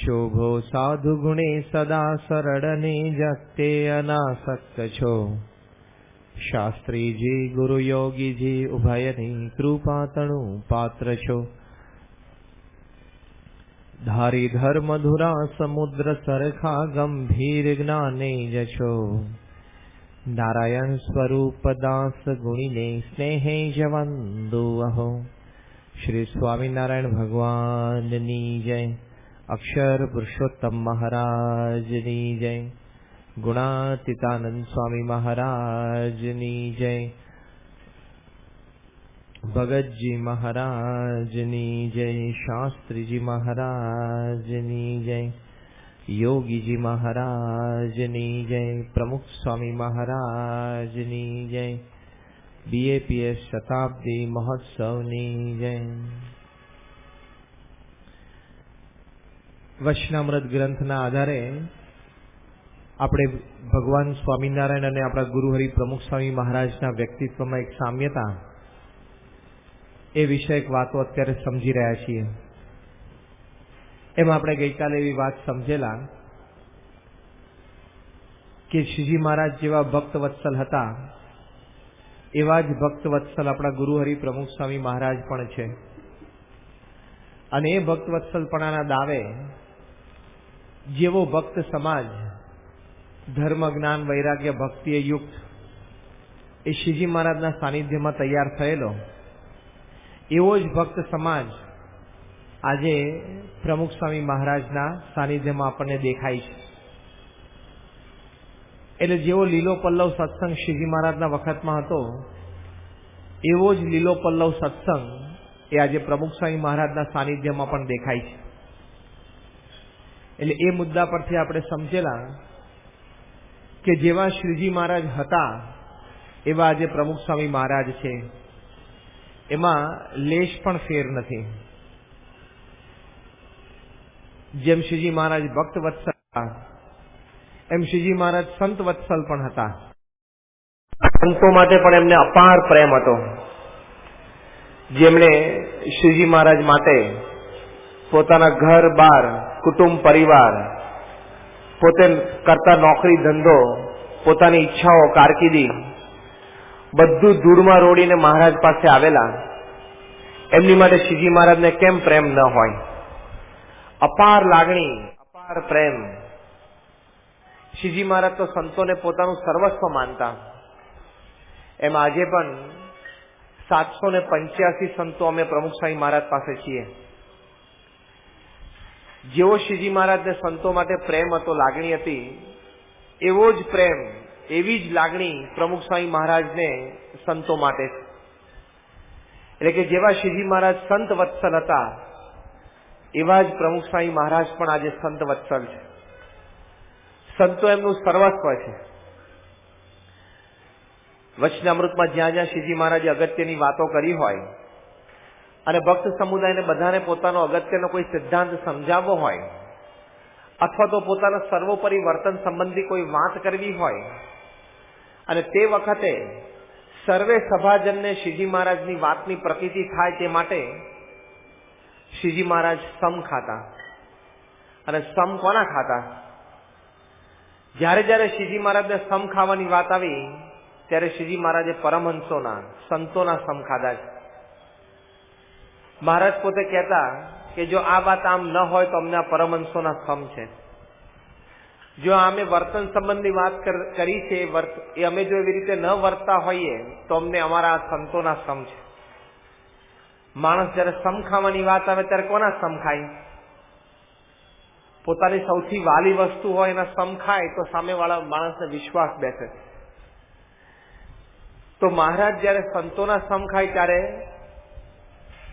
शोभो साधु गुणे सदा सरड़ने जगते अनासक्त छो। शास्त्री जी गुरु योगी जी उभयनी कृपा तणु पात्र छो। धारी धर्म धुरा समुद्र सरखा गंभीर ज्ञाने जछो। नारायण स्वरूप दास गुणिने स्नेहे जवंदो अहो। श्री स्वामीनारायण भगवान नी जय। अक्षर पुरुषोत्तम महाराज नी जय। गुणातीतानंद स्वामी महाराज नी जय। भगत जी महाराज नी जय। शास्त्री जी महाराज नी जय। योगी जी महाराज नी जय। प्रमुख स्वामी महाराज नी जय। BAPS शताब्दी महोत्सव नी जय। वचनामृत ग्रंथना आधारे આપણે ભગવાન સ્વામિનારાયણ અને આપણા ગુરુહરિ પ્રમુખ સ્વામી મહારાજના વ્યક્તિત્વમાં એક સામ્યતા એ વિષયક વાતો અત્યારે સમજી રહ્યા છીએ। એમાં આપણે ગઈકાલે એવી વાત સમજેલા કે શ્રીજી મહારાજ જેવા ભક્ત વત્સલ હતા એવા જ ભક્ત વત્સલ આપણા ગુરુહરિ પ્રમુખ સ્વામી મહારાજ પણ છે। અને એ ભક્ત વત્સલપણાના દાવે જેવો ભક્ત સમાજ ધર્મ જ્ઞાન વૈરાગ્ય ભક્તિએ યુક્ત એ શ્રીજી મહારાજના સાનિધ્યમાં તૈયાર થયેલો એવો જ ભક્ત સમાજ આજે પ્રમુખ સ્વામી મહારાજના સાનિધ્યમાં આપણને દેખાય છે। એટલે જેવો લીલો પલ્લવ સત્સંગ શ્રીજી મહારાજના વખતમાં હતો એવો જ લીલો પલ્લવ સત્સંગ એ આજે પ્રમુખ સ્વામી મહારાજના સાનિધ્યમાં પણ દેખાય છે। એટલે એ મુદ્દા પરથી આપણે સમજેલા કે જેવા શ્રીજી મહારાજ હતા એવા આજે પ્રમુખ સ્વામી મહારાજ છે। એમાં લેશ પણ ફેર નથી। જેમ શ્રીજી મહારાજ ભક્ત વત્સલ હતા એમ શ્રીજી મહારાજ સંત વત્સલ પણ હતા। સંતો માટે પણ એમને અપાર પ્રેમ હતો। જેમણે શ્રીજી મહારાજ માટે પોતાના ઘર બાર કુટુંબ પરિવાર પોતે કરતા નોકરી ધંધો પોતાની ઈચ્છાઓ કારકિર્દી બધું ધૂળમાં રોડીને મહારાજ પાસે આવેલા। એમની માટે શ્રીજી મહારાજને કેમ પ્રેમ ન હોય? અપાર લાગણી અપાર પ્રેમ। શ્રીજી મહારાજ તો સંતોને પોતાનું સર્વસ્વ માનતા। એમ આજે પણ 785 સંતો અમે પ્રમુખ સ્વામી મહારાજ પાસે છીએ। જેવો શ્રીજી મહારાજને સંતો માટે પ્રેમ હતો લાગણી હતી એવો જ પ્રેમ એવી જ લાગણી પ્રમુખ સ્વામી મહારાજને સંતો માટે છે। એટલે કે જેવા શ્રીજી મહારાજ સંત વત્સલ હતા એવા જ પ્રમુખ સ્વામી મહારાજ પણ આજે સંત વત્સલ છે। સંતો એમનું સર્વસ્વ છે। વચનામૃતમાં જ્યાં જ્યાં શ્રીજી મહારાજે અગત્યની વાતો કરી હોય અને ભક્ત સમુદાયને બધાને પોતાનો અગત્યનો કોઈ સિદ્ધાંત સમજાવવો હોય અથવા તો પોતાના સર્વોપરી વર્તન સંબંધી કોઈ વાત કરવી હોય અને તે વખતે સર્વે સભાજનને શ્રીજી મહારાજની વાતની પ્રતીતિ થાય તે માટે શ્રીજી મહારાજ સમ ખાતા। અને સમ કોના ખાતા? જ્યારે જ્યારે શ્રીજી મહારાજને સમ ખાવાની વાત આવી ત્યારે શ્રીજી મહારાજે પરમહંસોના સંતોના સમ ખાધા છે। મહારાજ પોતે કહેતા કે જો આ વાત આમ ન હોય તો અમને આ પરમહંસોના સમ છે। જો અમે વર્તન સંબંધી વાત કરી છે એ અમે જો એવી રીતે ન વર્તતા હોઈએ તો અમને અમારા સંતોના સમ છે। માણસ જયારે સમ ખાવાની વાત આવે ત્યારે કોના સમ ખાય? પોતાની સૌથી વાલી વસ્તુ હોય એના સમ ખાય તો સામેવાળા માણસને વિશ્વાસ બેસે। તો મહારાજ જયારે સંતોના સમ ખાય ત્યારે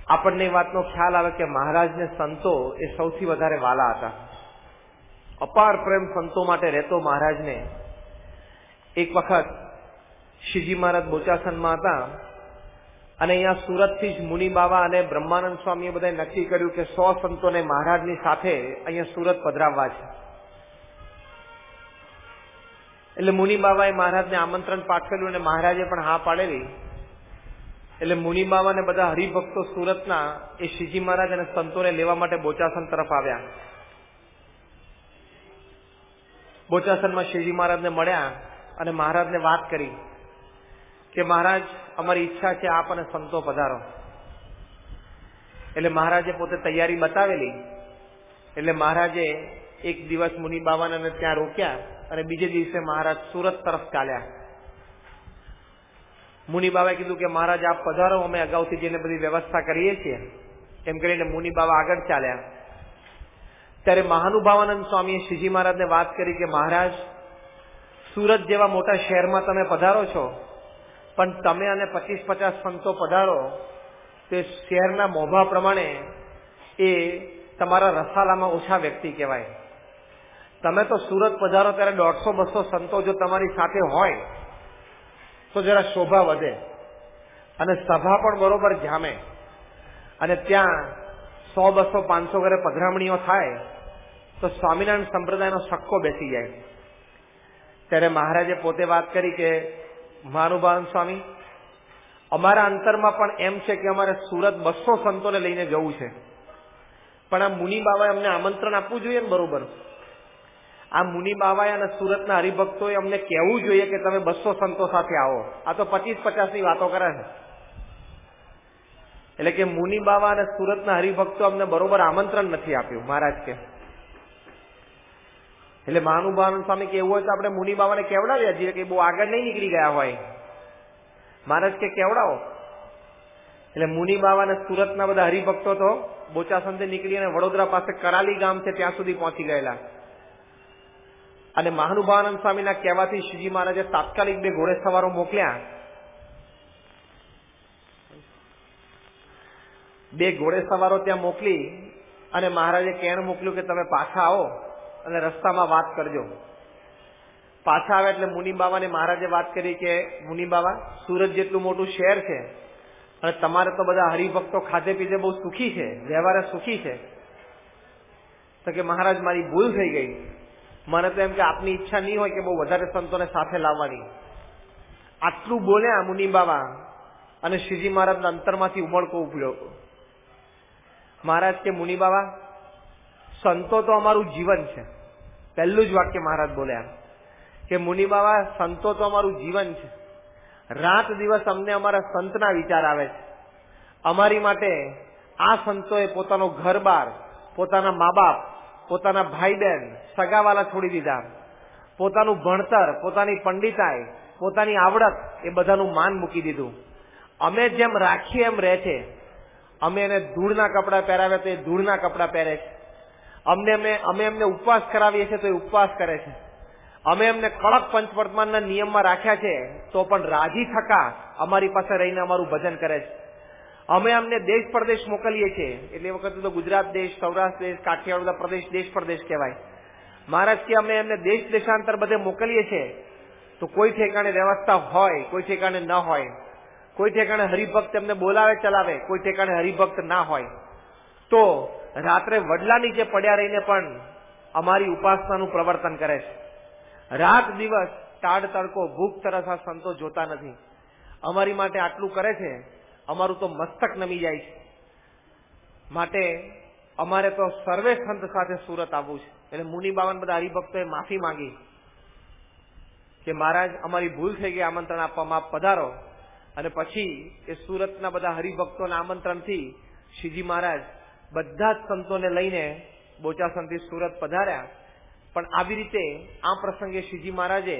આપણને એ વાતનો ખ્યાલ આવે કે મહારાજને સંતો એ સૌથી વધારે વાલા હતા। અપાર પ્રેમ સંતો માટે રહેતો મહારાજને। એક વખત શ્રીજી મહારાજ બોચાસનમાં હતા અને અહીંયા સુરતથી જ મુનિ બાવા અને બ્રહ્માનંદ સ્વામીએ બધાએ નક્કી કર્યું કે 100 સંતોને મહારાજની સાથે અહીંયા સુરત પધરાવવા છે। એટલે મુનિ બાવાએ મહારાજને આમંત્રણ પાઠવેલું અને મહારાજે પણ હા પાડેલી। એટલે મુનિ બાવા ને બધા હરિભક્તો સુરતના એ શ્રીજી મહારાજ અને સંતોને લેવા માટે બોચાસન તરફ આવ્યા। બોચાસનમાં શ્રીજી મહારાજને મળ્યા અને મહારાજને વાત કરી કે મહારાજ, અમારી ઈચ્છા છે આપ અને સંતો પધારો. એટલે મહારાજે પોતે તૈયારી બતાવેલી. એટલે મહારાજે એક દિવસ મુનિ બાવાને ત્યાં રોક્યા અને બીજે દિવસે મહારાજ સુરત તરફ ચાલ્યા. મુનિ બાબાએ કીધું કે મહારાજ આપ પધારો, અમે અગાઉથી જઈને બધી વ્યવસ્થા કરીએ છીએ. એમ કરીને મુનિ બાબા આગળ ચાલ્યા. ત્યારે મહાનુભાવાનંદ સ્વામીએ શ્રીજી મહારાજને વાત કરી કે મહારાજ, સુરત જેવા મોટા શહેરમાં તમે પધારો છો, પણ તમે અને 25-50 સંતો પધારો તે શહેરના મોભા પ્રમાણે એ તમારા રસાલામાં ઓછા વ્યક્તિ કહેવાય. તમે તો સુરત પધારો ત્યારે 150-200 સંતો જો તમારી સાથે હોય તો જરા શોભા વધે અને સભા પણ બરોબર જામે અને ત્યાં 100-200-500 ઘરે પધરામણીઓ થાય તો સ્વામિનારાયણ સંપ્રદાયનો સક્કો બેસી જાય. ત્યારે મહારાજે પોતે વાત કરી કે મહાનુભાવાનંદ સ્વામી, અમારા અંતરમાં પણ એમ છે કે અમારે સુરત 200 સંતોને લઈને જવું છે, પણ આ મુનિ બાબાએ અમને આમંત્રણ આપવું જોઈએ ને બરોબર. આ મુનિ બાબાએ અને સુરતના હરિભક્તોએ અમને કહેવું જોઈએ કે તમે 200 સંતો સાથે આવો. આ તો 25-50 ની વાતો કરે છે. એટલે કે મુનિ બાબા અને સુરતના હરિભક્તો અમને બરોબર આમંત્રણ નથી આપ્યું મહારાજ કે. એટલે મહાનુભાવાનંદ સ્વામી કે એવું હોય તો આપણે મુનિ બાબાને કેવડાવ્યા છીએ કે બહુ આગળ નહીં નીકળી ગયા હોય. મહારાજ કે કેવડાવો. એટલે મુનિ બાબા અને સુરતના બધા હરિભક્તો તો બોચાસનથી નીકળી અને વડોદરા પાસે કરાલી ગામ છે ત્યાં સુધી પહોંચી ગયેલા. અને મહાનુભાવાનંદ સ્વામીના કહેવાથી શ્રીજી મહારાજે તાત્કાલિક 2 ઘોડેસવારો મોકલ્યા. 2 ઘોડેસવારો ત્યાં મોકલી અને મહારાજે કેણ મોકલ્યું કે તમે પાછા આવો અને રસ્તામાં વાત કરજો. પાછા આવે એટલે મુનિ બાબાને મહારાજે વાત કરી કે મુનિ બાબા, સુરત જેટલું મોટું શહેર છે અને તમારે તો બધા હરિભક્તો ખાધે પીધે બહુ સુખી છે, વ્યવહારે સુખી છે. તો કે મહારાજ, મારી ભૂલ થઈ ગઈ. મને તો એમ કે આપની ઈચ્છા નહીં હોય કે બહુ વધારે સંતોને સાથે લાવવાની. આટલું બોલ્યા મુનિ બાબા અને શ્રીજી મહારાજના અંતરમાંથી ઉમળકો ઉભર્યો. મહારાજ કે મુનિ બાબા, સંતો તો અમારું જીવન છે. પહેલું જ વાક્ય મહારાજ બોલ્યા કે મુનિ બાબા, સંતો તો અમારું જીવન છે. રાત દિવસ અમને અમારા સંતના વિચાર આવે છે. અમારી માટે આ સંતોએ પોતાનો ઘર-બાર, પોતાના મા બાપ, પોતાના ભાઈ બહેન, સગાવાલા છોડી દીધા. પોતાનું ભણતર, પોતાની પંડિતાઈ, પોતાની આવડત એ બધાનું માન મૂકી દીધું. અમે જેમ રાખીએ એમ રહે છે. અમે એને ધૂળના કપડાં પહેરાવે તો એ ધૂળના કપડાં પહેરે છે. અમે એમને ઉપવાસ કરાવીએ છીએ તો એ ઉપવાસ કરે છે. અમે એમને કડક પંચવર્તમાનના નિયમમાં રાખ્યા છે તો પણ રાજી થકા અમારી પાસે રહીને અમારું ભજન કરે છે. અમે અમને દેશ પ્રદેશ મોકલીએ છીએ. એટલે એ વખતે તો ગુજરાત દેશ, સૌરાષ્ટ્ર દેશ, કાઠિયાવાડ પ્રદેશ દેશ પ્રદેશ કહેવાય. મહારાજ કે અમે એમને દેશ દેશાંતર બધે મોકલીએ છીએ તો કોઈ ઠેકાણે વ્યવસ્થા હોય, કોઈ ઠેકાણે ન હોય. કોઈ ઠેકાણે હરિભક્ત એમને બોલાવે ચલાવે, કોઈ ઠેકાણે હરિભક્ત ના હોય. તો રાત્રે વડલા નીચે પડ્યા રહીને પણ અમારી ઉપાસનાનું પ્રવર્તન કરે છે. રાત દિવસ, ટાઢ તડકો, ભૂખ તરસ આ સંતો જોતા નથી. અમારી માટે આટલું કરે છે, અમારું તો મસ્તક નમી જાય છે. માટે અમારે તો સર્વે સંત સાથે સુરત આવવું છે. એટલે મુનિ બાબાને બધા હરિભક્તોએ માફી માંગી કે મહારાજ, અમારી ભૂલ થઈ ગઈ, આમંત્રણ આપવામાં આપ પધારો. અને પછી એ સુરતના બધા હરિભક્તોના આમંત્રણથી શ્રીજી મહારાજ બધા જ સંતોને લઈને બોચાસનથી સુરત પધાર્યા. પણ આવી રીતે આ પ્રસંગે શ્રીજી મહારાજે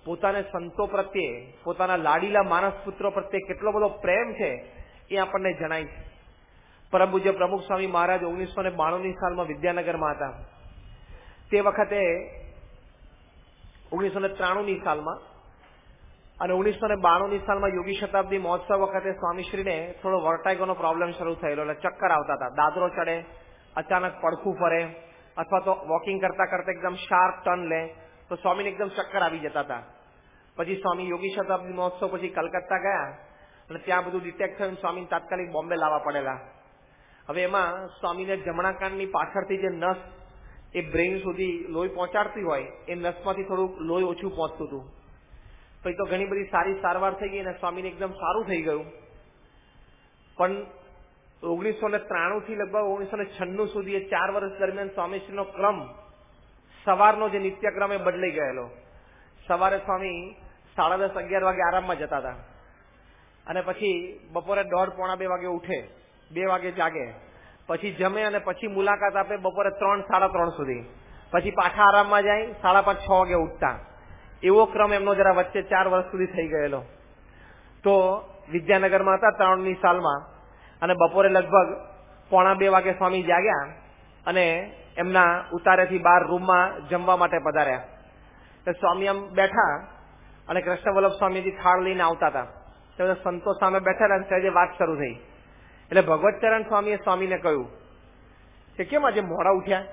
પોતાને સંતો પ્રત્યે, પોતાના લાડીલા માનસ પુત્રો પ્રત્યે કેટલો બધો પ્રેમ છે એ આપણને જણાય છે. પરમ પૂજ્ય પ્રમુખ સ્વામી મહારાજ 1992ની સાલમાં વિદ્યાનગરમાં હતા. તે વખતે 1993ની સાલમાં અને 1992ની સાલમાં યોગી શતાબ્દી મહોત્સવ વખતે સ્વામીશ્રીને થોડો વર્ટાઇગોનો પ્રોબ્લેમ શરૂ થયેલો. એટલે ચક્કર આવતા હતા. દાદરો ચડે, અચાનક પડખું ફરે, અથવા તો વોકિંગ કરતા કરતા એકદમ શાર્પ ટર્ન લે તો સ્વામીને એકદમ ચક્કર આવી જતા હતા. પછી સ્વામી યોગી શતાબ્દી મહોત્સવ પછી કલકત્તા ગયા અને ત્યાં બધું ડિટેક્ટ થયું. સ્વામીને તાત્કાલિક બોમ્બે લાવવા પડેલા. હવે એમાં સ્વામીને જમણા કાનની પાછળથી જે નસ એ બ્રેઇન સુધી લોહી પહોંચાડતી હોય એ નસમાંથી થોડુંક લોહી ઓછું પહોંચતું હતું. પછી તો ઘણી બધી સારી સારવાર થઈ ગઈ અને સ્વામીને એકદમ સારું થઈ ગયું. પણ 1993 થી લગભગ 1996 સુધી એ 4 વર્ષ દરમિયાન સ્વામીશ્રીનો ક્રમ સવારનો જે નિત્યક્રમ એ બદલાઈ ગયેલો. સવારે સ્વામી 10:30-11 વાગે આરામમાં જતા હતા અને પછી બપોરે 1:30-2 વાગે ઉઠે, 2 વાગે જાગે, પછી જમે અને પછી મુલાકાત આપે બપોરે 3-3:30 સુધી, પછી પાછા આરામમાં જાય, 5:30-6 વાગે ઉઠતા. એવો ક્રમ એમનો જરા વચ્ચે 4 વર્ષ સુધી થઈ ગયેલો. તો વિદ્યાનગરમાં હતા 3ની સાલમાં અને બપોરે લગભગ 1:45 વાગે સ્વામી જાગ્યા અને એમના ઉતારેથી બહાર રૂમમાં જમવા માટે પધાર્યા. તો સ્વામી આમ બેઠા અને કૃષ્ણ વલ્લભ સ્વામીજી થાળ લઈને આવતા હતા. તો સંતો સામે બેઠેલા અને સહેજે વાત શરૂ થઈ. એટલે ભગવતચરણ સ્વામીએ સ્વામીને કહ્યું કે કેમ આજે મોડા ઉઠ્યા?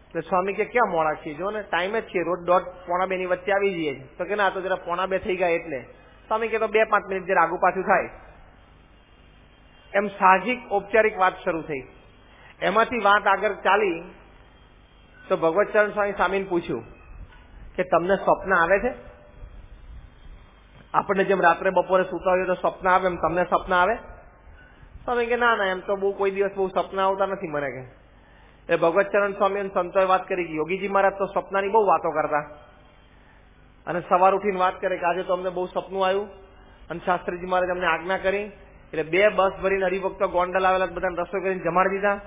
એટલે સ્વામી કે ક્યાં મોડા છીએ, જો ને ટાઈમે જ છીએ, રોજ 1:30-1:45 ની વચ્ચે આવી જઈએ. તો કે ના, તો જરા 1:45 થઈ ગયા એટલે. સ્વામી કે તો 2-5 મિનિટ જરા આગુ પાછું થાય. એમ સાહજિક ઔપચારિક વાત શરૂ થઈ. એમાંથી વાત આગળ ચાલી તો ભગવતચરણ સ્વામી સ્વામીને પૂછ્યું કે તમને સ્વપ્ન આવે છે? આપણને જેમ રાત્રે બપોરે સૂતા હોઈએ તો સ્વપ્ન આવે એમ તમને સ્વપ્ન આવે? સ્વામી કે ના, એમ તો બહુ કોઈ દિવસ બહુ સપના આવતા નથી મને કે. એ ભગવતચરણ સ્વામી અને સંતોએ વાત કરી કે યોગીજી મહારાજ તો સપનાની બહુ વાતો કરતા અને સવાર ઉઠીને વાત કરે કે આજે તો અમને બહુ સપનું આવ્યું અને શાસ્ત્રીજી મહારાજ અમને આજ્ઞા કરી એટલે 2 બસ ભરીને હરિભક્તો ગોંડલ આવેલા બધાને રસોઈ કરીને જમાડી દીધા.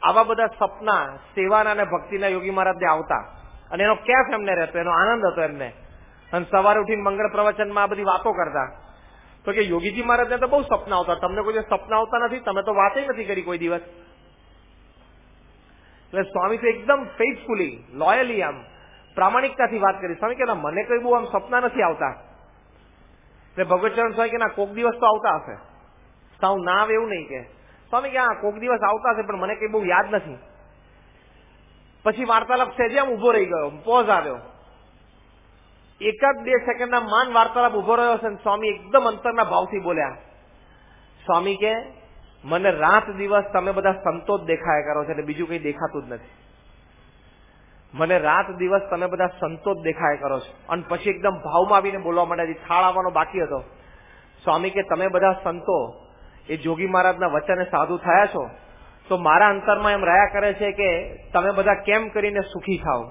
આવા બધા સપના સેવાના અને ભક્તિના યોગી મહારાજને આવતા અને એનો કેફ એમને રહેતો, એનો આનંદ હતો એમને. અને સવારે ઉઠીને મંગળ પ્રવચનમાં આ બધી વાતો કરતા. તો કે યોગીજી મહારાજને તો બહુ સપના આવતા, તમને કોઈ સપના આવતા નથી? તમે તો વાતે નથી કરી કોઈ દિવસ. એટલે સ્વામી તો એકદમ ફેથફુલી, લોયલી, આમ પ્રામાણિકતાથી વાત કરી. સ્વામી કે ના, મને કોઈ બહુ આમ સપના નથી આવતા. એટલે ભગવતચરણ સ્વામી કે ના, કોક દિવસ તો આવતા હશે, સાવ ના આવે એવું નહીં કે. સ્વામી કે હા, કોક દિવસ આવતા હશે પણ મને કઈ બહુ યાદ નથી. પછી વાર્તાલાપ સહેજે આમ ઉભો રહી ગયો, પોઝ આવ્યો. 1-2 સેકન્ડના માન વાર્તાલાપ ઉભો રહ્યો છે. સ્વામી એકદમ અંતરના ભાવથી બોલ્યા. સ્વામી કે મને રાત દિવસ તમે બધા સંતો જ દેખાયા કરો છો, એટલે બીજું કઈ દેખાતું જ નથી. મને રાત દિવસ તમે બધા સંતો જ દેખાયા કરો છો. અને પછી એકદમ ભાવમાં આવીને બોલવા માંડ્યા. થાળ આવવાનો બાકી હતો. સ્વામી કે તમે બધા સંતો એ જોગી મહારાજના વચને સાધુ થયા છો તો મારા અંતરમાં એમ રહ્યા કરે છે કે તમે બધા કેમ કરીને સુખી થાવ.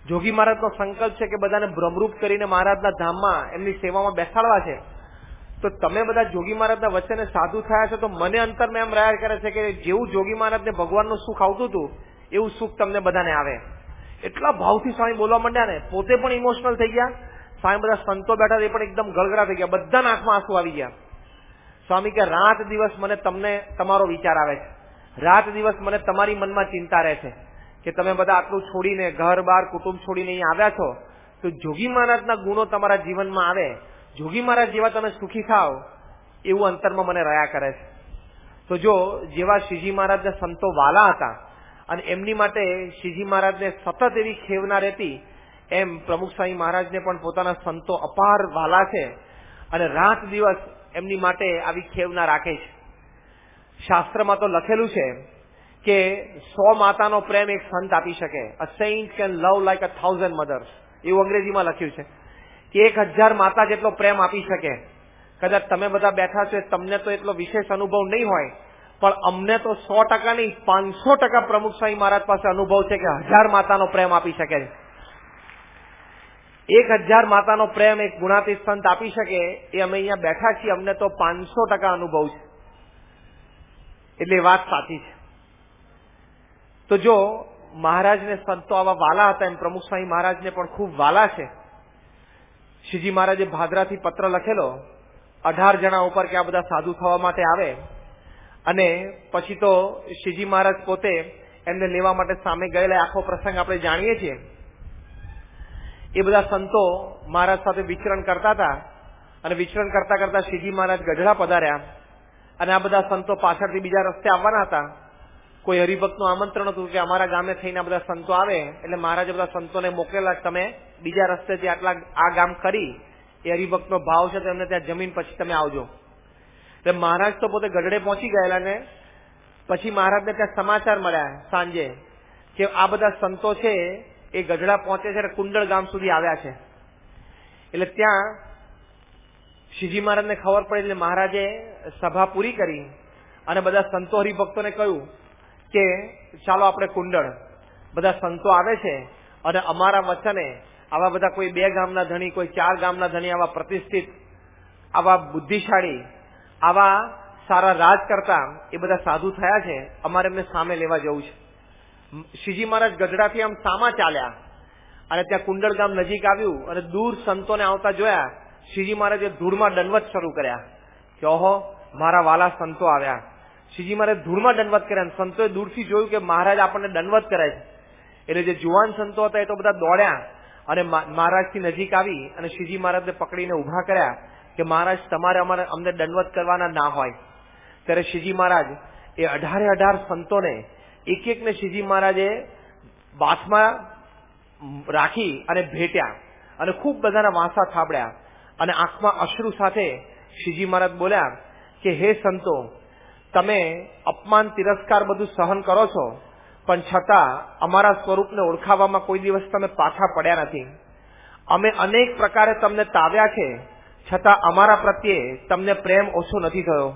જોગી મહારાજનો સંકલ્પ છે કે બધાને ભ્રમરૂપ કરીને મહારાજના ધામમાં એમની સેવામાં બેસાડવા છે. તો તમે બધા જોગી મહારાજના વચને સાધુ થયા છો તો મને અંતરમાં એમ રહ્યા કરે છે કે જેવું જોગી મહારાજને ભગવાનનું સુખ આવતું હતું એવું સુખ તમને બધાને આવે. એટલા ભાવથી સ્વામી બોલવા માંડ્યા ને, પોતે પણ ઇમોશનલ થઈ ગયા. સ્વામી બધા સંતો બેઠા એ પણ એકદમ ગળગળા થઈ ગયા, બધાના આંખમાં આંસુ આવી ગયા. સ્વામી કે રાત દિવસ મને તમને તમારો વિચાર આવે છે, રાત દિવસ મને તમારી મનમાં ચિંતા રહે છે કે તમે બધા આટલું છોડીને, ઘર બાર કુટુંબ છોડીને અહીંયા આવ્યા છો તો જોગી મહારાજના ગુણો તમારા જીવનમાં આવે, જોગી મહારાજ જેવા તમે સુખી થાવ એવું અંતરમાં મને રહ્યા કરે છે. તો જો જેવા શ્રીજી મહારાજના સંતો વાલા હતા અને એમની માટે શ્રીજી મહારાજને સતત એવી ખેવના રહેતી, એમ પ્રમુખ સ્વામી મહારાજને પણ પોતાના સંતો અપાર વાલા છે અને રાત દિવસ એમની માટે આવી ખેવના રાખે છે. શાસ્ત્રમાં તો લખેલું છે કે 100 માતાનો પ્રેમ એક સંત આપી શકે. A saint can love like 1000 mothers, એવું અંગ્રેજીમાં લખ્યું છે કે 1000 માતા જેટલો પ્રેમ આપી શકે. કદાચ તમે બધા બેઠા છો તમને તો એટલો વિશેષ અનુભવ નહીં હોય, પણ અમને તો 100% નહીં 500% પ્રમુખ સ્વામી મહારાજ પાસે અનુભવ છે કે 1000 માતાનો પ્રેમ આપી શકે. 1000 માતાનો પ્રેમ એક ગુણાતીત સંત આપી શકે એ અમે અહીંયા બેઠા છીએ, અમને તો 500% અનુભવ છે. એટલે વાત સાચી છે. તો જો મહારાજને સંતો આવા વાલા હતા, એમ પ્રમુખ સ્વામી મહારાજને પણ ખૂબ વાલા છે. શ્રીજી મહારાજે ભાદરાથી પત્ર લખેલો 18 જણા ઉપર કે આ બધા સાધુ થવા માટે આવે અને પછી તો શ્રીજી મહારાજ પોતે એમને લેવા માટે સામે ગયેલા. આખો પ્રસંગ આપણે જાણીએ છીએ. એ બધા સંતો મહારાજ સાથે વિચરણ કરતા હતા અને વિચરણ કરતા કરતા શ્રીજી મહારાજ ગઢડા પધાર્યા અને આ બધા સંતો પાછળથી બીજા રસ્તે આવવાના હતા. કોઈ હરિભક્તનું આમંત્રણ હતું કે અમારા ગામે થઈને આ બધા સંતો આવે, એટલે મહારાજે બધા સંતોને મોકલેલા તમે બીજા રસ્તેથી આટલા આ ગામ કરી, એ હરિભક્તનો ભાવ છે તો એમને ત્યાં જમીન પછી તમે આવજો. એટલે મહારાજ તો પોતે ગઢડે પહોંચી ગયેલા ને પછી મહારાજને ત્યાં સમાચાર મળ્યા સાંજે કે આ બધા સંતો છે એ ગઢડા પહોંચે છે, કુંડળ ગામ સુધી આવ્યા છે. એટલે ત્યાં શ્રીજી મહારાજને ખબર પડી એટલે મહારાજે સભા પૂરી કરી અને બધા સંતો હરિભક્તોને કહ્યું કે ચાલો આપણે કુંડળ, બધા સંતો આવે છે, અને અમારા વચને આવા બધા કોઈ 2 ગામના ધણી, કોઈ 4 ગામના ધણી, આવા પ્રતિષ્ઠિત, આવા બુદ્ધિશાળી, આવા સારા રાજ કરતા એ બધા સાધુ થયા છે, અમારે એમને સામે લેવા જવું છે. શ્રીજી મહારાજ ગઢડાથી આમ સામા ચાલ્યા અને ત્યાં કુંડળ ગામ નજીક આવ્યું અને દૂર સંતોને આવતા જોયા. શ્રીજી મહારાજે ધૂળમાં દંડવત શરૂ કર્યા કે ઓહો, મારા વાલા સંતો આવ્યા. શ્રીજી મહારાજ ધૂળમાં દંડવત કર્યા. સંતોએ દૂરથી જોયું કે મહારાજ આપણને દંડવત કરે છે. એટલે જે જુવાન સંતો હતા એ તો બધા દોડ્યા અને મહારાજથી નજીક આવી અને શ્રીજી મહારાજને પકડીને ઉભા કર્યા કે મહારાજ તમારે અમને દંડવત કરવાના ના હોય. ત્યારે શ્રીજી મહારાજ એ 18 સંતોને એક એકને શ્રીજી મહારાજે બાથમાં રાખી અને ભેટ્યા અને ખૂબ બધાના વાંસા થાબડ્યા અને આંખમાં અશ્રુ સાથે શ્રીજી મહારાજ બોલ્યા કે હે સંતો, તમે અપમાન તિરસ્કાર બધું સહન કરો છો, પણ છતાં અમારા સ્વરૂપને ઓળખાવવામાં કોઈ દિવસ તમે પાછા પડ્યા નથી. અમે અનેક પ્રકારે તમને તાવ્યા છે, છતાં અમારા પ્રત્યે તમને પ્રેમ ઓછો નથી થયો.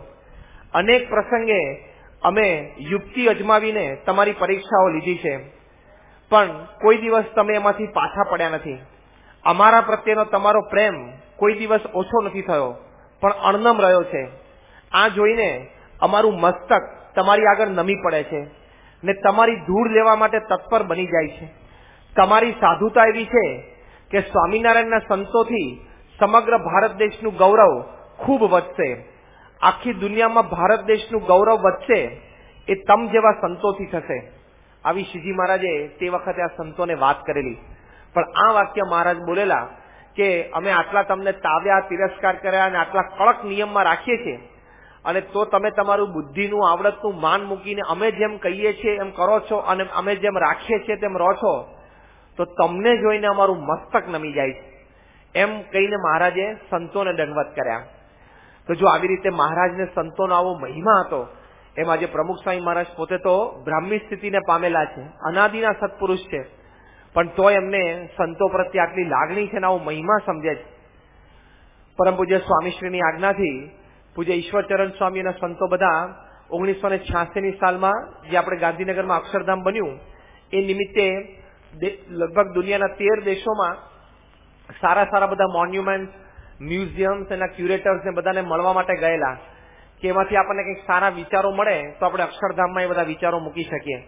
અનેક પ્રસંગે અમે યુક્તિ અજમાવીને તમારી પરીક્ષાઓ લીધી છે, પણ કોઈ દિવસ તમે એમાંથી પાછા પડ્યા નથી. અમારા પ્રત્યેનો તમારો પ્રેમ કોઈ દિવસ ઓછો નથી થયો, પણ અણનમ રહ્યો છે. આ જોઈને અમારું મસ્તક તમારી આગળ નમી પડે છે ને તમારી ધૂળ લેવા માટે તત્પર બની જાય છે. તમારી સાધુતા એવી છે કે સ્વામિનારાયણના સંતોથી સમગ્ર ભારત દેશનું ગૌરવ ખૂબ વધશે. આખી દુનિયામાં ભારત દેશનું ગૌરવ વધશે એ તમ જેવા સંતોથી થશે. આવી શ્રીજી મહારાજે તે વખતે આ સંતોને વાત કરેલી. પણ આ વાક્ય મહારાજ બોલેલા કે અમે આટલા તમને તાવ્યા, તિરસ્કાર કર્યા અને આટલા કડક નિયમમાં રાખીએ છીએ, અને તો તમે તમારું બુદ્ધિનું, આવડતનું માન મૂકીને અમે જેમ કહીએ છીએ એમ કરો છો અને અમે જેમ રાખીએ છીએ તેમ રહો છો, તો તમને જોઈને અમારું મસ્તક નમી જાય છે. એમ કહીને મહારાજે સંતોને દંડવત કર્યા. તો જો આવી રીતે મહારાજને સંતોનો આવો મહિમા હતો, એમ આજે પ્રમુખ સ્વામી મહારાજ પોતે તો બ્રાહ્મી સ્થિતિને પામેલા છે, અનાદિના સત્પુરુષ છે, પણ તોય એમને સંતો પ્રત્યે આટલી લાગણી છે ને આવો મહિમા સમજે છે. પરમ પૂજ્ય સ્વામીશ્રીની આજ્ઞાથી પૂજ્ય ઈશ્વરચરણ સ્વામી અને સંતો બધા 1986ની સાલમાં જે આપણે ગાંધીનગરમાં અક્ષરધામ બન્યું એ નિમિત્તે લગભગ દુનિયાના 13 દેશોમાં સારા બધા મોન્યુમેન્ટ, મ્યુઝિયમ્સ એના ક્યુરેટર્સ ને બધાને મળવા માટે ગયેલા કે એમાંથી આપણને કંઈક સારા વિચારો મળે તો આપણે અક્ષરધામમાં એ બધા વિચારો મૂકી શકીએ.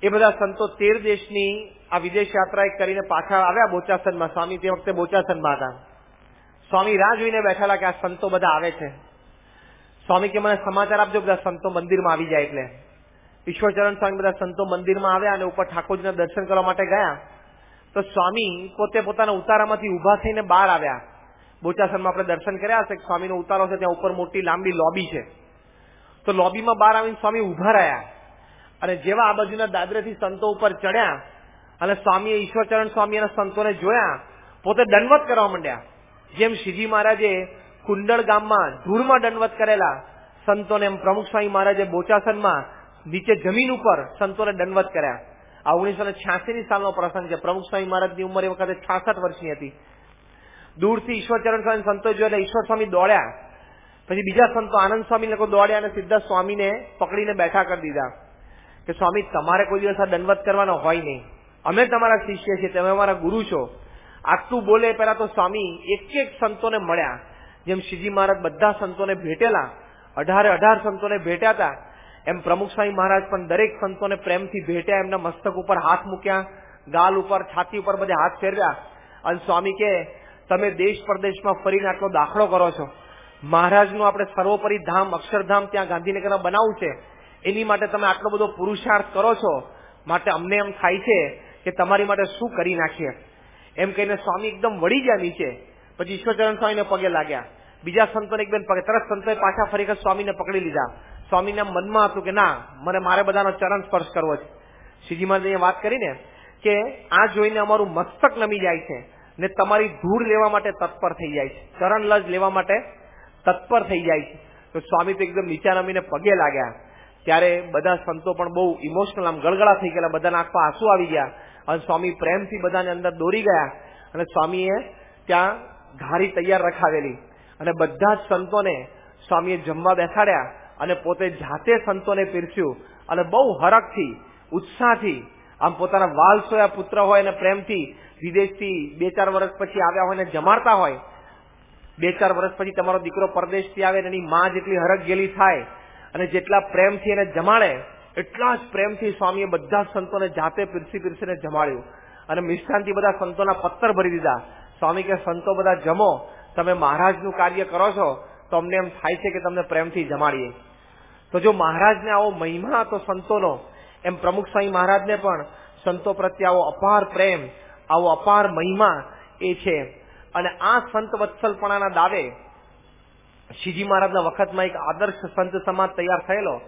એ બધા સંતો 13 દેશની આ વિદેશ યાત્રા કરીને પાછા આવ્યા બોચાસનમાં. સ્વામી તે વખતે બોચાસનમાં હતા. સ્વામી રાહ જોઈને બેઠેલા કે આ સંતો બધા આવે છે. સ્વામી કે મને સમાચાર આપજો બધા સંતો મંદિરમાં આવી જાય. એટલે ઈશ્વરચરણ સ્વામી બધા સંતો મંદિરમાં આવ્યા અને ઉપર ઠાકોરજીના દર્શન કરવા માટે ગયા. તો સ્વામી પોતે પોતાના ઉતારામાંથી ઉભા થઈને બહાર આવ્યા. બોચાસનમાં આપણે દર્શન કર્યા હશે, સ્વામીનો ઉતારો છે, ત્યાં ઉપર મોટી લાંબી લોબી છે. તો લોબીમાં બહાર આવીને સ્વામી ઉભા રહ્યા અને જેવા આ બાજુના દાદરેથી સંતો ઉપર ચડ્યા અને સ્વામીએ ઈશ્વરચરણ સ્વામી અને સંતોને જોયા, પોતે દંડવત કરવા માંડ્યા. જેમ શ્રીજી મહારાજે કુંડળ ગામમાં ધૂળમાં દંડવત કરેલા સંતોને, એમ પ્રમુખ સ્વામી મહારાજે બોચાસનમાં નીચે જમીન ઉપર સંતોને દંડવત કર્યા. આ 1986ની સાલનો પ્રસંગ છે. પ્રમુખ સ્વામી મહારાજની ઉંમર એ વખતે 66 વર્ષની હતી. દૂરથી ઈશ્વરચરણ સ્વામી સંતો જોયા એટલે ઈશ્વર સ્વામી દોડ્યા. પછી બીજા સંતો આનંદ સ્વામી લોકો દોડ્યા અને સીધા સ્વામીને પકડીને બેઠા કરી દીધા કે સ્વામી તમારે કોઈ દિવસ આ દંડવત કરવાનો હોય નહીં, અમે તમારા શિષ્ય છીએ, તમે અમારા ગુરુ છો. આટલું બોલે પહેલા તો સ્વામી એક સંતોને મળ્યા. જેમ શ્રીજી મહારાજ બધા સંતોને ભેટેલા, 18 સંતોને ભેટ્યા હતા, એમ પ્રમુખ સ્વામી મહારાજ પણ દરેક સંતોને પ્રેમથી ભેટ્યા. એમના મસ્તક ઉપર હાથ મૂક્યા, ગાલ ઉપર, છાતી ઉપર બધે હાથ ફેરવ્યા અને સ્વામી કે તમે દેશ પરદેશમાં ફરીને આટલો દાખલો કરો છો, મહારાજનું આપણે સર્વોપરી ધામ અક્ષરધામ ત્યાં ગાંધીનગરમાં બનાવવું છે, એની માટે તમે આટલો બધો પુરુષાર્થ કરો છો, માટે અમને એમ થાય છે કે તમારી માટે શું કરી નાખીએ. એમ કહીને સ્વામી એકદમ વળી ગયા નીચે. પછી ઈશ્વરચરણ સ્વામીને પગે લાગ્યા. બીજા સંતોને એક બેન પગે, તરત સંતોએ પાછા ફરી સ્વામીને પકડી લીધા. સ્વામીના મનમાં હતું કે ના, મારે બધાનો ચરણ સ્પર્શ કરવો છે. શ્રીજી મહારાજે વાત કરીને કે આ જોઈને અમારું મસ્તક નમી જાય છે ને તમારી ધૂળ લેવા માટે તત્પર થઈ જાય છે, ચરણ લજ લેવા માટે તત્પર થઈ જાય છે. તો સ્વામી તો એકદમ નીચા નમીને પગે લાગ્યા. ત્યારે બધા સંતો પણ બહુ ઇમોશનલ, આમ ગળગળા થઈ ગયેલા, બધાના આંખમાં આંસુ આવી ગયા અને સ્વામી પ્રેમથી બધાને અંદર દોરી ગયા અને સ્વામીએ ત્યાં ઘારી તૈયાર રખાવેલી અને બધા જ સંતોને સ્વામીએ જમવા બેસાડ્યા અને પોતે જાતે સંતોને પીરસ્યું અને બહુ હરખથી, ઉત્સાહથી આમ પોતાના વાલસોયા પુત્ર હોય અને પ્રેમથી વિદેશથી 2-4 વર્ષ પછી આવ્યા હોય ને જમાડતા હોય, 2-4 વર્ષ પછી તમારો દીકરો પરદેશથી આવે ને એની માં જેટલી હરખ-ગેલી થાય અને જેટલા પ્રેમથી એને જમાડે એટલા જ પ્રેમથી સ્વામીએ બધા સંતોને જાતે પીરસીને જમાડ્યું અને મિષ્ટાનથી બધા સંતોના પત્તર ભરી દીધા. સ્વામી કે સંતો બધા જમો, તમે મહારાજનું કાર્ય કરો છો તો અમને એમ થાય છે કે તમને પ્રેમથી જમાડીએ. તો જો મહારાજને આવો મહિમા હતો સંતોનો, એમ પ્રમુખ સ્વામી મહારાજને પણ સંતો પ્રત્યે આવો અપાર પ્રેમ, આવો અપાર મહિમા એ છે. અને આ સંત વત્સલપણાના દાવે શ્રીજી મહારાજના વખતમાં એક આદર્શ સંત સમાજ તૈયાર થયેલો.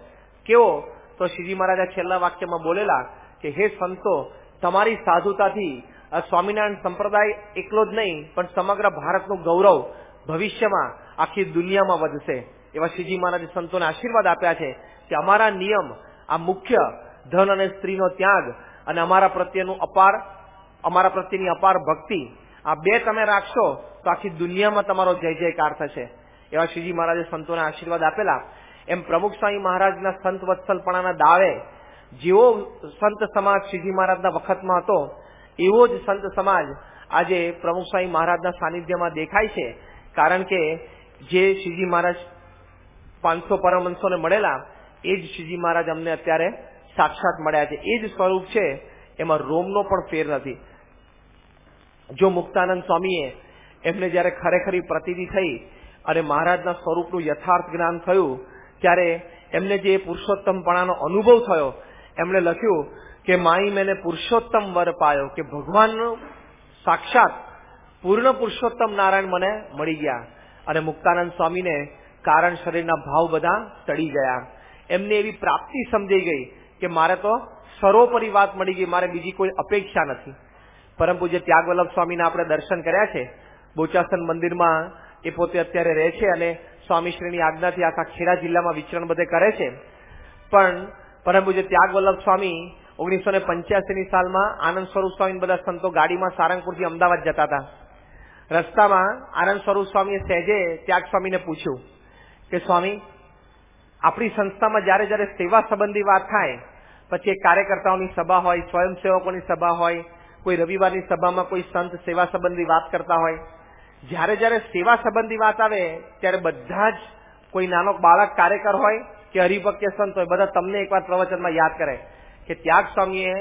કેવો? તો શ્રીજી મહારાજ છેલ્લા વાક્યમાં બોલેલા કે હે સંતો, તમારી સાધુતાથી આ સ્વામિનારાયણ સંપ્રદાય એકલો જ નહીં પણ સમગ્ર ભારતનું ગૌરવ ભવિષ્યમાં આખી દુનિયામાં વધશે. એવા શ્રીજી મહારાજે સંતોને આશીર્વાદ આપ્યા છે કે અમારા નિયમ, આ મુખ્ય ધન અને સ્ત્રીનો ત્યાગ અને અમારા પ્રત્યેની અપાર ભક્તિ, આ બે તમે રાખશો તો આખી દુનિયામાં તમારો જય જયકાર થશે. એવા શ્રીજી મહારાજે સંતોને આશીર્વાદ આપેલા. એમ પ્રમુખ સ્વામી મહારાજના સંત વત્સલપણાના દાવે જેવો સંત સમાજ શ્રીજી મહારાજના વખતમાં હતો એવો જ સંત સમાજ આજે પ્રમુખ સ્વામી મહારાજના સાનિધ્યમાં દેખાય છે. કારણ કે જે શ્રીજી મહારાજ 500 પરમહંસોને મળેલા એ જ શ્રીજી મહારાજ અમને અત્યારે સાક્ષાત મળ્યા છે. એ જ સ્વરૂપ છે, એમાં રોમનો પણ ફેર નથી. જો મુક્તાનંદ સ્વામીએ એમને જયારે ખરેખરી પ્રતીતિ થઈ અને મહારાજના સ્વરૂપનું યથાર્થ જ્ઞાન થયું ત્યારે એમને જે પુરુષોત્તમપણાનો અનુભવ થયો, એમણે લખ્યું કે માઈ મેને પુરુષોત્તમ વર પાયો, કે ભગવાનનો સાક્ષાત પૂર્ણ પુરુષોત્તમ નારાયણ મને મળી ગયા. અને મુક્તાનંદ સ્વામીને કારણ શરીરના ભાવ બધા ટળી ગયા. એમને એવી પ્રાપ્તિ સમજાઈ ગઈ કે મારે તો સર્વોપરી વાત મળી ગઈ, મારે બીજી કોઈ અપેક્ષા નથી. પરમ પૂજ્ય ત્યાગવલ્લભ સ્વામીના આપણે દર્શન કર્યા છે બોચાસન મંદિરમાં. એ પોતે અત્યારે રહે છે અને સ્વામીશ્રીની આજ્ઞાથી આખા ખેડા જિલ્લામાં વિચરણ બધે કરે છે. પણ પરમ પૂજ્ય ત્યાગવલ્લભ સ્વામી 1985ની સાલમાં આનંદ સ્વરૂપ સ્વામી બધા સંતો ગાડીમાં સારંગપુરથી અમદાવાદ જતા હતા. રસ્તામાં આનંદ સ્વરૂપ સ્વામીએ સહેજે ત્યાગ સ્વામીને પૂછ્યું કે સ્વામી, આપણી સંસ્થામાં જ્યારે જ્યારે સેવા સંબંધી વાત થાય, પછી એક કાર્યકર્તાઓની સભા હોય, સ્વયંસેવકોની સભા હોય, કોઈ રવિવારની સભામાં કોઈ સંત સેવા સંબંધી વાત કરતા હોય, જ્યારે જ્યારે સેવા સંબંધી વાત આવે ત્યારે બધા જ કોઈ નાનો બાળક કાર્યકર હોય કે હરિભક્ત કે સંત હોય, બધા તમને એકવાર પ્રવચનમાં યાદ કરે કે ત્યાગ સ્વામીએ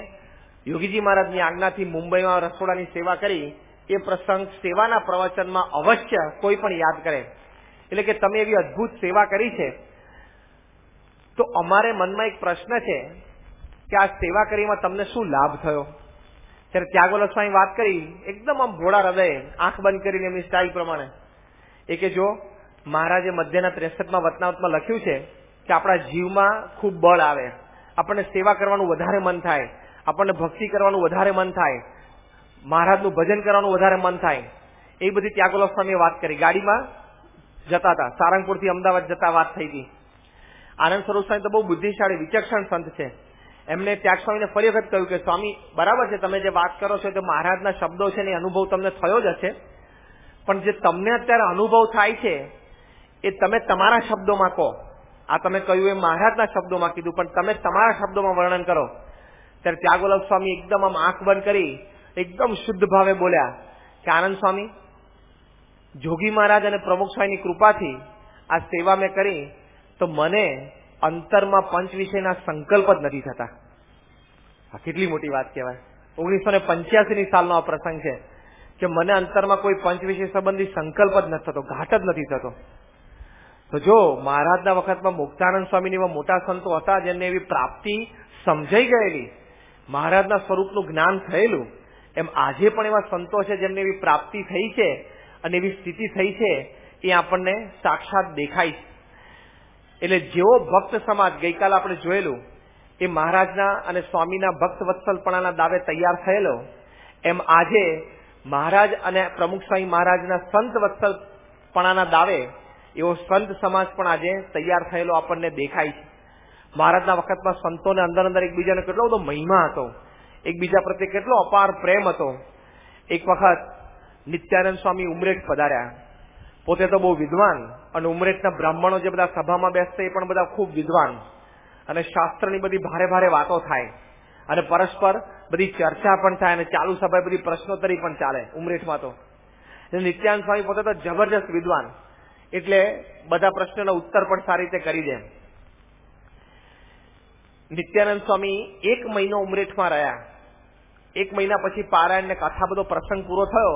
યોગીજી મહારાજની આજ્ઞાથી મુંબઈમાં રસોડાની સેવા કરી. એ પ્રસંગ સેવાના પ્રવચનમાં અવશ્ય કોઈ પણ યાદ કરે. એટલે કે તમે એવી અદ્ભુત સેવા કરી છે. તો અમારે મનમાં એક પ્રશ્ન છે કે આ સેવા કરીમાં તમને શું લાભ થયો? ત્યારે ત્યાગવલ્લભ સ્વામી વાત કરી એકદમ આમ ભોળા હૃદય, આંખ બંધ કરીને એમની સ્ટાઇલ પ્રમાણે. એ કે જો મહારાજે મધ્યના 63માં વતનાવતમાં લખ્યું છે કે આપણા જીવમાં ખૂબ બળ આવે, આપણને સેવા કરવાનું વધારે મન થાય, આપણને ભક્તિ કરવાનું વધારે મન થાય, મહારાજનું ભજન કરવાનું વધારે મન થાય. એ બધી ત્યાગવલ્લભ સ્વામીએ વાત કરી. ગાડીમાં જતા હતા, સારંગપુરથી અમદાવાદ જતા વાત થઈ હતી. આનંદ સ્વરૂપ સ્વામી તો બહુ બુદ્ધિશાળી વિચક્ષણ સંત છે. એમને ત્યાગ સ્વામીને ફરી વખત કહ્યું કે સ્વામી, બરાબર છે તમે જે વાત કરો છો તો મહારાજના શબ્દો છે ને અનુભવ તમને થયો જ હશે, પણ જે તમને અત્યારે અનુભવ થાય છે એ તમે તમારા શબ્દોમાં કહો. આ તમે કહ્યું એ મહારાજના શબ્દોમાં કીધું, પણ તમે તમારા શબ્દોમાં વર્ણન કરો. ત્યારે ત્યાગવલ્લભ સ્વામી એકદમ આમ આંખ બંધ કરી એકદમ શુદ્ધ ભાવે બોલ્યા કે આનંદ સ્વામી, જોગી મહારાજ અને પ્રમુખ સ્વામીની કૃપાથી આ સેવા મેં કરી તો મને અંતરમાં પંચ વિષયના સંકલ્પ જ નથી થતા. આ કેટલી મોટી વાત કહેવાય. 1985ની સાલનો આ પ્રસંગ છે કે મને અંતરમાં કોઈ પંચ વિષય સંબંધી સંકલ્પ જ નથી થતો, ઘાટ જ નથી થતો. તો જો મહારાજના વખતમાં મુક્તાનંદ સ્વામીની એવા મોટા સંતો હતા જેમને એવી પ્રાપ્તિ સમજાઈ ગયેલી, મહારાજના સ્વરૂપનું જ્ઞાન થયેલું, એમ આજે પણ એવા સંતો છે જેમને એવી પ્રાપ્તિ થઈ છે અને એવી સ્થિતિ થઈ છે એ આપણને સાક્ષાત દેખાય છે. એટલે જેવો ભક્ત સમાજ ગઈકાલે આપણે જોયેલું એ મહારાજના અને સ્વામીના ભક્ત વત્સલપણાના દાવે તૈયાર થયેલો, એમ આજે મહારાજ અને પ્રમુખ સ્વામી મહારાજના સંત વત્સલપણાના દાવે એવો સંત સમાજ પણ આજે તૈયાર થયેલો આપણને દેખાય છે. મહારાજના વખતમાં સંતોને અંદર એકબીજાને કેટલો બધો મહિમા હતો, એકબીજા પ્રત્યે કેટલો અપાર પ્રેમ હતો. એક વખત નિત્યાનંદ સ્વામી ઉમરેઠ પધાર્યા. પોતે તો બહુ વિદ્વાન અને ઉમરેઠના બ્રાહ્મણો જે બધા સભામાં બેસતા એ પણ બધા ખૂબ વિદ્વાન અને શાસ્ત્રની બધી ભારે ભારે વાતો થાય અને પરસ્પર બધી ચર્ચા પણ થાય અને ચાલુ સભાએ બધી પ્રશ્નોત્તરી પણ ચાલે ઉમરેઠમાં. તો નિત્યાનંદ સ્વામી પોતે તો જબરજસ્ત વિદ્વાન, એટલે બધા પ્રશ્નોના ઉત્તર પણ સારી રીતે કરી દે. નિત્યાનંદ સ્વામી 1 મહિનો ઉમરેઠમાં રહ્યા. 1 મહિના પછી પારાયણ ને કથા બધો પ્રસંગ પૂરો થયો.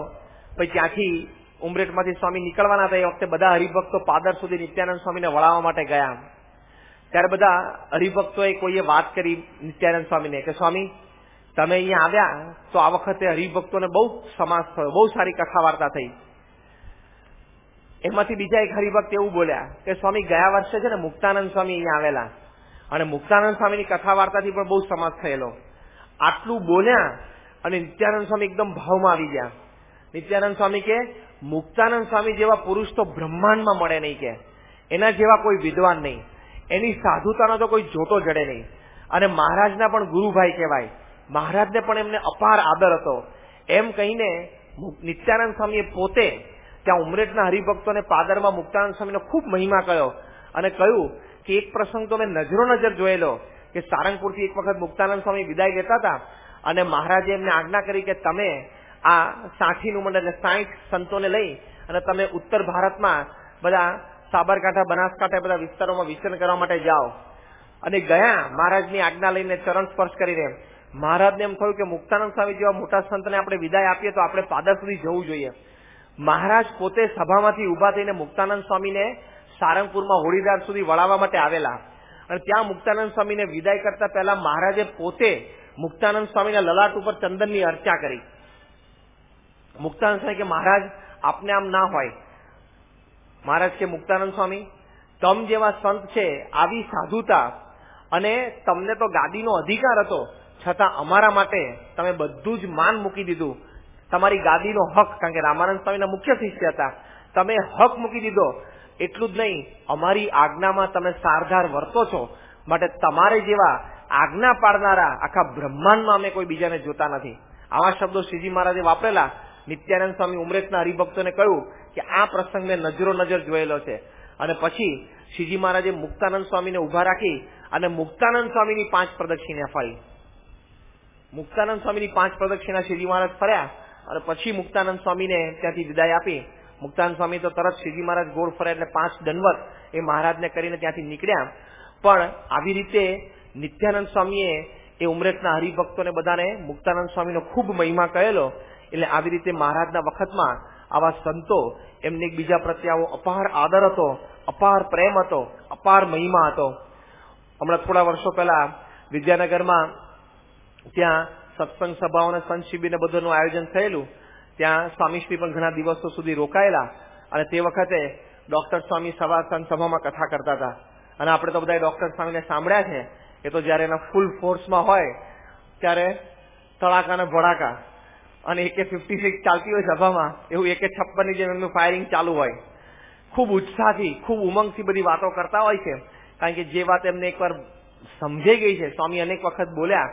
પછી ત્યાંથી ઉમરેઠમાંથી સ્વામી નીકળવાના હતા. એ વખતે બધા હરિભક્તો પાદર સુધી નિત્યાનંદ સ્વામીને વળાવવા માટે ગયા. ત્યારે બધા હરિભક્તોએ કોઈએ વાત કરી નિત્યાનંદ સ્વામીને કે સ્વામી તમે અહીંયા આવ્યા તો આ વખતે હરિભક્તોને બહુ સમાસ થયો, બહુ સારી કથા વાર્તા થઈ. એમાંથી બીજા એક હરિભક્ત એવું બોલ્યા કે સ્વામી ગયા વર્ષે છે ને મુક્તાનંદ સ્વામી અહીંયા આવેલા અને મુક્તાનંદ સ્વામીની કથા વાર્તાથી પણ બહુ સમાસ થયેલો. આટલું બોલ્યા અને નિત્યાનંદ સ્વામી એકદમ ભાવમાં આવી ગયા. નિત્યાનંદ સ્વામી કે મુક્તાનંદ સ્વામી જેવા પુરુષ તો બ્રહ્માંડમાં મળે નહીં, કે એના જેવા કોઈ વિદ્વાન નહીં, એની સાધુતાનો તો કોઈ જોતો જડે નહીં. અને મહારાજના પણ ગુરુભાઈ કહેવાય, મહારાજને પણ એમને અપાર આદર હતો. એમ કહીને નિત્યાનંદ સ્વામીએ પોતે ત્યાં ઉમરેઠના હરિભક્તોને પાદરમાં મુક્તાનંદ સ્વામીનો ખૂબ મહિમા કર્યો અને કહ્યું કે એક પ્રસંગ તો મેં નજરો નજર જોયેલો કે સારંગપુરથી એક વખત મુક્તાનંદ સ્વામી વિદાય લેતા હતા અને મહારાજે એમને આજ્ઞા કરી કે તમે આ 60નું મંડળ એટલે 60 સંતોને લઈ અને તમે ઉત્તર ભારતમાં બધા સાબરકાંઠા, બનાસકાંઠા બધા વિસ્તારોમાં વિચરણ કરવા માટે જાઓ. અને ગયા મહારાજની આજ્ઞા લઈને ચરણ સ્પર્શ કરીને. મહારાજને એમ થયું કે મુક્તાનંદ સ્વામી જેવા મોટા સંતને આપણે વિદાય આપીએ તો આપણે પાદર સુધી જવું જોઈએ. મહારાજ પોતે સભામાંથી ઉભા થઈને મુક્તાનંદ સ્વામીને સારંગપુરમાં હોળીદાર સુધી વળાવવા માટે આવેલા. અને ત્યાં મુક્તાનંદ સ્વામીને વિદાય કરતા પહેલા મહારાજે પોતે મુક્તાનંદ સ્વામીના લલાટ ઉપર ચંદનની અર્ચા કરી. મુક્તાનંદ સ્વામી કે મહારાજ આપને આમ ના હોય. મહારાજ કે મુક્તાનંદ સ્વામી તમ જેવા સંત છે, આવી સાધુતા અને તમને તો ગાદીનો અધિકાર હતો, છતાં અમારા માટે તમે બધું જ માન મૂકી દીધું. તમારી ગાદીનો હક, કારણ કે રામાનંદ સ્વામીના મુખ્ય શિષ્ય હતા, તમે હક મૂકી દીધો. એટલું જ નહીં, અમારી આજ્ઞામાં તમે સારધાર વર્તો છો, માટે તમારે જેવા આજ્ઞા પાડનારા આખા બ્રહ્માંડમાં અમે કોઈ બીજાને જોતા નથી. આવા શબ્દો શ્રીજી મહારાજે વાપરેલા. નિત્યાનંદ સ્વામી ઉમરેઠના હરિભક્તોને કહ્યું કે આ પ્રસંગ મેં નજરો નજર જોયેલો છે. અને પછી શ્રીજી મહારાજે મુક્તાનંદ સ્વામીને ઉભા રાખી અને મુક્તાનંદ સ્વામીની 5 પ્રદક્ષિણા ફરી. મુક્તાનંદ સ્વામીની 5 પ્રદક્ષિણા શ્રીજી મહારાજ ફર્યા અને પછી મુક્તાનંદ સ્વામીને ત્યાંથી વિદાય આપી. મુક્તાનંદ સ્વામી તો તરત શ્રીજી મહારાજ ગોળ ફર્યા એટલે 5 દંડવત એ મહારાજને કરીને ત્યાંથી નીકળ્યા. પણ આવી રીતે નિત્યાનંદ સ્વામીએ એ ઉમરેઠના હરિભક્તોને બધાને મુક્તાનંદ સ્વામીનો ખૂબ મહિમા કહેલો. એટલે આવી રીતે મહારાજના વખતમાં આવા સંતો એમને એકબીજા પ્રત્યે આવો અપાર આદર હતો, અપાર પ્રેમ હતો, અપાર મહિમા હતો. હમણાં થોડા વર્ષો પહેલા વિદ્યાનગરમાં ત્યાં સત્સંગ સભાઓ અને સંત શિબિર ને બધુંનું આયોજન થયેલું. ત્યાં સ્વામીશ્રી પણ ઘણા દિવસો સુધી રોકાયેલા અને તે વખતે ડોક્ટર સ્વામી સભામાં કથા કરતા હતા. અને આપણે તો બધા ડોક્ટર સ્વામીને સાંભળ્યા છે. એ તો જયારે એના ફૂલ ફોર્સમાં હોય ત્યારે તડાકા અને ભડાકા અને AK-56 ચાલતી હોય સભામાં, એવું AK-56ની જેમ એમનું ફાયરિંગ ચાલુ હોય. ખૂબ ઉત્સાહથી, ખૂબ ઉમંગથી બધી વાતો કરતા હોય છે. કારણ કે જે વાત એમને એકવાર સમજાઈ ગઈ છે. સ્વામી અનેક વખત બોલ્યા.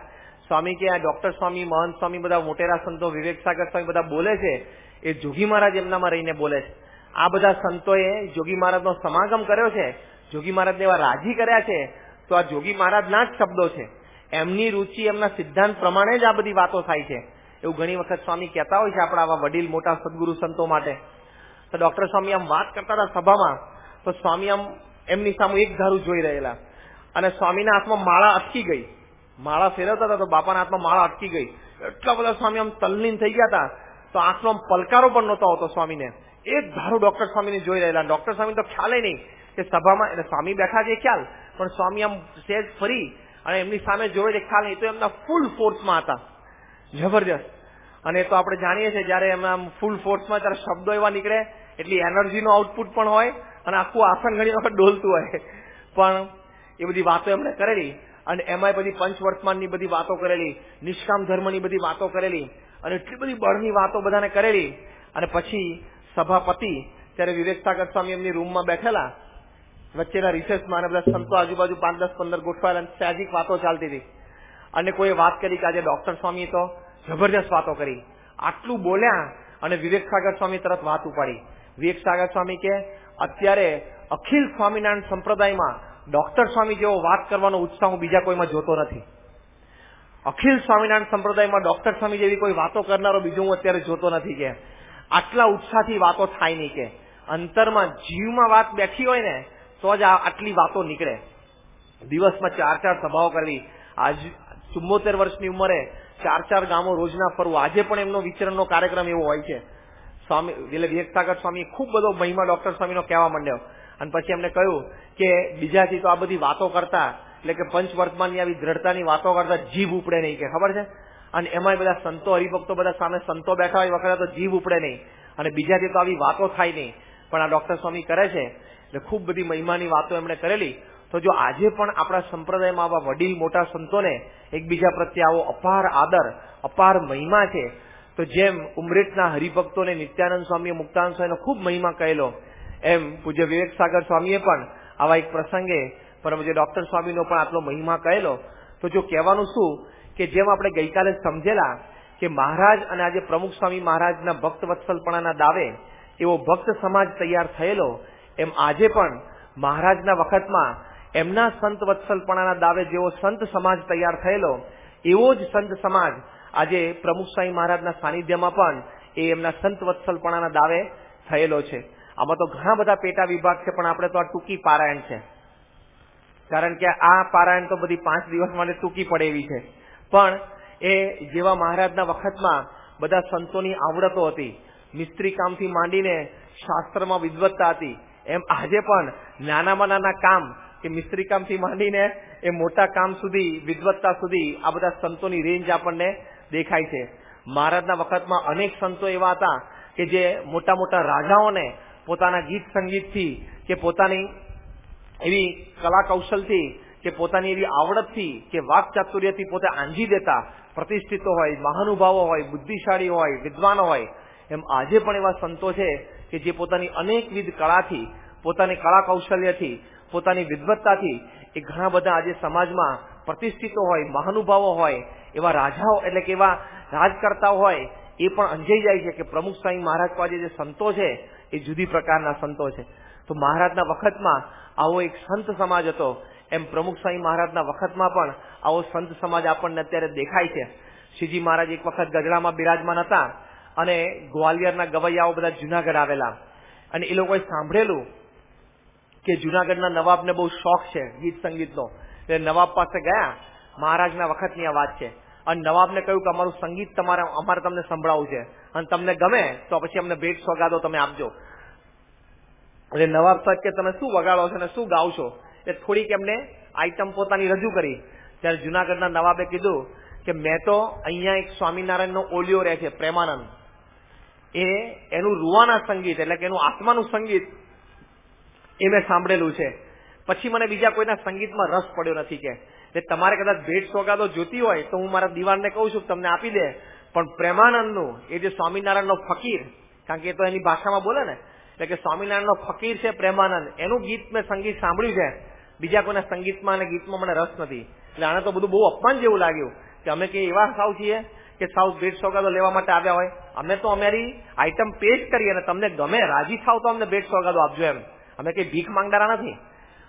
સ્વામી કે આ ડોક્ટર સ્વામી, મહંત સ્વામી, બધા મોટેરા સંતો, વિવેક સાગર સ્વામી બધા બોલે છે, એ જોગી મહારાજ એમનામાં રહીને બોલે છે. આ બધા સંતોએ જોગી મહારાજનો સમાગમ કર્યો છે, જોગી મહારાજને એવા રાજી કર્યા છે, તો આ જોગી મહારાજના જ શબ્દો છે. એમની રુચિ, એમના સિદ્ધાંત પ્રમાણે જ આ બધી વાતો થાય છે. એવું ઘણી વખત સ્વામી કહેતા હોય છે આપણા આવા વડીલ મોટા સદગુરુ સંતો માટે. તો ડોક્ટર સ્વામી આમ વાત કરતા હતા સભામાં, તો સ્વામી આમ એમની સામે એક ધારું જોઈ રહેલા અને સ્વામીના હાથમાં માળા અટકી ગઈ. માળા ફેરવતા હતા તો બાપાના હાથમાં માળા અટકી ગઈ. એટલા બધા સ્વામી આમ તલ્લીન થઈ ગયા હતા, તો આંખનો પલકારો પણ નહોતો આવતો સ્વામીને. એક ધારું ડોક્ટર સ્વામીને જોઈ રહેલા. ડોક્ટર સ્વામી તો ખ્યાલ નહીં કે સભામાં એટલે સ્વામી બેઠા છે ખ્યાલ, પણ સ્વામી આમ સેજ ફરી અને એમની સામે જોઈ છે ખ્યાલ નહીં. તો એમના ફૂલ ફોર્સમાં હતા, જબરજસ્ત. અને તો આપણે જાણીએ છીએ જયારે એમના ફૂલ ફોર્સમાં ત્યારે શબ્દો એવા નીકળે, એટલી એનર્જીનો આઉટપુટ પણ હોય અને આખું આસન ઘણી વખત ડોલતું હોય. પણ એ બધી વાતો એમણે કરેલી અને એમાં પછી પંચવર્તમાનની બધી વાતો કરેલી, નિષ્કામ ધર્મની બધી વાતો કરેલી અને એટલી બધી બળની વાતો બધાને કરેલી. અને પછી સભાપતિ ત્યારે વિવેક સાગર સ્વામી એમની રૂમમાં બેઠેલા વચ્ચેના રિસેસમાં અને બધા સંતો આજુબાજુ 5, 10, 15 ગોઠવાયેલા અને સાહજિક વાતો ચાલતી હતી. અને કોઈ વાત કરી કે આજે ડોક્ટર સ્વામી તો જબરજસ્ત વાતો કરી. આટલું બોલ્યા અને વિવેક સાગર સ્વામી તરત વાત ઉપાડી. વિવેક સાગર સ્વામી કે અત્યારે અખિલ સ્વામિનારાયણ સંપ્રદાયમાં ડોક્ટર સ્વામી જેવો વાત કરવાનો ઉત્સાહ હું બીજા કોઈમાં જોતો નથી. અખિલ સ્વામિનારાયણ સંપ્રદાયમાં ડોક્ટર સ્વામી જેવી કોઈ વાતો કરનારો બીજો હું અત્યારે જોતો નથી કે આટલા ઉત્સાહથી વાતો થાય નહીં કે અંતરમાં જીવમાં વાત બેઠી હોય ને તો જ આટલી વાતો નીકળે. દિવસમાં 4 સભાઓ કરવી, આજ 74 વર્ષની ઉંમરે 4 ગામો રોજના ફરવું. આજે પણ એમનો વિચરણનો કાર્યક્રમ એવો હોય છે. સ્વામી એટલે વિવેકસાગર સ્વામી ખૂબ બધો મહિમા ડોક્ટર સ્વામીનો કહેવા માંડ્યો અને પછી એમને કહ્યું કે બીજાથી તો આ બધી વાતો કરતા એટલે કે પંચવર્તમાનની આવી દ્રઢતાની વાતો કરતા જીભ ઉપડે નહીં કે ખબર છે. અને એમાંય બધા સંતો હરિભક્તો બધા સામે સંતો બેઠા હોય વખતે તો જીભ ઉપડે નહીં અને બીજાથી તો આવી વાતો થાય નહીં. પણ આ ડોક્ટર સ્વામી કરે છે એટલે ખૂબ બધી મહિમાની વાતો એમણે કરેલી. તો જો આજે પણ આપણા સંપ્રદાયમાં આવા વડીલ મોટા સંતોને એકબીજા પ્રત્યે આવો અપાર આદર અપાર મહિમા છે, તો જેમ ઉમરેઠના હરિભક્તોને નિત્યાનંદ સ્વામીએ મુક્તાનંદ સ્વામીનો ખૂબ મહિમા કહેલો, એમ પૂજ્ય વિવેકસાગર સ્વામીએ પણ આવા એક પ્રસંગે પરમ પૂજ્ય ડોક્ટર સ્વામીનો પણ આટલો મહિમા કહેલો. તો જો કહેવાનું શું કે જેમ આપણે ગઈકાલે સમજેલા કે મહારાજ અને આજે પ્રમુખ સ્વામી મહારાજના ભક્ત વત્સલપણાના દાવે એવો ભક્ત સમાજ તૈયાર થયેલો, એમ આજે પણ મહારાજના વખતમાં એમના સંત વત્સલપણાના દાવે જેવો સંત સમાજ તૈયાર થયેલો, એવો જ સંત સમાજ આજે પ્રમુખ સ્વામી મહારાજના સાનિધ્યમાં પણ એ એમના સંત વત્સલપણાના દાવે થયેલો છે. આમાં તો ઘણા બધા પેટા વિભાગ છે, પણ આપણે તો આ ટૂંકી પારાયણ છે, કારણ કે આ પારાયણ તો બધી 5 દિવસ માટે ટૂંકી પડે એવી છે. પણ એ જેવા મહારાજના વખતમાં બધા સંતોની આવડતો હતી, મિસ્ત્રી કામથી માંડીને શાસ્ત્રમાં વિદ્વત્તા હતી, એમ આજે પણ નાનામાં નાના કામ કે મિસ્ત્રી કામથી માંડીને એ મોટા કામ સુધી વિદ્વત્તા સુધી આ બધા સંતોની રેન્જ આપણને દેખાય છે. મહારાજના વખતમાં અનેક સંતો એવા હતા કે જે મોટા મોટા રાજાઓને પોતાના ગીત સંગીતથી કે પોતાની એવી કલા કૌશલથી કે પોતાની એવી આવડતથી કે વાક ચાતુર્યથી પોતે આંજી દેતા પ્રતિષ્ઠિતો હોય, મહાનુભાવો હોય, બુદ્ધિશાળી હોય, વિદ્વાનો હોય. એમ આજે પણ એવા સંતો છે કે જે પોતાની અનેકવિધ કળાથી, પોતાની કળા કૌશલ્યથી, પોતાની વિદ્વત્તાથી એ ઘણા બધા આજે સમાજમાં પ્રતિષ્ઠિતો હોય, મહાનુભાવો હોય, એવા રાજાઓ એટલે કે એવા રાજકર્તાઓ હોય, એ પણ અંજાઈ જાય છે કે પ્રમુખ સ્વામી મહારાજ પાસે જે સંતો છે એ જુદી પ્રકારના સંતો છે. તો મહારાજના વખતમાં આવો એક સંત સમાજ હતો, એમ પ્રમુખ સ્વામી મહારાજના વખતમાં પણ આવો સંત સમાજ આપણને અત્યારે દેખાય છે. શ્રીજી મહારાજ એક વખત ગઢડામાં બિરાજમાન હતા અને ગ્વાલિયરના ગવૈયાઓ બધા જુનાગઢ આવેલા અને એ લોકોએ સાંભળેલું કે જુનાગઢના નવાબને બહુ શોખ છે ગીત સંગીતનો. એટલે નવાબ પાસે ગયા, મહારાજના વખતની આ વાત છે, અને નવાબને કહ્યું કે અમારું સંગીત અમારે તમને સંભળાવવું છે અને તમને ગમે તો પછી અમને ભેટ સોગાદો તમે આપજો. એટલે નવાબ સાહેબ કે તમે શું વગાડો છો અને શું ગાવ છો, એ થોડીક એમને આઈટમ પોતાની રજૂ કરી. ત્યારે જુનાગઢના નવાબે કીધું કે મેં તો અહીંયા એક સ્વામિનારાયણનો ઓલિયો રહે છે પ્રેમાનંદ, એનું રૂવાના સંગીત એટલે કે એનું આત્માનું સંગીત એ મેં સાંભળેલું છે, પછી મને બીજા કોઈના સંગીતમાં રસ પડ્યો નથી. કે તમારે કદાચ ભેટ સોગાદો જોતી હોય તો હું મારા દિવાનને કહું છું તમને આપી દે, પણ પ્રેમાનંદનું એ જે સ્વામિનારાયણનો ફકીર, કારણ કે એ તો એની ભાષામાં બોલે ને, એટલે કે સ્વામિનારાયણનો ફકીર છે પ્રેમાનંદ, એનું ગીત મેં સંગીત સાંભળ્યું છે, બીજા કોઈના સંગીતમાં અને ગીતમાં મને રસ નથી. એટલે આને તો બધું બહુ અપમાન જેવું લાગ્યું કે અમે કે એવા સાવ છીએ કે સાવ ભેટ સોગાદો લેવા માટે આવ્યા હોય. અમે તો અમારી આઈટમ પેશ કરીએ અને તમને ગમે રાજી થાવ તો અમને ભેટ સોગાદો આપજો, એમ અમે કઈ ભીખ માંગનારા નથી.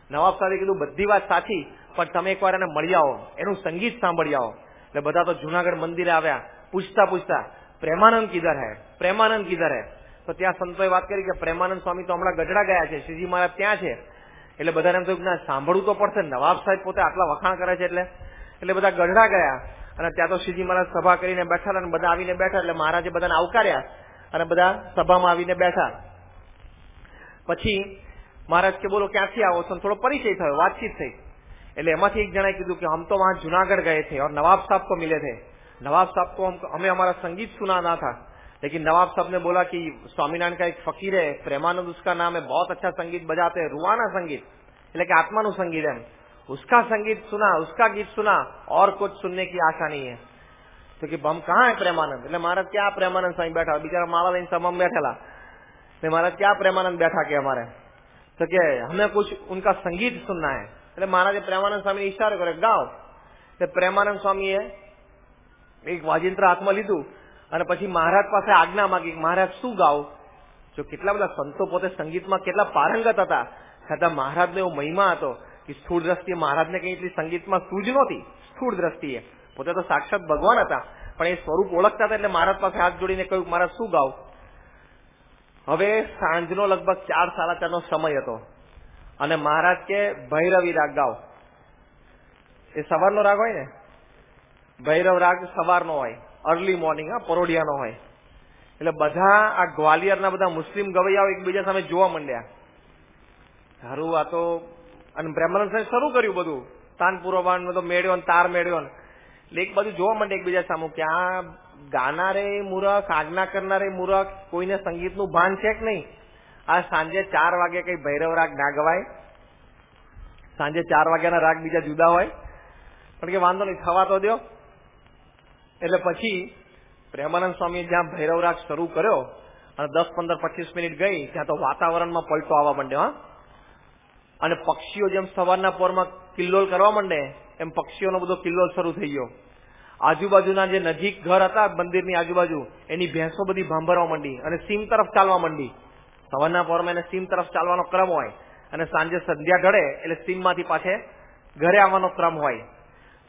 નવાબ સાહેબે કીધું બધી વાત સાચી, પણ તમે એકવાર એને મળી આવો, એનું સંગીત સાંભળી આવો. એટલે બધા તો જુનાગઢ મંદિરે આવ્યા, પૂછતા પ્રેમાનંદ કિધર હે, પ્રેમાનંદ કિધર હે. તો ત્યાં સંતોએ વાત કરી કે પ્રેમાનંદ સ્વામી તો હમણાં ગઢડા ગયા છે, શ્રીજી મહારાજ ત્યાં છે. એટલે બધાને એમ થયું કે સાંભળવું તો પડશે, નવાબ સાહેબ પોતે આટલા વખાણ કરે છે એટલે બધા ગઢડા ગયા અને ત્યાં તો શ્રીજી મહારાજ સભા કરીને બેઠા અને બધા આવીને બેઠા. એટલે મહારાજે બધાને આવકાર્યા અને બધા સભામાં આવીને બેઠા. પછી મહારાજ કે બોલો ક્યાંથી આવો છો, થોડો પરિચય થયો, વાતચીત થઈ. એટલે એમાંથી એક જણાએ કીધું કે હમ તો વહાં जूनागढ़ गए थे और नवाब साहब को मिले थे. नवाब साहब को हमें हमारा संगीत सुनाना था, लेकिन नवाब साहब ने बोला कि स्वामीनारायण का एक फकीर है प्रेमानंद उसका नाम है, बहुत अच्छा संगीत बजाते हैं, रुआना संगीत એટલે કે આત્માનું સંગીત એમ, उसका संगीत सुना, उसका गीत सुना और कुछ सुनने की आशा नहीं है. तो कि हम कहाँ है प्रेमानंद, એટલે महाराज क्या प्रेमानंद स्वामी बैठा, बिचारा माला लઈને सभा में बैठेला. महाराज क्या प्रेमानंद बैठा के हमारे, तो कि हमें कुछ उनका संगीत सुनना है. એટલે મહારાજે પ્રેમાનંદ સ્વામીને ઈશારો કર્યો, ગાઓ. એટલે પ્રેમાનંદ સ્વામીએ એક વાજિંત્ર હાથમાં લીધું અને પછી મહારાજ પાસે આજ્ઞા માંગી, મહારાજ શું ગાવ. જો કેટલા બધા સંતો પોતે સંગીતમાં કેટલા પારંગત હતા, છતાં મહારાજનો એવો મહિમા હતો કે સ્થૂળ દ્રષ્ટિએ મહારાજને કઈ એટલી સંગીતમાં સૂઝ નહોતી. સ્થૂળ દ્રષ્ટિએ પોતે તો સાક્ષાત ભગવાન હતા, પણ એ સ્વરૂપ ઓળખતા હતા એટલે મહારાજ પાસે હાથ જોડીને કહ્યું, મહારાજ શું ગાવ? હવે સાંજનો લગભગ 4-4:30 સમય હતો અને મહારાજ કે ભૈરવી રાગ ગાવ. એ સવારનો રાગ હોય ને, ભૈરવ રાગ સવારનો હોય, અર્લી મોર્નિંગ, પરોઢિયાનો હોય. એટલે બધા આ ગ્વાલિયરના બધા મુસ્લિમ ગવૈયાઓ એકબીજા સામે જોવા માંડ્યા. સારું, આ તો અને બ્રાહ્મણ સાહેબ શરૂ કર્યું બધું, તાનપુરવાન બધો મેળ્યો ને તાર મેળ્યો ને, એટલે એક બાજુ જોવા માંડે એકબીજા સામે કે આ ગાનારે મૂરખ, આજ્ઞા કરનારે મૂરખ, કોઈને સંગીતનું ભાન છે કે નહીં? આ સાંજે 4 વાગે કઈ ભૈરવ રાગ ના ગવાય? સાંજે 4 વાગ્યાના રાગ બીજા જુદા હોય? પણ કે વાંધો નહીં, થવા તો દો. એટલે પછી પ્રેમાનંદ સ્વામીએ જ્યાં ભૈરવ રાગ શરૂ કર્યો અને 10, 15, 25 મિનિટ ગઈ ત્યાં તો વાતાવરણમાં પલટો આવવા માંડ્યો. અને પક્ષીઓ જેમ સવારના પોરમાં કિલ્લોલ કરવા માંડે એમ પક્ષીઓનો બધો કિલ્લોલ શરૂ થઈ ગયો. આજુબાજુના જે નજીક ઘર હતા મંદિરની આજુબાજુ, એની ભેંસો બધી ભાંભરવા માંડી અને સીમ તરફ ચાલવા માંડી. સવારના પોરમાં એને સીમ તરફ ચાલવાનો ક્રમ હોય અને સાંજે સંધ્યા ઢળે એટલે સીમમાંથી પાછે ઘરે આવવાનો ક્રમ હોય.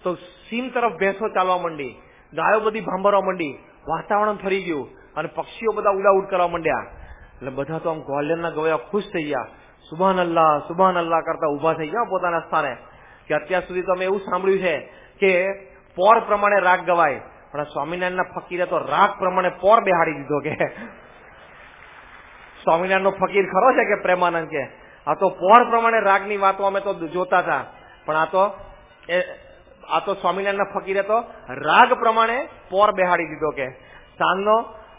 તો સીમ તરફ ભેંસો ચાલવા માંડી, ગાયો બધી ભાંભરવા માંડી, વાતાવરણ ફરી ગયું અને પક્ષીઓ બધા ઉડાઉડ કરવા માંડ્યા. એટલે બધા તો આમ ગ્વાલિયરના ગવૈયા ખુશ થઈ ગયા, સુભાન અલ્લાહ સુભાન અલ્લાહ કરતા ઉભા થઈ ગયા પોતાના સ્થાને. કે અત્યાર સુધી તો અમે એવું સાંભળ્યું છે કે પોર પ્રમાણે રાગ ગવાય, પણ સ્વામિનારાયણના ફકીરે તો રાગ પ્રમાણે પોર બેહાડી દીધો. કે સ્વામિનારાયણનો ફકીર ખરો છે કે પ્રેમાનંદ કે આ તો પોર પ્રમાણે રાગની વાતો અમે તો જોતા હતા, પણ આ તો સ્વામિનારાયણના ફકીરે તો રાગ પ્રમાણે પોર બેહાડી દીધો. કે સાંજનો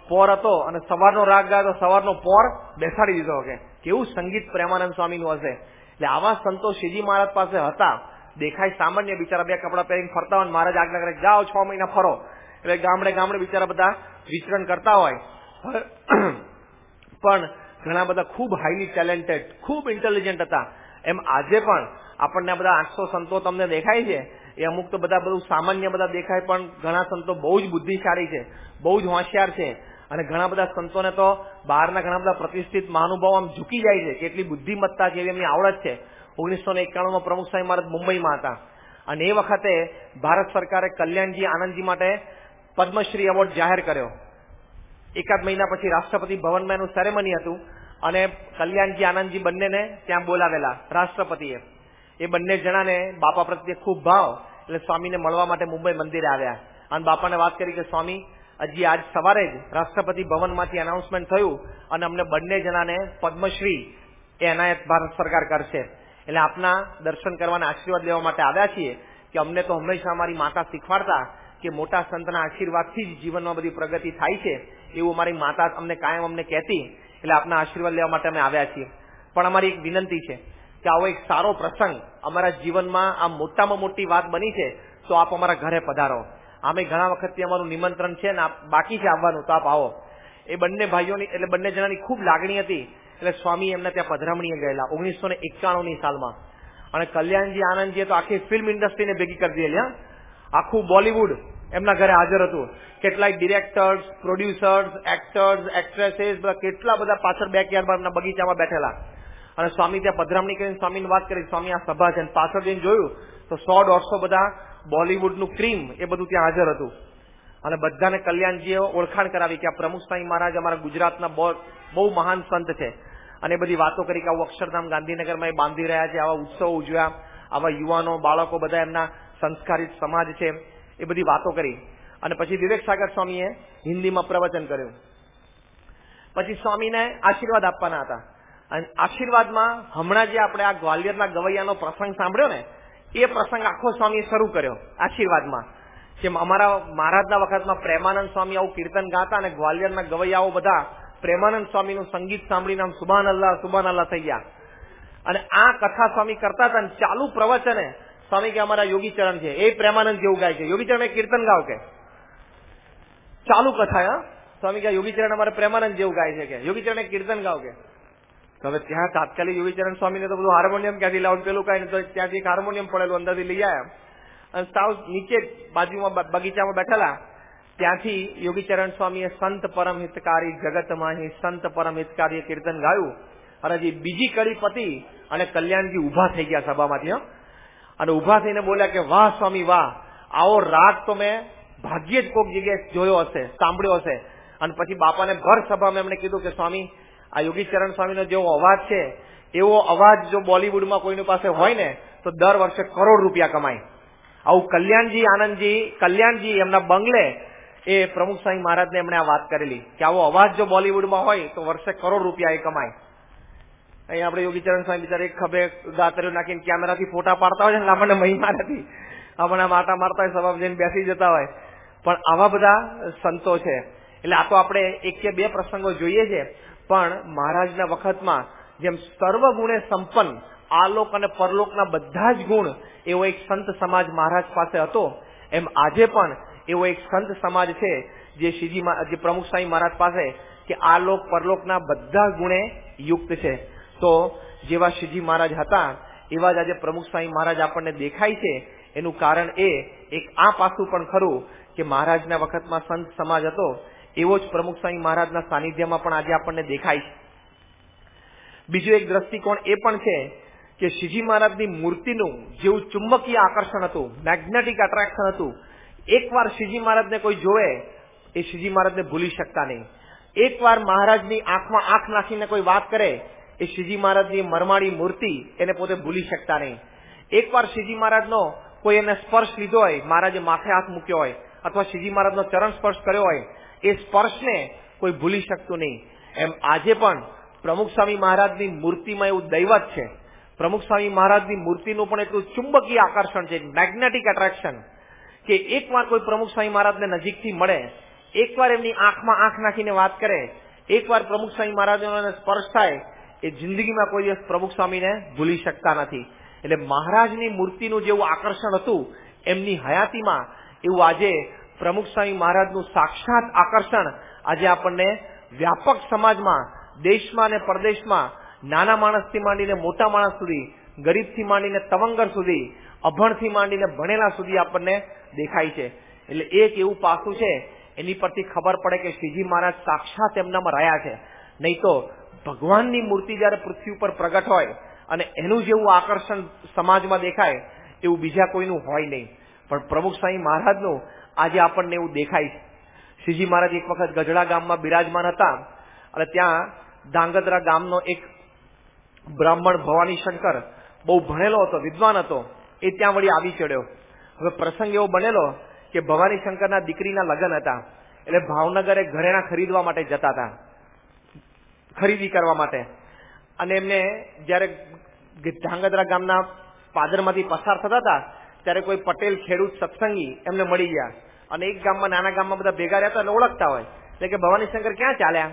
પોર હતો અને સવારનો રાગ ગાય તો સવારનો પોર બેસાડી દીધો. કે કેવું સંગીત પ્રેમાનંદ સ્વામીનું હશે. એટલે આવા સંતો શ્રીજી મહારાજ પાસે હતા. દેખાય સામાન્ય, બિચારા 2 કપડા પહેરીને ફરતા હોય, મહારાજ આજ્ઞા કરે જાઓ 6 મહિના ફરો, એટલે ગામડે બિચારા બધા વિચરણ કરતા હોય. પણ ઘણા બધા ખૂબ હાઈલી ટેલેન્ટેડ, ખૂબ ઇન્ટેલિજન્ટ હતા. એમ આજે પણ આપણને બધા 800 સંતો તમને દેખાય છે, એ અમુક તો બધા બધું સામાન્ય બધા દેખાય, પણ ઘણા સંતો બહુ જ બુદ્ધિશાળી છે, બહુ જ હોશિયાર છે. અને ઘણા બધા સંતોને તો બહારના ઘણા બધા પ્રતિષ્ઠિત મહાનુભાવો આમ ઝૂકી જાય છે કે એટલી બુદ્ધિમત્તા છે, એમની આવડત છે. 1991માં પ્રમુખ સ્વામી મહારાજ મુંબઈમાં હતા અને એ વખતે ભારત સરકારે કલ્યાણજી આનંદજી માટે પદ્મશ્રી એવોર્ડ જાહેર કર્યો. એકાદ મહિના પછી રાષ્ટ્રપતિ ભવનમાં એનું સેરેમની હતું અને કલ્યાણજી આનંદજી બંનેને ત્યાં બોલાવેલા રાષ્ટ્રપતિએ. એ બંને જણાને બાપા પ્રત્યે ખૂબ ભાવ, એટલે સ્વામીને મળવા માટે મુંબઈ મંદિરે આવ્યા અને બાપાને વાત કરી કે સ્વામી, હજી આજ સવારે જ રાષ્ટ્રપતિ ભવનમાંથી એનાઉન્સમેન્ટ થયું અને અમને બંને જણાને પદ્મશ્રી એ એનાયત ભારત સરકાર કરશે, એટલે આપના દર્શન કરવાના આશીર્વાદ લેવા માટે આવ્યા છીએ. કે અમને તો હંમેશા અમારી માતા શીખવાડતા કે મોટા સંતના આશીર્વાદથી જ જીવનમાં બધી પ્રગતિ થાય છે, એવું અમારી માતા અમને કાયમ અમને કહેતી. એટલે આપના આશીર્વાદ લેવા માટે અમે આવ્યા છીએ. પણ અમારી એક વિનંતી છે કે આવો એક સારો પ્રસંગ અમારા જીવનમાં આ મોટામાં મોટી વાત બની છે, તો આપ અમારા ઘરે પધારો. આમે ઘણા વખતથી અમારું નિમંત્રણ છે ને બાકી છે આવવાનું, તો આપ આવો. એ બંને ભાઈઓની એટલે બંને જણાની ખૂબ લાગણી હતી, એટલે સ્વામી એમને ત્યાં પધરામણીએ ગયેલા 1991ની સાલમાં. અને કલ્યાણજી આનંદજીએ તો આખી ફિલ્મ ઇન્ડસ્ટ્રીને ભેગી કરી દીધેલી. આખું બોલિવૂડ એમના ઘરે હાજર હતું. કેટલાય ડિરેક્ટર્સ, પ્રોડ્યુસર્સ, એક્ટર્સ, એક્ટ્રેસીસ, કેટલા બધા પાછળ બેકયાર્ડમાં બગીચામાં બેઠેલા. અને સ્વામી ત્યાં પધરામણી કરીને સ્વામીને વાત કરી, સ્વામી આ સભા છે. પાછળ જઈને જોયું તો 100-150 બધા બોલિવૂડનું ક્રીમ એ બધું ત્યાં હાજર હતું. અને બધાને કલ્યાણજીએ ઓળખાણ કરાવી કે આ પ્રમુખ સ્વામી મહારાજ અમારા ગુજરાતના બહુ મહાન સંત છે. અને બધી વાતો કરી કે આવું અક્ષરધામ ગાંધીનગરમાં એ બાંધી રહ્યા છે, આવા ઉત્સવો ઉજવ્યા, આવા યુવાનો બાળકો બધા એમના સંસ્કારિત સમાજ છે, એ બધી વાતો કરી. અને પછી વિવેક સાગર સ્વામીએ હિન્દીમાં પ્રવચન કર્યું. પછી સ્વામીને આશીર્વાદ આપવાના હતા અને આશીર્વાદમાં હમણાં જે આપણે આ ગ્વાલિયરના ગવૈયાનો પ્રસંગ સાંભળ્યો ને, એ પ્રસંગ આખો સ્વામીએ શરૂ કર્યો આશીર્વાદમાં. કે અમારા મહારાજના વખતમાં પ્રેમાનંદ સ્વામી આવું કીર્તન ગાતા અને ગ્વાલિયરના ગવૈયાઓ બધા પ્રેમાનંદ સ્વામીનું સંગીત સાંભળીને આમ સુભાન અલ્લાહ થઈ ગયા. અને આ કથા સ્વામી કરતા હતા. ચાલુ પ્રવચને સ્વામી કે અમારા યોગીચરણ છે એ પ્રેમાનંદ જેવું ગાય છે, યોગીચરણ એક કીર્તન ગાવ કે ચાલુ કથા. સ્વામી કે યોગીચરણ અમારે પ્રેમાનંદ જેવું ગાય છે, કે યોગીચરણ એક કીર્તન ગાવ કે. હવે ત્યાં તાત્કાલિક યોગીચરણ સ્વામીને તો બધું હાર્મોનિયમ ક્યાંથી લાવું, પેલું કાંઈ તો ત્યાંથી એક હાર્મોનિયમ પડેલું અંદરથી લઈ આવ્યા અને સાવ નીચે બાજુમાં બગીચામાં બેઠેલા ત્યાંથી યોગીચરણ સ્વામીએ સંત પરમ હિતકારી જગતમાં સંત પરમ હિતકારી કીર્તન ગાયું. અને હજી બીજી કડી પતી અને કલ્યાણજી ઉભા થઈ ગયા સભામાંથી. અને ઉભા થઈને બોલ્યા કે વાહ સ્વામી વાહ, આવો રાગ તો મેં ભાગ્યે જ કોઈક જગ્યાએ જોયો હશે, સાંભળ્યો હશે. અને પછી બાપાને ભર સભામાં એમણે કીધું કે સ્વામી, આ યોગીચરણ સ્વામીનો જેવો અવાજ છે એવો અવાજ જો બોલિવૂડમાં કોઈની પાસે હોય ને તો દર વર્ષે કરોડ રૂપિયા કમાય. આવું કલ્યાણજી એમના બંગલે એ પ્રમુખ સ્વામી મહારાજને એમણે આ વાત કરેલી કે આવો અવાજ જો બોલિવૂડમાં હોય તો વર્ષે કરોડ રૂપિયા એ કમાય. અહીંયા આપણે યોગીચરણ સ્વામી બિચારા એક ખભે દાતરીઓ નાખીને કેમેરાથી ફોટા પાડતા હોય છે ને આપણને મહિમા નથી, આપણને માટા મારતા હોય, સભા જઈને બેસી જતા હોય. પણ આવા બધા સંતો છે. એટલે આ તો આપણે એક કે બે પ્રસંગો જોઈએ છે, પણ મહારાજના વખતમાં જેમ સર્વ ગુણે સંપન્ન આલોક અને પરલોકના બધા જ ગુણ એવો એક સંત સમાજ મહારાજ પાસે હતો, એમ આજે પણ એવો એક સંત સમાજ છે જે પ્રમુખ સ્વામી મહારાજ પાસે કે આલોક પરલોકના બધા ગુણે યુક્ત છે. તો જેવા શ્રીજી મહારાજ હતા એવા જ આજે પ્રમુખ સ્વામી મહારાજ આપણને દેખાય છે. એનું કારણ એક આ પાસું પણ ખરું કે મહારાજના વખતમાં સંત સમાજ હતો એવો જ પ્રમુખ સ્વામી મહારાજના સાનિધ્યમાં પણ આજે આપણને દેખાય છે. બીજું એક દ્રષ્ટિકોણ એ પણ છે કે શ્રીજી મહારાજની મૂર્તિનું જેવું ચુંબકીય આકર્ષણ હતું, મેગ્નેટિક એટ્રેક્શન હતું, એકવાર શ્રીજી મહારાજને કોઈ જોવે એ શ્રીજી મહારાજને ભૂલી શકતા નહીં. એકવાર મહારાજની આંખમાં આંખ નાખીને કોઈ વાત કરે એ શ્રીજી મહારાજની મરમાળી મૂર્તિ એને પોતે ભૂલી શકતા નહીં. એકવાર શ્રીજી મહારાજનો કોઈ એને સ્પર્શ લીધો હોય, મહારાજે માથે હાથ મૂક્યો હોય અથવા શ્રીજી મહારાજનો ચરણ સ્પર્શ કર્યો હોય, એ સ્પર્શને કોઈ ભૂલી શકતું નહીં. એમ આજે પણ પ્રમુખ સ્વામી મહારાજની મૂર્તિમાં એવું દૈવત છે. પ્રમુખ સ્વામી મહારાજની મૂર્તિનું પણ એટલું ચુંબકીય આકર્ષણ છે, મેગ્નેટિક એટ્રેક્શન, કે એકવાર કોઈ પ્રમુખ સ્વામી મહારાજને નજીકથી મળે, એકવાર એમની આંખમાં આંખ નાખીને વાત કરે, એકવાર પ્રમુખ સ્વામી મહારાજનો સ્પર્શ થાય, એ જિંદગીમાં કોઈ દિવસ પ્રમુખ સ્વામીને ભૂલી શકતા નથી. એટલે મહારાજની મૂર્તિનું જેવું આકર્ષણ હતું એમની હયાતીમાં, એવું આજે પ્રમુખ સ્વામી મહારાજનું સાક્ષાત આકર્ષણ આજે આપણને વ્યાપક સમાજમાં, દેશમાં અને પરદેશમાં, નાના માણસથી માંડીને મોટા માણસ સુધી, ગરીબથી માંડીને તવંગર સુધી, અભણથી માંડીને ભણેલા સુધી આપણને દેખાય છે. એટલે એક એવું પાસું છે એની પરથી ખબર પડે કે શ્રીજી મહારાજ સાક્ષાત એમનામાં રહ્યા છે. નહીં તો ભગવાનની મૂર્તિ જયારે પૃથ્વી ઉપર પ્રગટ હોય અને એનું જેવું આકર્ષણ સમાજમાં દેખાય એવું બીજા કોઈનું હોય નહીં. પણ પ્રમુખ સ્વામી મહારાજનું આજે આપણને એવું દેખાય છે. શ્રીજી મહારાજ એક વખત ગઢડા ગામમાં બિરાજમાન હતા અને ત્યાં ધાંગધ્રા ગામનો એક બ્રાહ્મણ ભવાની શંકર બહુ ભણેલો હતો, વિદ્વાન હતો, એ ત્યાં વળી આવી ચડ્યો. હવે પ્રસંગ એવો બનેલો કે ભવાની શંકરના દીકરીના લગ્ન હતા, એટલે ભાવનગરે ઘરેણા ખરીદવા માટે જતા હતા, ખરીદી કરવા માટે. અને એમને જયારે ધાંગધ્રા ગામના પાદરમાંથી પસાર થતા હતા ત્યારે કોઈ પટેલ ખેડૂત સત્સંગી એમને મળી ગયા અને એક ગામમાં, નાના ગામમાં બધા ભેગા રહેતા એટલે ઓળખતા હોય. એટલે કે ભવાની શંકર ક્યાં ચાલ્યા?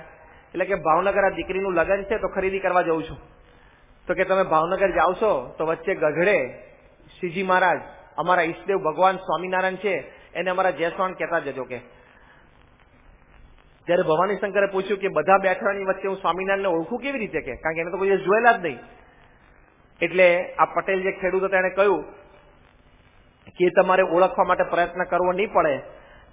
એટલે કે ભાવનગર આ દીકરીનું લગ્ન છે તો ખરીદી કરવા જઉં છું. તો કે તમે ભાવનગર જાઓ છો તો વચ્ચે ગઢડે શ્રીજી મહારાજ, અમારા ઈષ્ટદેવ ભગવાન સ્વામિનારાયણ છે, એને અમારા જયસ્વાણ કહેતા જજો. કે ત્યારે ભવાની શંકરે પૂછ્યું કે બધા બેઠાની વચ્ચે હું સ્વામિનારાયણને ઓળખું કેવી રીતે? કે કારણ કે એને તો કોઈ જોયેલા જ નહીં. એટલે આ પટેલ જે ખેડૂત હતા એને કહ્યું કે તમારે ઓળખવા માટે પ્રયત્ન કરવો નહીં પડે.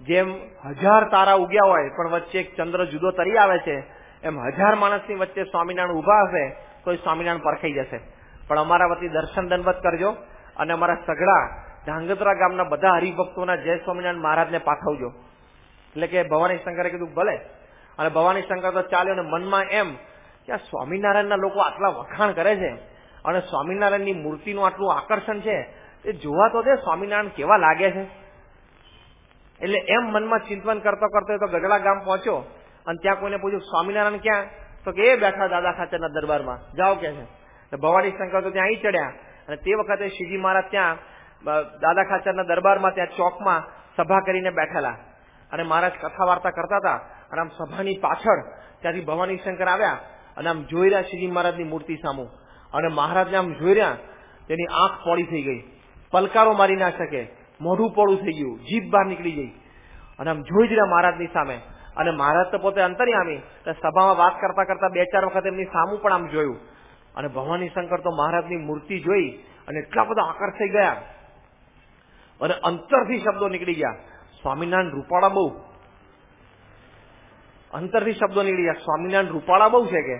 જેમ 1000 તારા ઉગ્યા હોય પણ વચ્ચે એક ચંદ્ર જુદો તરી આવે છે, એમ 1000 માણસની વચ્ચે સ્વામિનારાયણ ઉભા હશે તો એ સ્વામિનારાયણ પરખાઈ જશે. પણ અમારા વતી દર્શન દંડવત કરજો અને અમારા સગડા ધાંગધ્રા ગામના બધા હરિભક્તોના જય સ્વામિનારાયણ મહારાજને પાઠવજો. એટલે કે ભવાની શંકરે કીધું ભલે. અને ભવાની શંકર તો ચાલ્યો અને મનમાં એમ કે આ સ્વામિનારાયણના લોકો આટલા વખાણ કરે છે અને સ્વામિનારાયણની મૂર્તિનું આટલું આકર્ષણ છે, એ જોવા તો દે સ્વામિનારાયણ કેવા લાગે છે. એટલે એમ મનમાં ચિંતન કરતો કરતો તો ગઢડા ગામ પહોંચ્યો અને ત્યાં કોઈને પૂછ્યું સ્વામિનારાયણ ક્યાં? તો કે એ બેઠા દાદા ખાચરના દરબારમાં, જાઓ કે છે. ભવાની શંકર તો ત્યાં અહીં ચડ્યા અને તે વખતે શ્રીજી મહારાજ ત્યાં દાદા ખાચરના દરબારમાં ત્યાં ચોકમાં સભા કરીને બેઠેલા અને મહારાજ કથા વાર્તા કરતા હતા. અને આમ સભાની પાછળ ત્યાંથી ભવાની શંકર આવ્યા અને આમ જોઈ રહ્યા શ્રીજી મહારાજની મૂર્તિ સામું. અને મહારાજને આમ જોઈ રહ્યા, તેની આંખ પોળી થઈ ગઈ, પલકારો મારી ના શકે, મોઢું પોળું થઈ ગયું, જીભ બહાર નીકળી ગઈ અને આમ જોઈ જ રહ્યા મહારાજની સામે. અને મહારાજ તો પોતે અંતર્યામી, સભામાં વાત કરતા કરતા 2-4 વખત એમની સામું પણ આમ જોયું. અને ભવાની શંકર તો મહારાજની મૂર્તિ જોઈ અને એટલા બધા આકર્ષાઈ ગયા અને અંતરથી શબ્દો નીકળી ગયા, સ્વામિનારાયણ રૂપાળા બહુ. અંતરથી શબ્દો નીકળી ગયા, સ્વામિનારાયણ રૂપાળા બહુ છે કે.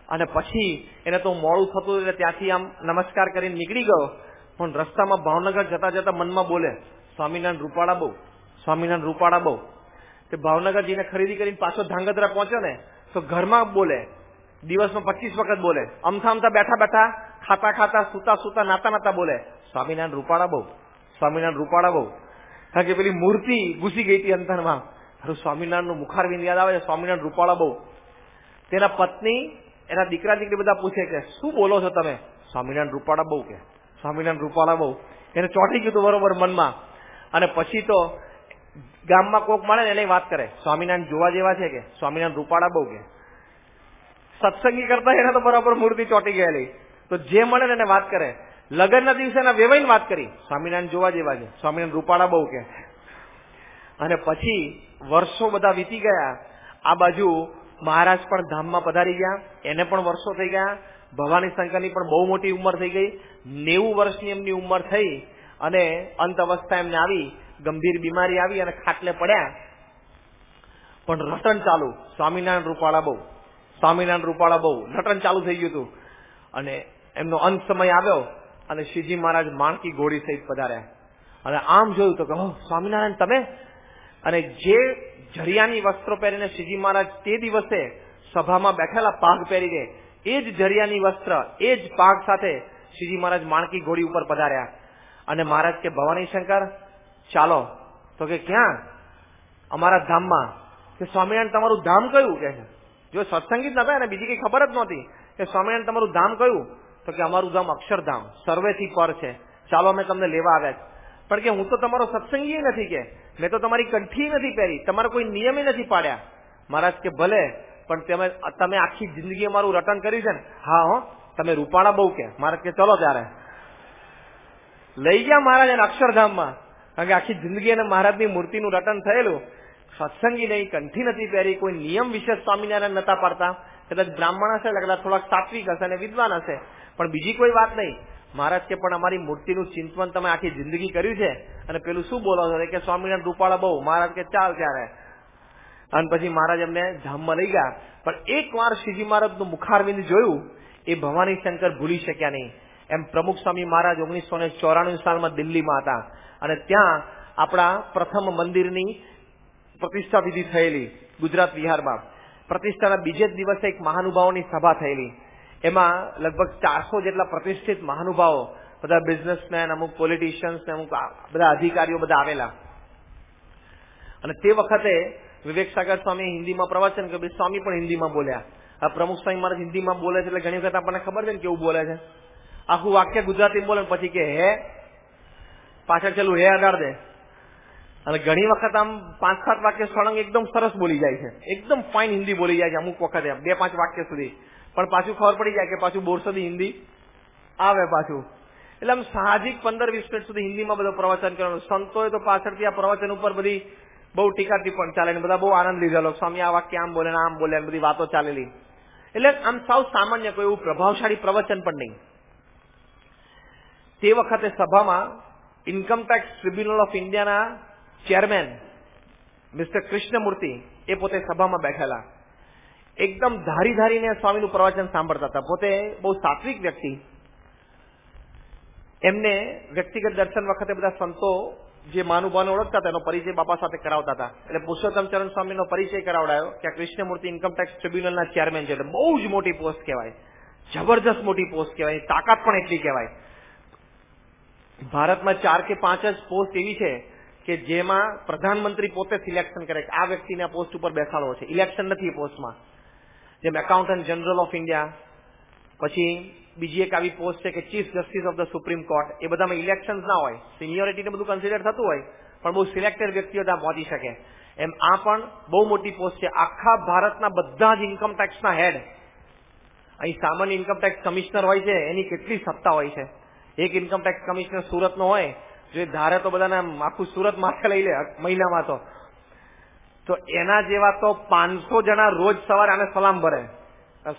અને પછી એને તો મોડું થતું એટલે ત્યાંથી આમ નમસ્કાર કરીને નીકળી ગયો. પણ રસ્તામાં ભાવનગર જતા જતા મનમાં બોલે, સ્વામિનારાયણ રૂપાળા બહુ, સ્વામિનારાયણ રૂપાળા બહુ. તે ભાવનગર જઈને ખરીદી કરીને પાછો ધાંગધ્રા પહોંચ્યો ને તો ઘરમાં બોલે, દિવસમાં 25 વખત બોલે, અમથા બેઠા બેઠા, ખાતા ખાતા, સુતા સુતા, નાતા નાતા બોલે, સ્વામિનારાયણ રૂપાળા બહુ, સ્વામિનારાયણ રૂપાળા બહુ. કારણ કે પેલી મૂર્તિ ઘૂસી ગઈ હતી અંતરમાં. સ્વામિનારાયણનું મુખારવિંદ યાદ આવે છે, સ્વામિનારાયણ રૂપાળા બહુ. તેના પત્ની, એના દીકરા દીકરી બધા પૂછે કે શું બોલો છો તમે? સ્વામિનારાયણ રૂપાળા બહુ કે, સ્વામિનારાયણ રૂપાળા બહુ. એને ચોંટી ગયું બરોબર મનમાં. અને પછી તો ગામમાં કોક મળે ને એને વાત કરે, સ્વામિનારાયણ જોવા જેવા છે કે, સ્વામિનારાયણ રૂપાળા બહુ કે. સત્સંગી કરતા એને તો બરાબર મૂર્તિ ચોંટી ગયેલી. તો જે મળે ને એને વાત કરે. લગ્નના દિવસે એના વેવાઈને વાત કરી, સ્વામિનારાયણ જોવા જેવા છે, સ્વામિનારાયણ રૂપાળા બહુ કે. અને પછી વર્ષો બધા વીતી ગયા. આ બાજુ મહારાજ પણ ધામમાં પધારી ગયા, એને પણ વર્ષો થઈ ગયા. ભવાની શંકરની પણ બહુ મોટી ઉંમર થઈ ગઈ, 90 વર્ષની એમની ઉંમર થઈ. અને અંત અવસ્થા એમને આવી, ગંભીર બીમારી આવી અને ખાટલે પડ્યા. પણ રટણ ચાલુ, સ્વામિનારાયણ રૂપાળા બહુ, સ્વામિનારાયણ રૂપાળા બહુ, રટણ ચાલુ થઈ ગયું હતું. અને એમનો અંત સમય આવ્યો અને શ્રીજી મહારાજ માણકી ઘોડી સહિત પધાર્યા. અને આમ જોયું તો કે સ્વામિનારાયણ તમે. અને જે જરિયાની વસ્ત્રો પહેરીને શ્રીજી મહારાજ તે દિવસે સભામાં બેઠેલા પાઘ પહેરીને, એ જ જરિયાની વસ્ત્ર, એ જ પાઘ સાથે શ્રીજી મહારાજ માણકી ઘોડી ઉપર પધાર્યા. અને મહારાજ કે ભવાની શંકર ચાલો. તો કે ક્યાં? અમારા ધામમાં. કે સ્વામિનારાયણ તમારું ધામ કયું? કે જો સત્સંગી જ નતા અને બીજી કઈ ખબર જ નહોતી કે સ્વામિનારાયણ તમારું ધામ કયું? તો કે અમારું ધામ અક્ષરધામ, સર્વેથી પર છે, ચાલો અમે તમને લેવા આવ્યા. પણ કે હું તો તમારો સત્સંગી નથી, કે મેં તો તમારી કંઠી નથી પહેરી, તમારો કોઈ નિયમે નથી પાડ્યા. મહારાજ કે ભલે, પણ તમે આખી જિંદગી અમારું રટણ કર્યું છે ને. હા હો, તમે રૂપાળા બહુ કે. મહારાજ કે ચલો ત્યારે લઈ ગયા મહારાજ એને અક્ષરધામમાં. કારણ કે આખી જિંદગી એને મહારાજની મૂર્તિનું રટણ થયેલું. સત્સંગી નહીં, કંઠી નથી પહેરી, કોઈ નિયમ વિશે સ્વામિનારાયણ નતા પાડતા. કદાચ બ્રાહ્મણ હશે, કદાચ થોડાક સાત્વિક હશે અને વિદ્વાન હશે, પણ બીજી કોઈ વાત નહીં. મહારાજ કે પણ અમારી મૂર્તિનું ચિંતન તમે આખી જિંદગી કર્યું છે અને પેલું શું બોલો છો કે સ્વામિનારાયણ રૂપાળા બહુ. મહારાજ કે ચાલ ત્યારે. અને પછી મહારાજ એમને ધામમાં લઈ ગયા. પણ એક વાર શ્રીજી મહારાજનું મુખારવિંદ જોયું, એ ભવાની શંકર ભૂલી શક્યા નહીં. એમ પ્રમુખ સ્વામી મહારાજ 1994 સાલમાં દિલ્હીમાં હતા અને ત્યાં આપણા પ્રથમ મંદિરની પ્રતિષ્ઠા વિધિ થયેલી ગુજરાત વિહારમાં. પ્રતિષ્ઠાના બીજે જ દિવસે એક મહાનુભાવોની સભા થયેલી. એમાં લગભગ 400 જેટલા પ્રતિષ્ઠિત મહાનુભાવો, બધા બિઝનેસમેન, અમુક પોલિટિશિયન્સ ને અમુક બધા અધિકારીઓ બધા આવેલા. અને તે વખતે વિવેક સાગર સ્વામી હિન્દીમાં પ્રવચન કર્યું. સ્વામી પણ હિન્દીમાં બોલ્યા. આ પ્રમુખ સ્વામી મહારાજ હિન્દીમાં બોલે છે એટલે ઘણી વખત આપણને ખબર છે ને કેવું બોલે છે. આખું વાક્ય ગુજરાતી બોલે પછી કે હે, પાછળ છેલ્લું હે અડાડ દે. અને ઘણી વખત આમ 5-7 વાક્ય સળંગ એકદમ સરસ બોલી જાય છે, એકદમ ફાઇન હિન્દી બોલી જાય છે અમુક વખતે 2-5 વાક્ય સુધી. પણ પાછું ખબર પડી જાય કે પાછું બોરસદી હિન્દી આવે પાછું. એટલે આમ સાહજિક 15-20 મિનિટ સુધી હિન્દીમાં બધો પ્રવચન કરવાનું. સંતોએ તો પાછળથી આ પ્રવચન ઉપર બધી બહુ ટીકા ટિપ્પણ ચાલે ને બધા બહુ આનંદ લીધેલો. સ્વામી આ વાક્ય આમ બોલે ને આમ બોલે, બધી વાતો ચાલેલી. એટલે આમ સાવ સામાન્ય, કોઈ એવું પ્રભાવશાળી પ્રવચન પણ નહીં. તે વખતે સભામાં ઇન્કમટેક્સ ટ્રિબ્યુનલ ઓફ ઇન્ડિયાના ચેરમેન મિસ્ટર કૃષ્ણમૂર્તિ એ પોતે સભામાં બેઠેલા. એકદમ ધારીને સ્વામીનું પ્રવચન સાંભળતા હતા. પોતે બહુ સાત્વિક વ્યક્તિ. એમને વ્યક્તિગત દર્શન વખતે બધા સંતો જે મહાનુભાવને ઓળખતા હતા એનો પરિચય બાપા સાથે કરાવતા હતા. એટલે પુરુષોત્તમ ચરણ સ્વામીનો પરિચય કરાવડાયો કે આ કૃષ્ણમૂર્તિ ઇન્કમટેક્સ ટ્રિબ્યુનલના ચેરમેન છે. એટલે બહુ જ મોટી પોસ્ટ કહેવાય, જબરજસ્ત મોટી પોસ્ટ કહેવાય, તાકાત પણ એટલી કહેવાય. ભારતમાં 4 કે 5 જ પોસ્ટ એવી છે કે જેમાં પ્રધાનમંત્રી પોતે સિલેક્શન કરે કે આ વ્યક્તિને આ પોસ્ટ ઉપર બેસાડવો છે. ઇલેક્શન નથી એ પોસ્ટમાં. જેમ એકાઉન્ટન્ટ જનરલ ઓફ ઇન્ડિયા, પછી બીજી એક આવી પોસ્ટ છે કે chief justice of the supreme court. એ બધામાં ઇલેક્શન ના હોય, સિનિયોરિટીને બધું કન્સિડર થતું હોય, પણ બહુ સિલેક્ટેડ વ્યક્તિઓ ત્યાં પહોંચી શકે. એમ આ પણ બહુ મોટી પોસ્ટ છે. આખા ભારતના બધા જ ઇન્કમટેક્સના હેડ. અહીં સામાન્ય ઇન્કમટેક્સ કમિશનર હોય છે, એની કેટલી સત્તા હોય છે. એક ઇન્કમટેક્સ કમિશનર સુરતનો હોય, જો ધારે તો બધાને આખું સુરત માથે લઈ લે મહિનામાં. તો એના જેવા તો 500 જણા રોજ સવારે આને સલામ ભરે.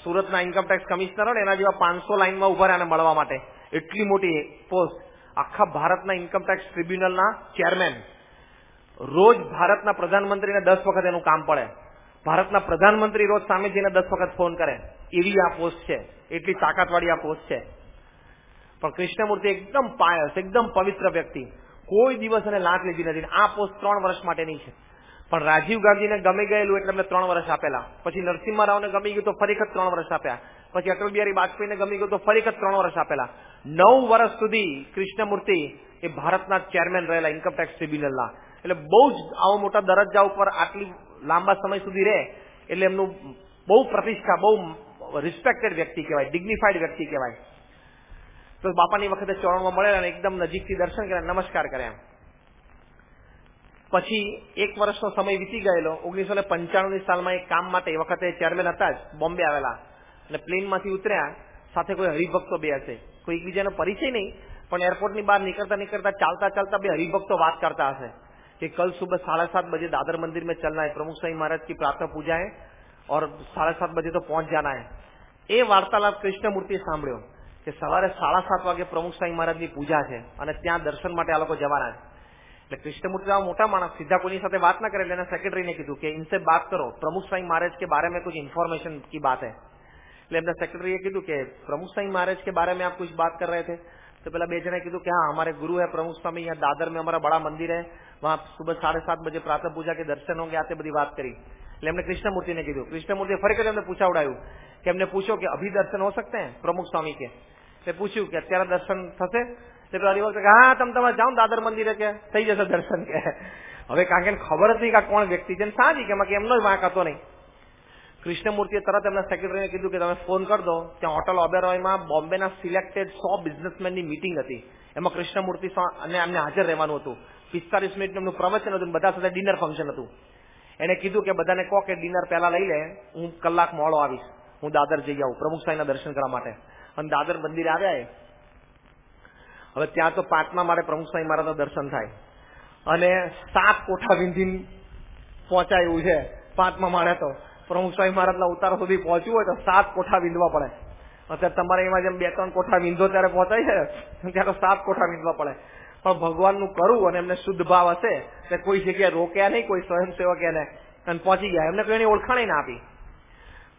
સુરતના ઇન્કમટેક્સ કમિશનર હોય ને એના જેવા 500 લાઈનમાં ઉભા રહે આને મળવા માટે. એટલી મોટી પોસ્ટ. આખા ભારતના ઇન્કમટેક્સ ટ્રિબ્યુનલના ચેરમેન. રોજ ભારતના પ્રધાનમંત્રીને 10 વખત એનું કામ પડે. ભારતના પ્રધાનમંત્રી રોજ સામે જઈને 10 વખત ફોન કરે. એવી આ પોસ્ટ છે, એટલી તાકાતવાળી આ પોસ્ટ છે. પણ કૃષ્ણમૂર્તિ એકદમ પાયસ, એકદમ પવિત્ર વ્યક્તિ. કોઈ દિવસ એને લાંચ લીધી નથી. આ પોસ્ટ 3 વર્ષ માટેની છે. પણ રાજીવ ગાંધીને ગમી ગયેલું એટલે એમને 3 વર્ષ આપેલા. પછી નરસિંહ રાવને ગમી ગયું તો ફરી 3 વર્ષ આપ્યા. પછી અટલ બિહારી વાજપેયીને ગમી ગયું તો ફરી 3 વર્ષ આપેલા. 9 વર્ષ સુધી કૃષ્ણમૂર્તિ એ ભારતના ચેરમેન રહેલા ઇન્કમટેક્સ ટ્રિબ્યુનલના. એટલે બહુ જ આવો મોટા દરજ્જા ઉપર આટલી લાંબા સમય સુધી રહે એટલે એમનું બહુ પ્રતિષ્ઠા, બહુ રિસ્પેક્ટેડ વ્યક્તિ કહેવાય, ડિગ્નિફાઈડ વ્યક્તિ કહેવાય. તો બાપાની વખતે ચરણમાં મળેલા અને એકદમ નજીકથી દર્શન કર્યા, નમસ્કાર કર્યા. પછી 1 વર્ષનો સમય વીતી ગયેલો. 1995ની સાલમાં એક કામ માટે, એ વખતે ચેરમેન હતા જ, બોમ્બે આવેલા અને પ્લેનમાંથી ઉતર્યા. સાથે કોઈ હરિભક્તો બે હશે, કોઈ એકબીજાનો પરિચય નહીં, પણ એરપોર્ટની બહાર નીકળતા ચાલતા ચાલતા બે હરિભક્તો વાત કરતા હશે कि कल सुबह 7:30 बजे दादर मंदिर में चलना है, प्रमुख स्वामी महाराज की प्रातः पूजा है और 7:30 बजे तो पहुंच जाना है. એ વાર્તાલાપ કૃષ્ણમૂર્તિએ સાંભળ્યો કે સવારે 7:30 વાગે પ્રમુખ સ્વામી મહારાજની પૂજા છે અને ત્યાં દર્શન માટે આ લોકો જવાના છે. એટલે કૃષ્ણમૂર્તિ મોટા માણસ, સીધા કોઈની સાથે વાત ના કરે એટલે એના સેક્રેટરીને કીધું કે इनसे बात करो, प्रमुख स्वामी महाराज के बारे में कुछ इन्फॉर्मेशन की बात है. એટલે એમના સેક્રેટરીએ કીધું કે प्रमुख स्वामी महाराज के बारे में आप कुछ बात कर रहे थे. तो पहला 2 जने कीधु कि हाँ हमारे गुरु है प्रमुख स्वामी, यहाँ दादर में हमारा बड़ा मंदिर है, वहाँ सुबह 7:30 बजे प्रातः पूजा के दर्शन होंगे, आते बड़ी बात करी. એટલે એમને કૃષ્ણમૂર્તિને કીધું. કૃષ્ણમૂર્તિએ ફરી કરી એમને પૂછાવડાયું કે એમને પૂછો કે અભી દર્શન हो सकते हैं प्रमुख स्वामी के. તે પૂછ્યું કે અત્યારે દર્શન થશે. તે પહેલી વખત કે હા તમે તમારે જાઓ દાદર મંદિરે કે થઈ જશે દર્શન કે. હવે કારણ કે ખબર જ નહીં કે કોણ વ્યક્તિ છે, સાજી કે એમાં કે એમનો જ વાંક હતો નહીં. કૃષ્ણમૂર્તિએ તરત એમના સેક્રેટરીને કીધું કે તમે ફોન કરી દો. ત્યાં હોટલ ઓબેરોયમાં બોમ્બેના સિલેક્ટેડ 100 બિઝનેસમેનની મીટિંગ હતી. એમાં કૃષ્ણમૂર્તિ અને એમને હાજર રહેવાનું હતું. 45 મિનિટનું એમનું પ્રવચન હતું, બધા સાથે ડિનર ફંક્શન હતું. એને કીધું કે બધાને કહો કે ડિનર પહેલા લઈ લે, હું કલાક મોડો આવીશ, હું દાદર જઈ આવું પ્રમુખ સ્વામીના દર્શન કરવા માટે. અને દાદર મંદિરે આવ્યા. હવે ત્યાં તો 5મા માળે પ્રમુખ સ્વામી મહારાજના દર્શન થાય અને 7 કોઠા વિંધીને પહોંચાય એવું છે. 5મા માળે તો પ્રમુખ સ્વામી મહારાજના ઉતારો સુધી પહોંચવું હોય તો 7 કોઠા વિંધવા પડે. અત્યારે તમારે એમાં જેમ 2-3 કોઠા વિંધો ત્યારે પહોંચાય છે, ત્યાં તો 7 કોઠા વિંધવા પડે. પણ ભગવાનનું કરવું અને એમને શુદ્ધ ભાવ હશે તે કોઈ જગ્યાએ રોક્યા નહીં, કોઈ સ્વયંસેવક એને અને પહોંચી ગયા. એમને કોઈ એની ઓળખાણ ના આપી.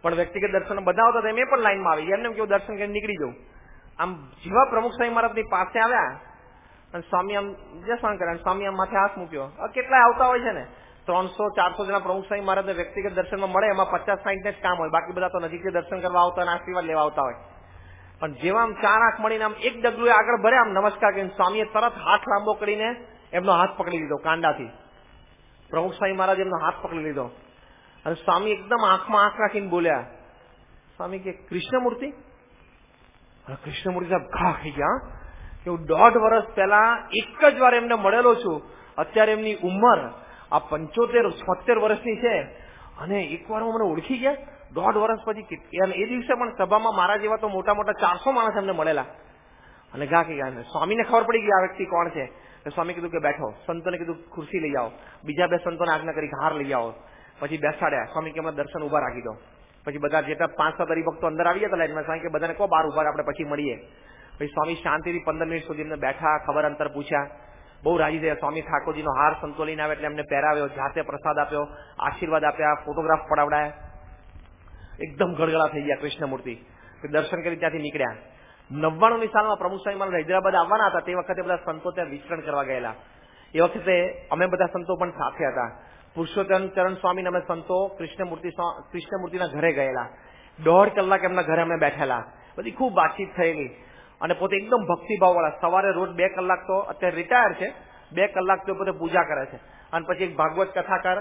પણ વ્યક્તિગત દર્શન બધા આવતા હતા, એમ પણ લાઈનમાં આવી ગયા. એમને કેવું દર્શન કરીને નીકળી જવું. આમ જેવા પ્રમુખ સ્વામી મહારાજની પાસે આવ્યા અને સ્વામી આમ જસણ કર્યા, સ્વામી આમ માથે હાથ મૂક્યો. કેટલાય આવતા હોય છે ને, 300-400 જણા પ્રમુખ સ્વામી મહારાજને વ્યક્તિગત દર્શનમાં મળે, એમાં 50-60 ને જ કામ હોય, બાકી બધા તો નજીકથી દર્શન કરવા આવતા અને આશીર્વાદ લેવા આવતા હોય. પણ જેવા આમ 4 આંખ મળીને આમ એક ડગલું આગળ ભર્યા, આમ નમસ્કાર કરીને સ્વામીએ તરત હાથ લાંબો કરીને એમનો હાથ પકડી લીધો કાંડાથી. પ્રમુખ સ્વામી મહારાજ એમનો હાથ પકડી લીધો અને સ્વામી એકદમ આંખમાં આંખ રાખીને બોલ્યા. સ્વામી કે કૃષ્ણમૂર્તિ? કૃષ્ણમૂર્તિ સાહેબ ઘા ખાઈ ગયા કે હું 1.5 વર્ષ પહેલા એક જ વાર એમને મળેલો છું. અત્યારે એમની ઉંમર આ 75-76 વર્ષની છે અને એકવાર મને ઓળખી ગયા. 1.5 વર્ષ પછી એ દિવસે પણ સભામાં મારા જેવા તો મોટા મોટા 400 માણસ એમને મળેલા અને ઘા ખાઈ ગયા. સ્વામીને ખબર પડી ગઈ આ વ્યક્તિ કોણ છે. સ્વામી કીધું કે બેઠો. સંતોને કીધું ખુરશી લઈ આવો. બીજા 2 સંતોને આજ્ઞા કરી હાર લઈ આવો. પછી બેસાડ્યા. સ્વામી કે દર્શન ઉભા રાખી દો. પછી બધા જેટલા 5-7 હરિભક્તો અંદર આવી ગયા લાઈનમાં. સ્વામી કે બધાને કહો બહાર ઉભા આપણે પછી મળીએ. પછી સ્વામી શાંતિથી 15 મિનિટ સુધી એમને બેઠા, ખબર અંતર પૂછ્યા. બહુ રાજી થયા. સ્વામી ઠાકોરજીનો હાર સંતો લઈને આવે એટલે એમને પહેરાવ્યો, જાતે પ્રસાદ આપ્યો, આશીર્વાદ આપ્યા, ફોટોગ્રાફ પડાવડાયા. એકદમ ગળગળા થઈ ગયા કૃષ્ણમૂર્તિ. દર્શન કરી ત્યાંથી નીકળ્યા. 99ની સાલમાં પ્રમુખ સ્વામી મહારાજ હૈદરાબાદ આવવાના હતા. તે વખતે બધા સંતો ત્યાં વિચરણ કરવા ગયેલા. એ વખતે અમે બધા સંતો પણ સાથે હતા. પુરુષોત્તમ ચરણ સ્વામીને અમે સંતો કૃષ્ણમૂર્તિના ઘરે ગયેલા. 1.5 કલાક એમના ઘરે અમે બેઠેલા. બધી ખૂબ વાતચીત થયેલી અને પોતે એકદમ ભક્તિભાવ વાળા. સવારે રોજ 2 કલાક તો અત્યારે રિટાયર છે, 2 કલાક તો પોતે પૂજા કરે છે અને પછી એક ભાગવત કથાકાર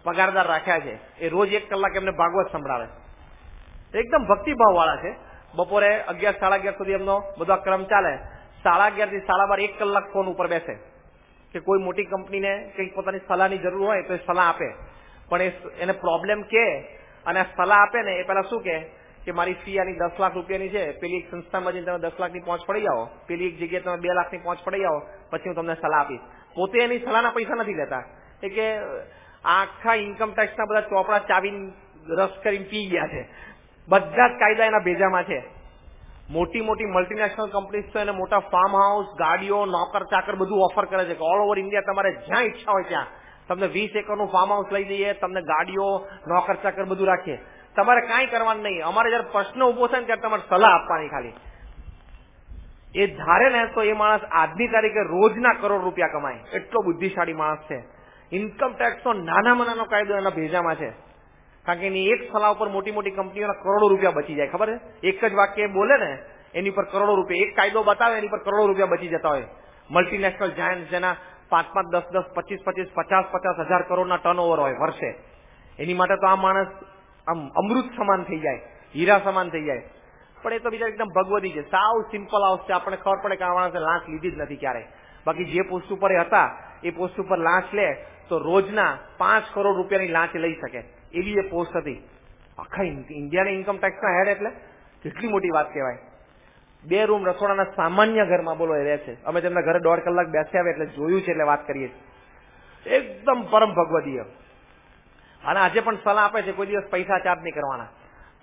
પગારદાર રાખ્યા છે. એ રોજ 1 કલાક એમને ભાગવત સંભળાવે. એકદમ ભક્તિભાવ વાળા છે. બપોરે 11-11:30 સુધી એમનો બધો ક્રમ ચાલે. 11:30 થી 12:30 1 કલાક ફોન ઉપર બેસે કે કોઈ મોટી કંપનીને કંઈક પોતાની સલાહની જરૂર હોય તો એ સલાહ આપે. પણ એને પ્રોબ્લેમ કે અને સલાહ આપે ને એ પેલા શું કે મારી ફી આની 10 લાખ રૂપિયાની છે, પેલી એક સંસ્થામાં જઈને તમે 10 લાખની પહોંચ પડી જાઓ, પેલી એક જગ્યાએ તમે 2 લાખની પહોંચ પડી જાઓ, પછી હું તમને સલાહ આપીશ. પોતે એની સલાહના પૈસા નથી લેતા. એ કે આખા ઇન્કમ ટેક્સના બધા ચોપડા ચાવીને રસ કરીને પી ગયા છે. બધા જ કાયદા એના ભેજામાં છે. મોટી મોટી મલ્ટીનેશનલ કંપનીઝ તો એને મોટા ફાર્મ હાઉસ, ગાડીઓ, નોકર ચાકર બધું ઓફર કરે છે કે ઓલ ઓવર ઇન્ડિયા તમારે જ્યાં ઈચ્છા હોય ત્યાં તમને 20 એકરનું ફાર્મ હાઉસ લઈ દઈએ, તમને ગાડીઓ, નોકર ચાકર બધું રાખીએ. તમારે કાંઈ કરવાનું નહીં. અમારે જયારે પ્રશ્ન ઉભો થાય ને ત્યારે તમારે સલાહ આપવાની ખાલી. એ ધારે ને તો એ માણસ આજની તારીખે રોજના કરોડ રૂપિયા કમાય, એટલો બુદ્ધિશાળી માણસ છે. ઇન્કમ ટેક્સનો નાનામાં નાનો કાયદો એના ભેજામાં છે, કારણ કે એની એક સલાહ ઉપર મોટી મોટી કંપનીઓના કરોડો રૂપિયા બચી જાય. ખબર છે? એક જ વાક્ય બોલે ને એની પર કરોડો રૂપિયા, એક કાયદો બતાવે એની પર કરોડો રૂપિયા બચી જતા હોય. મલ્ટીનેશનલ જાયન્ટ જેના 5-5, 10-10, 25-25, 50-50 હજાર કરોડના ટર્નઓવર હોય વર્ષે, એની માટે તો આ માણસ આમ અમૃત સમાન થઈ જાય, હીરા સમાન થઈ જાય. પણ એ તો બીજા એકદમ ભગવદી છે, સાવ સિમ્પલ હાઉસ છે. આપણને ખબર પડે કે આ માણસે લાંચ લીધી જ નથી ક્યારે. બાકી જે પોસ્ટ ઉપર એ હતા એ પોસ્ટ ઉપર લાંચ લે તો રોજના 5 કરોડ રૂપિયાની લાંચ લઈ શકે એવી એ પોસ્ટ હતી. આખા ઇન્ડિયાના ઇન્કમ ટેક્સના હેડ એટલે કેટલી મોટી વાત કહેવાય. 2 રૂમ રસોડાના સામાન્ય ઘરમાં બોલો એ રહે છે. અમે તેમના ઘરે 1.5 કલાક બેસ્યા આવે એટલે જોયું છે એટલે વાત કરીએ છીએ. એકદમ પરમ ભગવદીય. અને આજે પણ સલાહ આપે છે, કોઈ દિવસ પૈસા ચાર્જ નહીં કરવાના.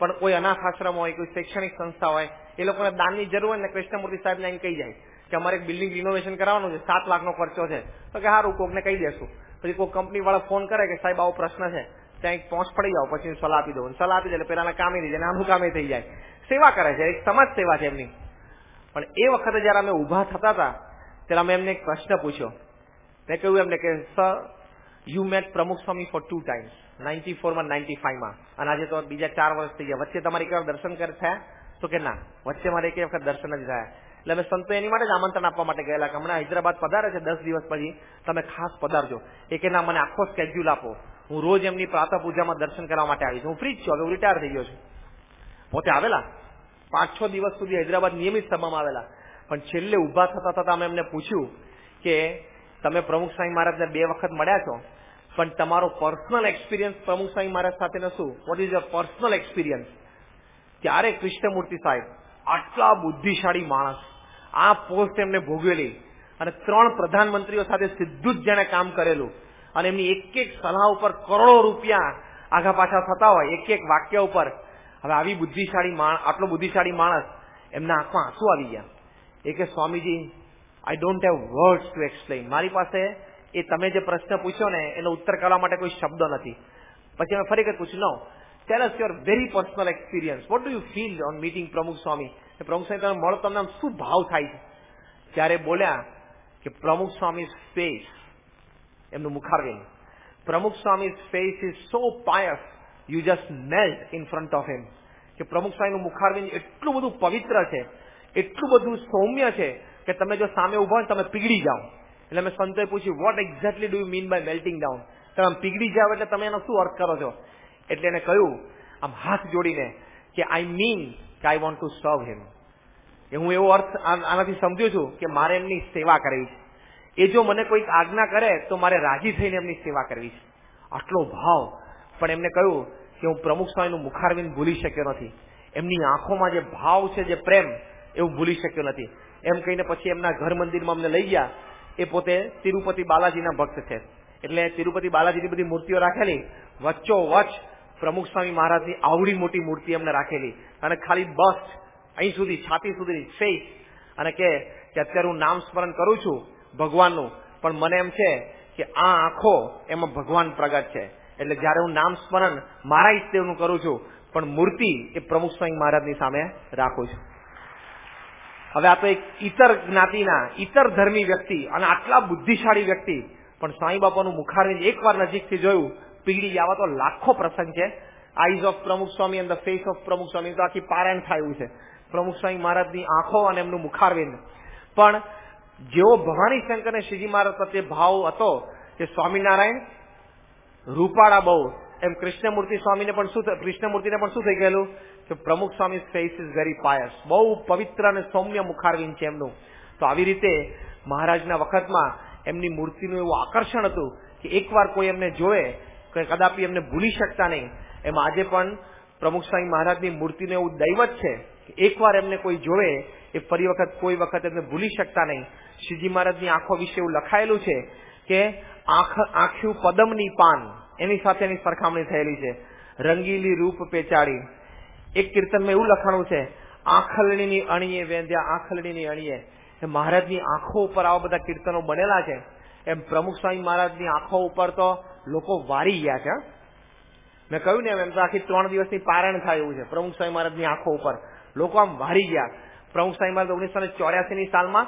પણ કોઈ અનાથ આશ્રમ હોય, કોઈ શૈક્ષણિક સંસ્થા હોય, એ લોકોને દાનની જરૂર હોય ને કૃષ્ણમૂર્તિ સાહેબને એમ કહી જાય કે અમારે એક બિલ્ડિંગ રિનોવેશન કરાવવાનું છે, 7 લાખનો ખર્ચો છે. તો કે સારું, કોકને કહી દેશું. પછી કોઈ કંપની વાળા ફોન કરે કે સાહેબ આવો પ્રશ્ન છે, ત્યાં પહોંચ પડી જાઓ, પછી સલાહ આપી દઉં. સલાહ આપી દે એટલે પેલાના કામે થઈ જાય, આનું કામે થઈ જાય. સેવા કરે છે, એક સમાજ સેવા છે એમની. પણ એ વખતે જયારે અમે ઉભા થતા હતા ત્યારે અમે એમને એક પ્રશ્ન પૂછ્યો. મેં કહ્યું એમને કે સર, યુ મેટ પ્રમુખ સ્વામી ફોર 2 times, 94માં 95માં, અને આજે તો બીજા 4 વર્ષ થઈ ગયા. વચ્ચે તમારી એક દર્શન થયા? તો કે ના, વચ્ચે મારે એક વખત દર્શન જ થયા. એટલે અમે સંતો એની માટે જ આમંત્રણ આપવા માટે ગયેલા કે હમણાં હૈદરાબાદ પધારે છે 10 દિવસ પછી, તમે ખાસ પધારજો. એ કે ના, મને આખો સ્કેડ્યુલ આપો, હું રોજ એમની પ્રાતઃ પૂજામાં દર્શન કરવા માટે આવીશ. હું ફ્રી જ છું, હવે હું રિટાયર થઈ ગયો છું. પોતે આવેલા 5-6 દિવસ સુધી હૈદરાબાદ નિયમિત સભામાં આવેલા. પણ છેલ્લે ઉભા થતા થતા અમે એમને પૂછ્યું કે તમે પ્રમુખ સ્વામી મહારાજને 2 વખત મળ્યા છો, પણ તમારો પર્સનલ એક્સપિરિયન્સ પ્રમુખ સ્વામી મહારાજ સાથેનો શું? What is your personal experience? ત્યારે કૃષ્ણમૂર્તિ સાહેબ, આટલા બુદ્ધિશાળી માણસ, આ પોસ્ટ એમને ભોગવેલી અને 3 પ્રધાનમંત્રીઓ સાથે સીધું જ જેને કામ કરેલું, અને એમની એક સલાહ ઉપર કરોડો રૂપિયા આગા પાછા થતા હોય, એક વાક્ય ઉપર. હવે આવી બુદ્ધિશાળી આટલો બુદ્ધિશાળી માણસ, એમના આંખમાં આંસુ આવી ગયા. એ કે Swamiji, I don't have words to explain. મારી પાસે એ તમે જે પ્રશ્ન પૂછ્યો ને એનો ઉત્તર કરવા માટે કોઈ શબ્દ નથી. પછી અમે ફરી વખત પૂછ્યું, no, tell us your very personal experience. What do you feel on meeting Pramukh Swami? પ્રમુખ સ્વામી તમે મળો, તમને શું ભાવ થાય છે? ત્યારે બોલ્યા કે પ્રમુખ સ્વામી ફેસ, એમનું મુખારવિંદ, Pramukh Swami face is so pious, you just melt in front of him. કે પ્રમુખ સ્વામીનું મુખારવિંદ એટલું બધું પવિત્ર છે, એટલું બધું સૌમ્ય છે કે તમે જો સામે ઉભા હોય તમે પીગળી જાઓ. એટલે મેં સંતોએ પૂછ્યું, what exactly do you mean by melting down? તમે પીગળી જાવ એટલે તમે એનો શું અર્થ કરો છો? એટલે એને કહ્યું આમ હાથ જોડીને કે આઈ મીન કે આઈ વોન્ટ ટુ સર્વ હિમ. કે હું એવો અર્થ આનાથી સમજ્યો છું કે મારે એમની સેવા કરવી છે. એ જો મને કોઈક આજ્ઞા કરે તો મારે રાજી થઈને એમની સેવા કરવી છે. આટલો ભાવ. પણ એમને કહ્યું કે હું પ્રમુખ સ્વામીનું મુખારવિંદ ભૂલી શક્યો નથી. એમની આંખોમાં જે ભાવ છે, જે પ્રેમ, એવું ભૂલી શક્યો નથી. એમ કહીને પછી એમના ઘર મંદિરમાં અમને લઈ ગયા. એ પોતે તિરુપતિ બાલાજીના ભક્ત છે, એટલે તિરુપતિ બાલાજીની બધી મૂર્તિઓ રાખેલી, વચ્ચોવચ્ચ પ્રમુખ સ્વામી મહારાજની આવડી મોટી મૂર્તિ એમને રાખેલી, અને ખાલી બસ અહીં સુધી, છાતી સુધી ફેસ, અને કે અત્યારે હું નામ સ્મરણ કરું છું ભગવાનનું, પણ મને એમ છે કે આ આંખો એમાં ભગવાન પ્રગટ છે. એટલે જયારે હું નામ સ્મરણ મારા ઈષ્ટદેવનું કરું છું, પણ મૂર્તિ એ પ્રમુખ સ્વામી મહારાજની સામે રાખું છું. હવે આ તો એક ઇતર જ્ઞાતિના, ઇતર ધર્મી વ્યક્તિ અને આટલા બુદ્ધિશાળી વ્યક્તિ, પણ સ્વામી બાપાનું મુખારવિંદ એકવાર નજીકથી જોયું, પીગળી જવા તો લાખો પ્રસંગ છે. Eyes of Pramukh Swami and the face of Pramukh સ્વામી, તો આખી પારાયણ થયું છે. પ્રમુખ સ્વામી મહારાજની આંખો અને એમનું મુખારવિંદ. પણ જેવો ભવાની શંકર અને શ્રીજી મહારાજ પ્રત્યે ભાવ હતો કે સ્વામિનારાયણ રૂપાળા બહુ, એમ કૃષ્ણમૂર્તિ સ્વામીને પણ કૃષ્ણમૂર્તિને પણ શું થઈ ગયેલું કે પ્રમુખ Swami face is very pious, બહુ પવિત્ર અને સૌમ્ય મુખારવિંદ છે એમનું. તો આવી રીતે મહારાજના વખતમાં એમની મૂર્તિનું એવું આકર્ષણ હતું કે એકવાર કોઈ એમને જોવે કદાપી એમને ભૂલી શકતા નહીં. એમ આજે પણ પ્રમુખ સ્વામી મહારાજની મૂર્તિનું એવું દૈવત છે કે એકવાર એમને કોઈ જોવે એ ફરી વખત કોઈ વખત એમને ભૂલી શકતા નહીં. શ્રીજી મહારાજની આંખો વિશે એવું લખાયેલું છે કે આંખ્યું પદમની પાન, એની સાથે એની સરખામણી થયેલી છે. રંગીલી રૂપ પેચાડી. એક કીર્તનમાં એવું લખાણું છે, આંખલડીની અણીએ વેંધ્યા આંખલડીની અણીએ. એ મહારાજની આંખો ઉપર આવા બધા કીર્તનો બનેલા છે. એમ પ્રમુખ સ્વામી મહારાજની આંખો ઉપર તો લોકો વારી ગયા છે. મેં કહ્યું ને એમ તો આખી 3 દિવસની પારાયણ થાય એવું છે પ્રમુખ સ્વામી મહારાજની આંખો ઉપર. લોકો આમ વારી ગયા. પ્રમુખ સ્વામી મહારાજ 1984ની સાલમાં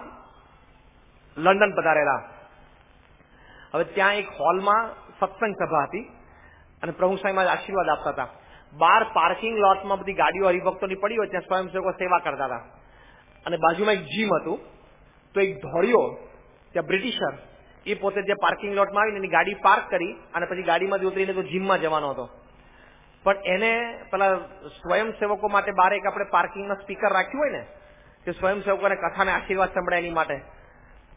લંડન પધારેલા. હવે ત્યાં એક હોલમાં સત્સંગ સભા હતી અને પ્રમુખ સ્વામી મહારાજ આશીર્વાદ આપતા હતા. બહાર પાર્કિંગ લોટમાં બધી ગાડીઓ હરિભક્તોની પડી હોય ત્યાં સ્વયંસેવકો સેવા કરતા હતા અને બાજુમાં એક જીમ હતું. તો એક ધોળિયો ત્યાં બ્રિટિશર એ પોતે જે પાર્કિંગ લોટમાં આવીને એની ગાડી પાર્ક કરી અને પછી ગાડીમાંથી ઉતરીને તો જીમમાં જવાનો હતો. પણ એને પેલા સ્વયંસેવકો માટે બહાર એક આપણે પાર્કિંગમાં સ્પીકર રાખ્યું હોય ને કે સ્વયંસેવકોને કથાને આશીર્વાદ સંભળાય એની માટે,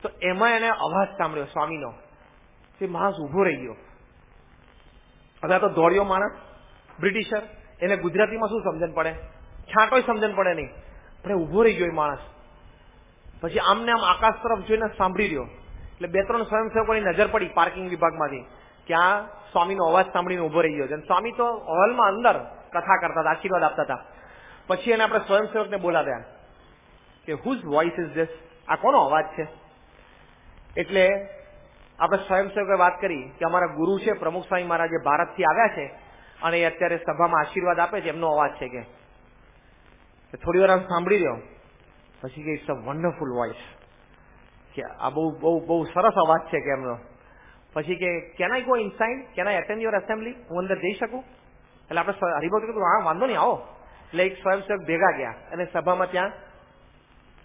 તો એમાં એને અવાજ સાંભળ્યો સ્વામીનો. તે માણસ ઉભો રહી ગયો. હવે આ તો ધોળિયો માણસ બ્રિટિશર, એને ગુજરાતીમાં શું સમજણ પડે? છાંટોય સમજણ પડે નહીં. પણ ઉભો રહી ગયો એ માણસ. પછી આમને આમ આકાશ તરફ જોઈને સાંભળી રહ્યો. એટલે 2-3 સ્વયંસેવકોની નજર પડી પાર્કિંગ વિભાગમાંથી કે આ સ્વામીનો અવાજ સાંભળીને ઉભો રહી ગયો છે. સ્વામી તો હોલમાં અંદર કથા કરતા હતા, આશીર્વાદ આપતા હતા. પછી એને આપણે સ્વયંસેવકને બોલાવ્યા કે હુઝ વોઇસ ઇઝ ધીસ? આ કોનો અવાજ છે? એટલે આપણે સ્વયંસેવકે વાત કરી કે અમારા ગુરુ છે પ્રમુખ સ્વામી મહારાજ જે ભારતથી આવ્યા છે અને એ અત્યારે સભામાં આશીર્વાદ આપે છે, એમનો અવાજ છે. કે થોડી વાર સાંભળી રહ્યો પછી કે ઇટ્સ અ વન્ડરફુલ વોઇસ, કે આ બહુ સરસ અવાજ છે કે એમનો. પછી કે can I go inside, can I attend your assembly? હું અંદર જઈ શકું? એટલે આપણે હરિભક્ત કીધું હા વાંધો નહીં આવો. એટલે એક સ્વયંસેવક ભેગા ગયા અને સભામાં ત્યાં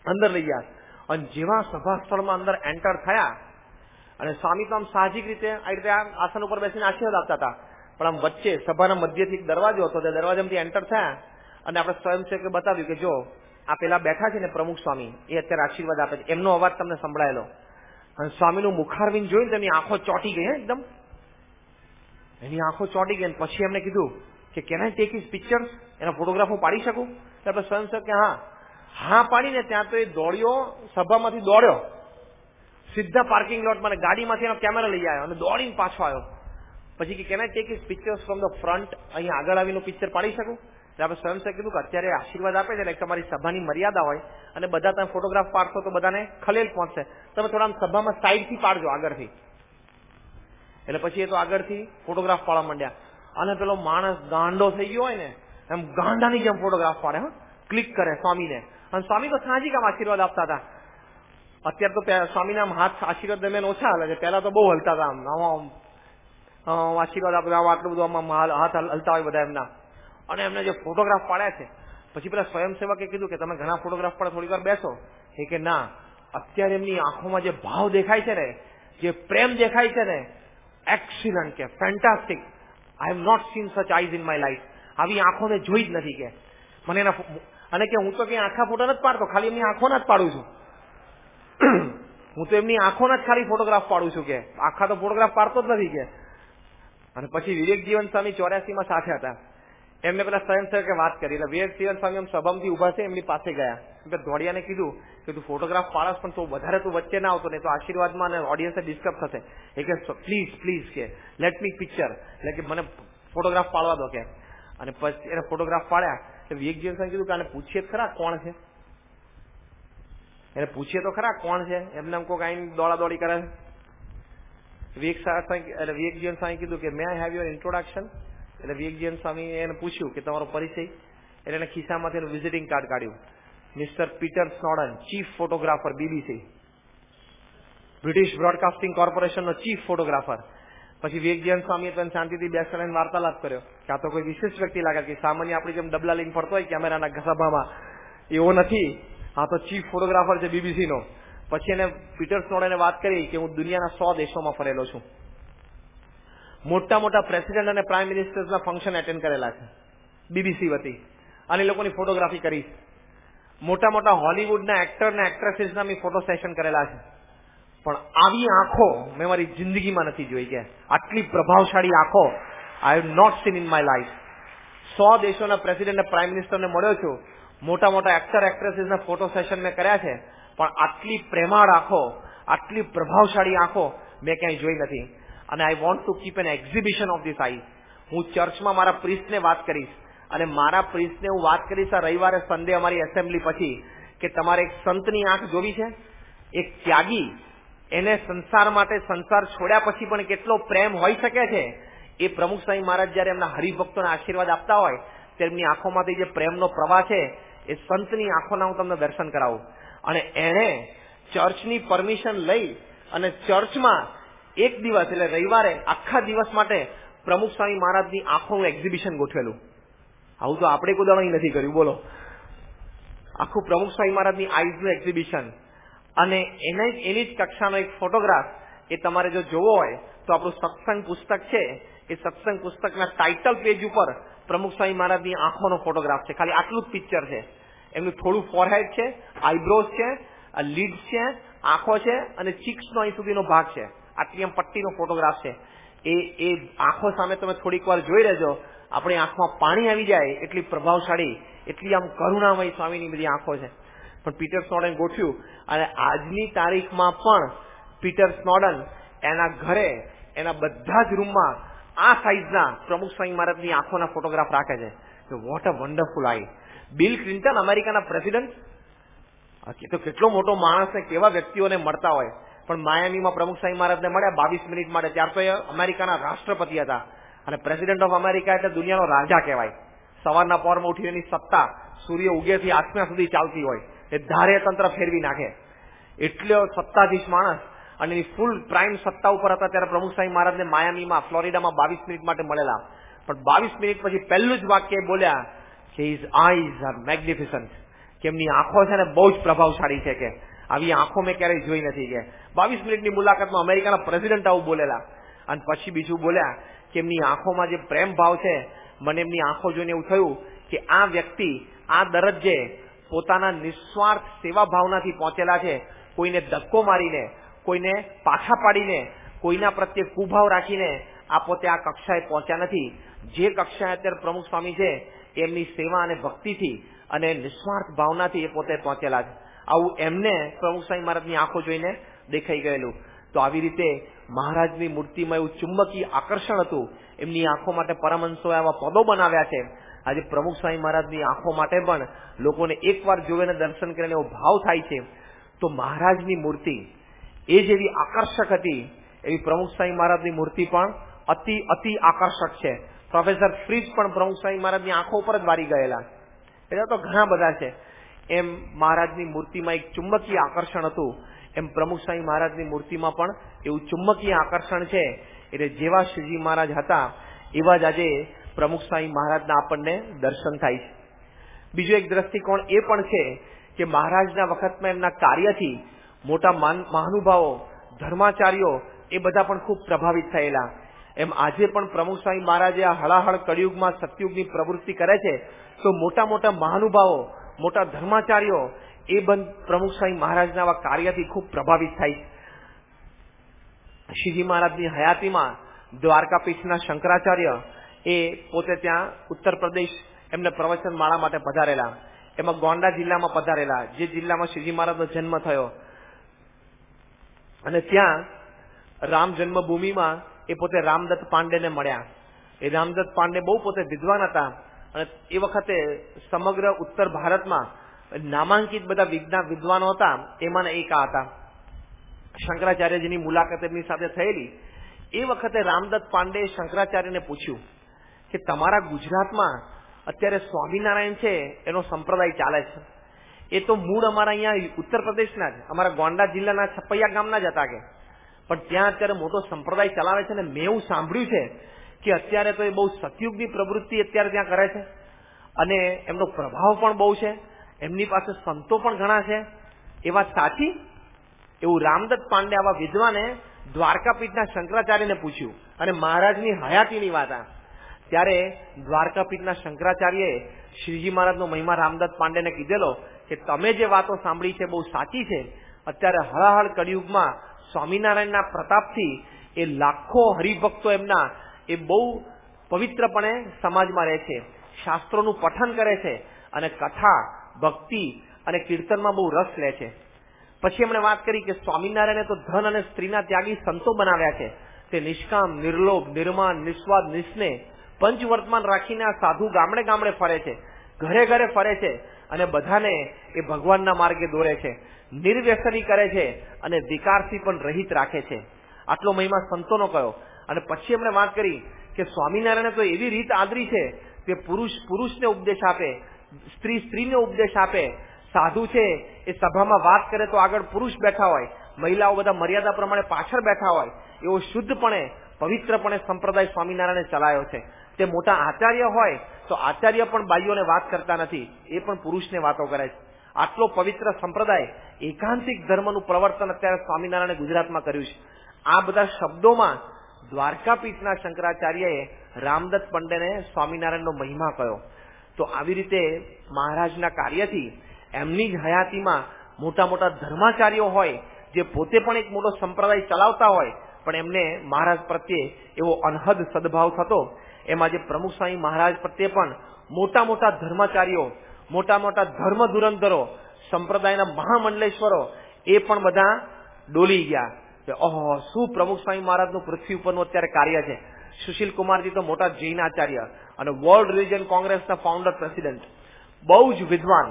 અંદર લઈ ગયા. અને જેવા સભા સ્થળમાં અંદર એન્ટર થયા અને સ્વામી તો આમ સાહજિક રીતે આ રીતે આસન ઉપર બેસીને આશીર્વાદ આપતા હતા, પણ આમ વચ્ચે સભાના મધ્યથી એક દરવાજો હતો, તે દરવાજામાંથી એન્ટર થયા અને આપણે સ્વયંસેવકે બતાવ્યું કે જો આ પેલા બેઠા છે ને પ્રમુખ સ્વામી, એ અત્યારે આશીર્વાદ આપે છે, એમનો અવાજ તમને સંભળાયેલો. અને સ્વામીનું મુખારવિંદ જોઈને તેની આંખો ચોંટી ગઈ. એકદમ એની આંખો ચોંટી ગઈ. પછી એમને કીધું કે can I take his pictures? એના ફોટોગ્રાફ હું પાડી શકું? એટલે આપણે સ્વયંસેવક કે હા પાડીને ત્યાં તો એ દોડ્યો, સભામાંથી દોડ્યો સીધા પાર્કિંગ લોટમાં, ગાડીમાંથી એનો કેમેરા લઈ આવ્યો અને દોડીને પાછો આવ્યો. પછી કે can I take his pictures from the front? અહીંયા આગળ આવીને પિક્ચર પાડી શકું? એટલે આપણે સ્વયંસેવક કીધું કે અત્યારે આશીર્વાદ આપે છે એટલે તમારી સભાની મર્યાદા હોય અને બધા તમે ફોટોગ્રાફ પાડશો તો બધાને ખલેલ પહોંચશે, તમે થોડા સભામાં સાઈડથી પાડજો, આગળથી. એટલે પછી એ તો આગળથી ફોટોગ્રાફ પાડવા માંડ્યા અને પેલો માણસ ગાંડો થઈ ગયો હોય ને એમ ગાંડાની જેમ ફોટોગ્રાફ પાડે, ક્લિક કરે સ્વામીને. અને સ્વામી તો સાહજિક આમ આશીર્વાદ આપતા હતા. અત્યારે તો સ્વામીના આમ હાથ આશીર્વાદ દરમિયાન ઓછા હલે છે, પહેલા તો બહુ હલતા હતા. આમ આશીર્વાદ આપતા આટલું બધું આમ હાથ હલતા હોય બધા એમના. અને એમને જે ફોટોગ્રાફ પાડ્યા છે, પછી પેલા સ્વયંસેવકે કીધું કે તમે ઘણા ફોટોગ્રાફ પાડો, થોડી વાર બેસો. એ કે ના, અત્યારે એમની આંખોમાં જે ભાવ દેખાય છે ને, જે પ્રેમ દેખાય છે ને, એક્સિલન્ટ, કે fantastic. I have not seen such eyes in my life. આવી આંખો મેં જોઈ જ નથી કે મને એના. અને કે હું તો કઈ આખા ફોટો નથી પાડતો, ખાલી એમની આંખોના જ પાડું છું. હું તો એમની આંખોના જ ખાલી ફોટોગ્રાફ પાડું છું, કે આખા તો ફોટોગ્રાફ પાડતો જ નથી કે. અને પછી વિવેક જીવન સ્વામી 84માં સાથે હતા. એમને પેલા સ્વયંસેવકે વાત કરી. એટલે વિવેક જીવન સ્વામી એમ સભામાંથી ઉભા છે, એમની પાસે ગયા. ધોળિયાને કીધું કે તું ફોટોગ્રાફ પાડસ પણ તું વધારે તું વચ્ચે ના આવતો, નહીં તો આશીર્વાદમાં અને ઓડિયન્સને ડિસ્ટર્બ થશે. એ કે પ્લીઝ કે લેટ મી પિક્ચર, એટલે કે મને ફોટોગ્રાફ પાડવા દો કે. અને પછી એને ફોટોગ્રાફ પાડ્યા. એટલે વિવેક જીવન સ્વામી કીધું કે આને પૂછીએ ખરા કોણ છે, એને પૂછીએ તો ખરા કોણ છે, એમને કોઈ કાંઈ દોડાદોડી કરે છે. વિવેક જીવન સ્વામી કીધું કે મે આઈ હેવ યોર ઇન્ટ્રોડક્શન? એટલે વિવેક જીવન સ્વામી એને પૂછ્યું કે તમારો પરિચય. એટલે એને ખિસ્સામાંથી એનું વિઝિટિંગ કાર્ડ કાઢ્યું. Mister Peter Snowdon, chief photographer, BBC, British broadcasting કોર્પોરેશનનો ચીફ ફોટોગ્રાફર. પછી વિવેક જીવન સ્વામીએ તો શાંતિથી બેસીને વાર્તાલાપ કર્યો કે આ તો કોઈ વિશેષ વ્યક્તિ લાગે કે સામાન્ય આપણી જેમ ડબલા લઈને ફરતો હોય કેમેરાના સભામાં, એવો નથી. આ તો ચીફ ફોટોગ્રાફર છે BBC નો. પછી એને પીટર સ્નોડને વાત કરી કે હું દુનિયાના 100 દેશોમાં ફરેલો છું, મોટા મોટા પ્રેસિડેન્ટ અને પ્રાઇમ મિનિસ્ટર્સના ફંક્શન એટેન્ડ કરેલા છે BBC વતી, અને એ લોકોની ફોટોગ્રાફી કરી. મોટા મોટા હોલીવુડના એક્ટર અને એક્ટ્રેસીસના મેં ફોટો સેશન કરેલા છે. પણ આવી આંખો મેં મારી જિંદગીમાં નથી જોઈ, કે આટલી પ્રભાવશાળી આંખો I have not seen in my life. 100 દેશોના પ્રેસિડેન્ટ અને પ્રાઇમ મિનિસ્ટરને મળ્યો છું, મોટા મોટા એક્ટર એક્ટ્રેસીસના ફોટો સેશન મેં કર્યા છે, પણ આટલી પ્રેમાળ આંખો, આટલી પ્રભાવશાળી આંખો મેં ક્યાંય જોઈ નથી. અને I want to keep an exhibition of this eyes. હું ચર્ચમાં મારા પ્રીસ્ટને વાત કરીશ, અને મારા પ્રીસ્ટને હું વાત કરીશ આ રવિવારે સન્ડે અમારી એસેમ્બલી પછી, કે તમારે એક સંતની આંખ જોવી છે, એક ત્યાગી, એને સંસાર માટે સંસાર છોડ્યા પછી પણ કેટલો પ્રેમ હોઈ શકે છે. એ પ્રમુખ સ્વામી મહારાજ જયારે એમના હરિભક્તોને આશીર્વાદ આપતા હોય તેમની આંખોમાંથી જે પ્રેમનો પ્રવાહ છે એ સંતની આંખોના હું તમને દર્શન કરાવું. અને એણે ચર્ચની પરમિશન લઈ અને ચર્ચમાં એક દિવસ એટલે રવિવારે આખા દિવસ માટે પ્રમુખ સ્વામી મહારાજની આંખોનું એક્ઝિબિશન ગોઠવેલું. આવું તો આપણે કોઈ દાડો નથી કર્યું, બોલો. આખું પ્રમુખ સ્વામી મહારાજની આઈઝનું એક્ઝિબિશન અને એની જ કક્ષાનો એક ફોટોગ્રાફ એ તમારે જો જોવો હોય તો આપણું સત્સંગ પુસ્તક છે, એ સત્સંગ પુસ્તકના ટાઇટલ પેજ ઉપર પ્રમુખ સ્વામી મહારાજની આંખોનો ફોટોગ્રાફ છે. ખાલી આટલું જ પિક્ચર છે. એમનું થોડું ફોરહેડ છે, આઈબ્રોઝ છે, લીડ્સ છે, આંખો છે અને ચીક્સનો અહીં સુધીનો ભાગ છે. આટલી આમ પટ્ટીનો ફોટોગ્રાફ છે. એ આંખો સામે તમે થોડીક વાર જોઈ લેજો, આપણી આંખમાં પાણી આવી જાય એટલી પ્રભાવશાળી, એટલી આમ કરુણામય સ્વામીની બધી આંખો છે. પણ પીટર સ્નોડન ગોઠવ્યું અને આજની તારીખમાં પણ પીટર સ્નોડન એના ઘરે એના બધા જ રૂમમાં આ સાઈઝના પ્રમુખ સ્વામી મહારાજની આંખોના ફોટોગ્રાફ રાખે છે. What a wonderful I. Bill Clinton, અમેરિકાના પ્રેસિડન્ટ, તો કેટલો મોટો માણસ ને કેવા વ્યક્તિઓને મળતા હોય, પણ માયામીમાં પ્રમુખ સ્વામી મહારાજને મળ્યા 22 મિનિટ માટે. ત્યાર તો એ અમેરિકાના રાષ્ટ્રપતિ હતા અને પ્રેસિડન્ટ ઓફ અમેરિકા એટલે દુનિયાનો રાજા કહેવાય. સવારના પહોરમાં ઉઠી એની સત્તા સૂર્ય ઉગેથી આસમાન સુધી ચાલતી હોય, એ ધારે તંત્ર ફેરવી નાખે એટલો સત્તાધીશ માણસ. અને એની ફૂલ પ્રાઇમ સત્તા ઉપર હતા ત્યારે પ્રમુખ સ્વામી મહારાજને માયામીમાં ફ્લોરિડામાં 22 મિનિટ માટે મળેલા. પણ 22 મિનિટ પછી પહેલું જ વાક્ય બોલ્યા કે હિઝ આઈઝ આર મેગ્નિફિસન્ટ, કે એમની આંખો છે ને બહુ જ પ્રભાવશાળી છે, કે આવી આંખો મેં ક્યારેય જોઈ નથી. કે 22 મિનિટની મુલાકાતમાં અમેરિકાના પ્રેસિડન્ટ આવું બોલેલા. અને પછી બીજું બોલ્યા કે એમની આંખોમાં જે પ્રેમ ભાવ છે, મને એમની આંખો જોઈને એવું થયું કે આ વ્યક્તિ આ દરજ્જે પોતાના નિસ્વાર્થ સેવા ભાવનાથી પહોંચેલા છે. કોઈને ધક્કો મારીને, કોઈને પાછા પાડીને, કોઈના પ્રત્યે કુભાવ રાખીને આ પોતે આ કક્ષાએ પહોંચ્યા નથી. જે કક્ષાએ અત્યારે પ્રમુખ સ્વામી છે એમની સેવા અને ભક્તિથી અને નિસ્વાર્થ ભાવનાથી એ પોતે પહોંચેલા છે. આવું એમને પ્રમુખ સ્વામી મહારાજની આંખો જોઈને દેખાઈ ગયેલું. તો આવી રીતે મહારાજની મૂર્તિમાં એવું ચુંબકીય આકર્ષણ હતું. એમની આંખો માટે પરમહંસો એવા પદો બનાવ્યા છે. આજે પ્રમુખ સ્વામી મહારાજની આંખો માટે પણ લોકોને એકવાર જોઈને દર્શન કરીને એવો ભાવ થાય છે. તો મહારાજની મૂર્તિ એ જેવી આકર્ષક હતી એવી પ્રમુખ સ્વામી મહારાજની મૂર્તિ પણ અતિ આકર્ષક છે. પ્રોફેસર ફ્રીજ પણ પ્રમુખ સ્વામી મહારાજની આંખો ઉપર જ વારી ગયેલા. એટલે તો ઘણા બધા છે. એમ મહારાજની મૂર્તિમાં એક ચુંબકીય આકર્ષણ હતું, એમ પ્રમુખ સ્વામી મહારાજની મૂર્તિમાં પણ એવું ચુંબકીય આકર્ષણ છે. એટલે જેવા શ્રીજી મહારાજ હતા એવા જ આજે પ્રમુખ સ્વામી મહારાજના આપણને દર્શન થાય છે. બીજો એક દ્રષ્ટિકોણ એ પણ છે કે મહારાજના વખતમાં એમના કાર્યથી મોટા મહાનુભાવો, ધર્માચાર્યો એ બધા પણ ખૂબ પ્રભાવિત થયેલા. એમ આજે પણ પ્રમુખ સ્વામી મહારાજે આ હળાહળ કળિયુગમાં સતયુગની પ્રવૃત્તિ કરે છે તો મોટા મોટા મહાનુભાવો, મોટા ધર્માચાર્યો એ પણ પ્રમુખ સ્વામી મહારાજના આવા કાર્યથી ખૂબ પ્રભાવિત થાય. શ્રીજી મહારાજની હયાતીમાં દ્વારકાપીઠના શંકરાચાર્ય એ પોતે ત્યાં ઉત્તર પ્રદેશ એમને પ્રવચન માળા માટે પધારેલા. એમાં ગોંડા જિલ્લામાં પધારેલા, જે જિલ્લામાં શ્રીજી મહારાજનો જન્મ થયો. અને ત્યાં રામ જન્મભૂમિમાં એ પોતે રામદત્ત પાંડેને મળ્યા. એ રામદત્ત પાંડે બહુ પોતે વિદ્વાન હતા અને એ વખતે સમગ્ર ઉત્તર ભારતમાં નામાંકિત બધા વિદ્વાનો હતા, એમાંના એક આ હતા. શંકરાચાર્યજીની મુલાકાત એમની સાથે થયેલી. એ વખતે રામદત્ત પાંડે શંકરાચાર્યને પૂછ્યું કે તમારા ગુજરાતમાં અત્યારે સ્વામિનારાયણ છે એનો સંપ્રદાય ચાલે છે, એ તો મૂળ અમારા અહીંયા ઉત્તર પ્રદેશના જ, અમારા ગોંડા જિલ્લાના છપૈયા ગામના જ હતા, કે પણ ત્યાં અત્યારે મોટો સંપ્રદાય ચલાવે છે. અને મેં એવું સાંભળ્યું છે કે અત્યારે તો એ બહુ સતયુગની પ્રવૃત્તિ અત્યારે ત્યાં કરે છે અને એમનો પ્રભાવ પણ બહુ છે, એમની પાસે સંતો પણ ઘણા છે. એ વાત સાચી? એવું રામદત્ત પાંડે આવા વિદ્વાને દ્વારકાપીઠના શંકરાચાર્યને પૂછ્યું. અને મહારાજની હયાતીની વાત આ. ત્યારે દ્વારકાપીઠના શંકરાચાર્યએ શ્રીજી મહારાજનો મહિમા રામદત્ત પાંડેને કીધેલો કે તમે જે વાતો સાંભળી છે બહુ સાચી છે. અત્યારે હળાહળ કળિયુગમાં સ્વામિનારાયણના પ્રતાપથી એ લાખો હરિભક્તો એમના એ બહુ પવિત્રપણે સમાજમાં રહે છે, શાસ્ત્રોનું પઠન કરે છે અને કથા, ભક્તિ અને કીર્તનમાં બહુ રસ લે છે. પછી એમણે વાત કરી કે સ્વામિનારાયણે તો ધન અને સ્ત્રીના ત્યાગી સંતો બનાવ્યા છે. તે નિષ્કામ, નિર્લોભ, નિર્માન, નિસ્વાદ, નિસ્નેહ પંચવર્તમાન રાખીને આ સાધુ ગામડે ગામડે ફરે છે, ઘરે ઘરે ફરે છે અને બધાને એ ભગવાનના માર્ગે દોરે છે, નિર્વ્યસની કરે છે અને વિકારથી પણ રહિત રાખે છે. આટલો મહિમા સંતોનો કયો. અને પછી એમણે વાત કરી કે સ્વામિનારાયણે તો એવી રીત આદરી છે કે પુરુષને ઉપદેશ આપે, સ્ત્રી સ્ત્રીને ઉપદેશ આપે, સાધુ છે એ સભામાં વાત કરે તો આગળ પુરુષ બેઠા હોય, મહિલાઓ બધા મર્યાદા પ્રમાણે પાછળ બેઠા હોય, એવો શુદ્ધપણે પવિત્રપણે સંપ્રદાય સ્વામિનારાયણે ચલાવ્યો છે. તે મોટા આચાર્ય હોય તો આચાર્ય પણ બાઈઓને વાત કરતા નથી, એ પણ પુરુષને વાતો કરે છે. આટલો પવિત્ર સંપ્રદાય, એકાંતિક ધર્મનું પ્રવર્તન અત્યારે સ્વામિનારાયણે ગુજરાતમાં કર્યું છે. આ બધા શબ્દોમાં દ્વારકાપીઠના શંકરાચાર્યએ રામદત્ત પંડેને સ્વામિનારાયણનો મહિમા કહ્યો. તો આવી રીતે મહારાજના કાર્યથી એમની જ હયાતીમાં મોટા મોટા ધર્માચાર્યો હોય, જે પોતે પણ એક મોટો સંપ્રદાય ચલાવતા હોય, પણ એમને મહારાજ પ્રત્યે એવો અનહદ સદભાવ થતો. એમાં જે પ્રમુખ સ્વામી મહારાજ પ્રત્યે પણ મોટા મોટા ધર્માચાર્યો, મોટા મોટા ધર્મ ધુરંધરો, સંપ્રદાયના મહામંડલેશ્વરો એ પણ બધા ડોલી ગયા કે ઓહો, શું પ્રમુખ સ્વામી મહારાજનું પૃથ્વી ઉપરનું અત્યારે કાર્ય છે. સુશીલ કુમારજી તો મોટા જૈન આચાર્ય અને વર્લ્ડ રિલિજન કોંગ્રેસના ફાઉન્ડર પ્રેસિડેન્ટ, બહુ જ વિદ્વાન,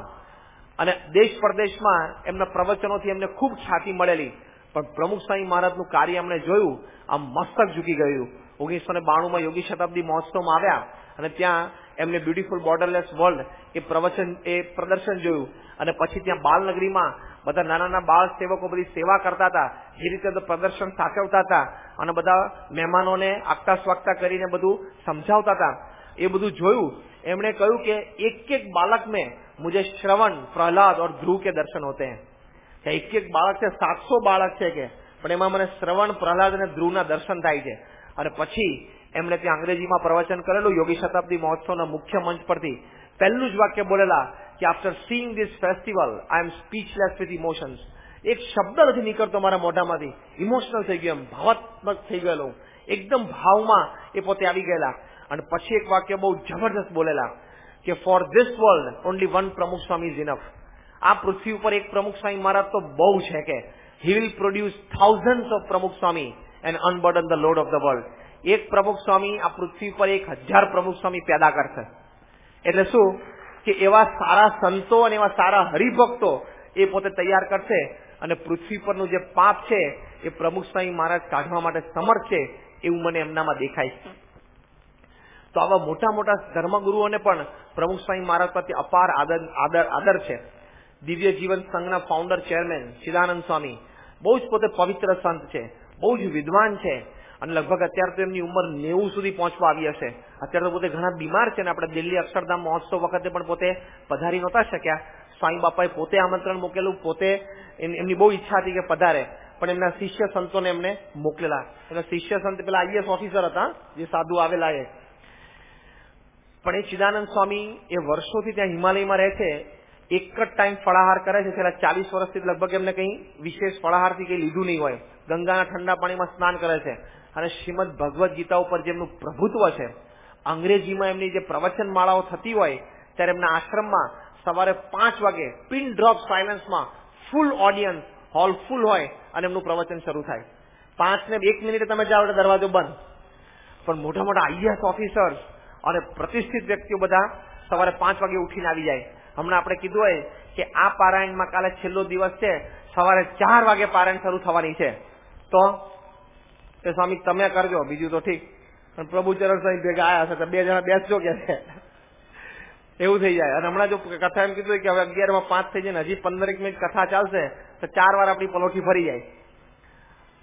અને દેશ પરદેશમાં એમના પ્રવચનોથી એમને ખૂબ ખ્યાતિ મળેલી. પણ પ્રમુખ સ્વામી મહારાજનું કાર્ય એમણે જોયું, આમ મસ્તક ઝૂકી ગયું. 1992માં યોગી શતાબ્દી મહોત્સવમાં આવ્યા અને ત્યાં એમને બ્યુટીફુલ બોર્ડરલેસ વર્લ્ડ એ પ્રદર્શન જોયું. અને પછી ત્યાં બાલનગરીમાં બધા નાના નાના બાળ સેવકો બધી સેવા કરતા હતા, એ રીતે પ્રદર્શન સાચવતા હતા અને બધા મહેમાનોને આગતા સ્વાગતા કરીને બધું સમજાવતા હતા. એ બધું જોયું. એમણે કહ્યું કે એક એક બાલક में मुझे श्रवण, प्रहलाद और ध्रुव के दर्शन होते हैं. એક એક બાળક છે, 700 બાળક છે કે, પણ એમાં મને શ્રવણ, પ્રહલાદ અને ધ્રુવના દર્શન થાય છે. અને પછી એમણે ત્યાં અંગ્રેજીમાં પ્રવચન કરેલું યોગી શતાબ્દી મહોત્સવના મુખ્ય મંચ પરથી. પહેલું જ વાક્ય બોલેલા કે after seeing this festival I am speechless with emotions. એક શબ્દ નથી નીકળતો મારા મોઢામાંથી, ઇમોશનલ થઈ ગયો, એમ ભાવાત્મક થઈ ગયેલો, એકદમ ભાવમાં એ પોતે આવી ગયેલા. અને પછી એક વાક્ય બહુ જબરદસ્ત બોલેલા કે for this world only one પ્રમુખ સ્વામી ઇઝ ઇનફ. આ પૃથ્વી ઉપર એક પ્રમુખ સ્વામી મહારાજ તો બહુ છે કે he will produce thousands of Pramukh Swami and unburden the lord of the world. એક પ્રમુખ સ્વામી આ પૃથ્વી પર 1000 પ્રમુખ સ્વામી પેદા કરશે. એટલે શું કે એવા સારા સંતો અને એવા સારા હરિભક્તો એ પોતે તૈયાર કરશે અને પૃથ્વી પરનું જે પાપ છે એ પ્રમુખ સ્વામી મહારાજ કાઢવા માટે સમર્થ છે, એવું મને એમનામાં દેખાય છે. તો આવા મોટા મોટા ધર્મગુરુઓને પણ પ્રમુખ સ્વામી મહારાજ પ્રત્યે અપાર આદર છે. દિવ્ય જીવન સંઘના ફાઉન્ડર ચેરમેન ચિદાનંદ સ્વામી બહુ જ પોતે પવિત્ર સંત છે, બહુ જ વિદ્વાન છે અને લગભગ અત્યારે તો એમની ઉંમર 90 સુધી પહોંચવા આવી હશે. અત્યારે તો પોતે ઘણા બીમાર છે ને આપણે દિલ્હી અક્ષરધામ મહોત્સવ વખતે પણ પોતે પધારી નહોતા શક્યા. સ્વામી બાપાએ પોતે આમંત્રણ મોકલેલું, પોતે એમની બહુ ઈચ્છા હતી કે પધારે, પણ એમના શિષ્ય સંતોને એમને મોકલેલા. એમના શિષ્ય સંત પેલા IAS ઓફિસર હતા જે સાધુ આવેલા એ. પણ એ ચિદાનંદ સ્વામી એ વર્ષોથી ત્યાં હિમાલયમાં રહે છે, એક જ ટાઈમ ફળાહાર કરે છે. છેલ્લા 40 વર્ષથી લગભગ એમને કંઈ વિશેષ ફળાહારથી કંઈ લીધું નહીં હોય. ગંગાના ઠંડા પાણીમાં સ્નાન કરે છે અને શ્રીમદ ભગવદ્ ગીતા ઉપર જેમનું પ્રભુત્વ છે, અંગ્રેજીમાં એમની જે પ્રવચન માળાઓ થતી હોય ત્યારે એમના આશ્રમમાં સવારે 5 વાગે પિન ડ્રોપ સાયલન્સમાં ફૂલ ઓડિયન્સ, હોલ ફૂલ હોય અને એમનું પ્રવચન શરૂ થાય. 5 ને 1 મિનિટે તમે જાઓ એટલે દરવાજો બંધ. પણ મોટા મોટા IAS ઓફિસર્સ અને પ્રતિષ્ઠિત વ્યક્તિઓ બધા સવારે 5 વાગે ઉઠીને આવી જાય. હમણાં આપણે કીધું હોય કે આ પારાયણમાં કાલે છેલ્લો દિવસ છે, સવારે 4 વાગે પારાયણ શરૂ થવાની છે, તો એ સ્વામી તમે કરજો, બીજું તો ઠીક. પણ પ્રભુચરણ સ્વામી ભેગા આવ્યા છે તો 2 જણા બેસજો કે છે, એવું થઈ જાય. અને હમણાં જો કથા એમ કીધું કે હવે 11માં 5 થઈ જાય ને હજી 15 મિનિટ કથા ચાલશે તો 4 વાર આપણી પલોઠી ફરી જાય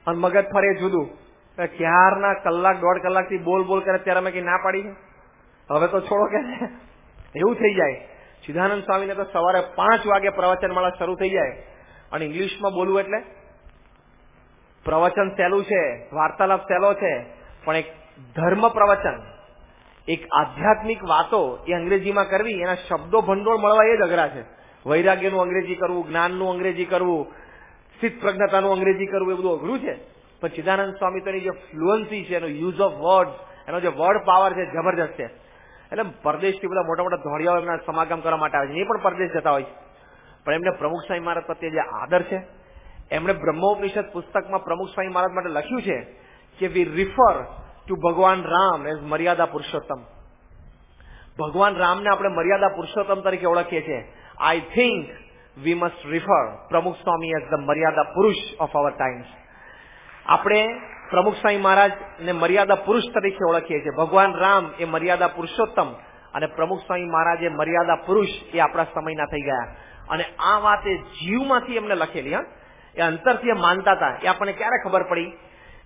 અને મગજ ફરે જુદું. ક્યારના કલાક 1.5 કલાકથી બોલ કરે ત્યારે અમે કઈ ના પાડી છે, હવે તો છોડો કે એવું થઈ જાય. સિદ્ધાનંદ સ્વામીને તો સવારે 5 વાગે પ્રવચનમાળા શરૂ થઈ જાય. અને ઇંગ્લિશમાં બોલવું એટલે પ્રવચન સહેલું છે, વાર્તાલાપ સહેલો છે, પણ એક ધર્મ પ્રવચન, એક આધ્યાત્મિક વાતો એ અંગ્રેજીમાં કરવી, એના શબ્દો ભંડોળ મળવા એ જ અઘરા છે. વૈરાગ્યનું અંગ્રેજી કરવું, જ્ઞાનનું અંગ્રેજી કરવું, સ્થિત પ્રજ્ઞતાનું અંગ્રેજી કરવું, એ બધું અઘરું છે. પણ ચિદાનંદ સ્વામી તો એની જે ફ્લુઅન્સી છે, એનો યુઝ ઓફ વર્ડ્સ, એનો જે વર્ડ પાવર છે, જબરજસ્ત છે. એટલે પરદેશથી બધા મોટા મોટા ધોળિયાઓ એમના સમાગમ કરવા માટે આવે છે, એ પણ પરદેશ જતા હોય છે. પણ એમને પ્રમુખ સ્વામી મહારાજ પ્રત્યે જે આદર છે, એમણે બ્રહ્મોપનિષદ પુસ્તકમાં પ્રમુખ સ્વામી મહારાજ માટે લખ્યું છે કે વી રિફર ટુ ભગવાન રામ એઝ મર્યાદા પુરુષોત્તમ. ભગવાન રામને આપણે મર્યાદા પુરુષોત્તમ તરીકે ઓળખીએ છીએ. I think we must refer પ્રમુખ સ્વામી એઝ ધ મર્યાદા પુરુષ ઓફ અવર ટાઈમ્સ. આપણે પ્રમુખ સ્વામી મહારાજને મર્યાદા પુરુષ તરીકે ઓળખીએ છીએ. ભગવાન રામ એ મર્યાદા પુરુષોત્તમ અને પ્રમુખ સ્વામી મહારાજે મર્યાદા પુરુષ એ આપણા સમયના થઈ ગયા. અને આ વાત એ જીવમાંથી એમને લખેલી. એ અંતરથી એ માનતા હતા. એ આપણને ક્યારે ખબર પડી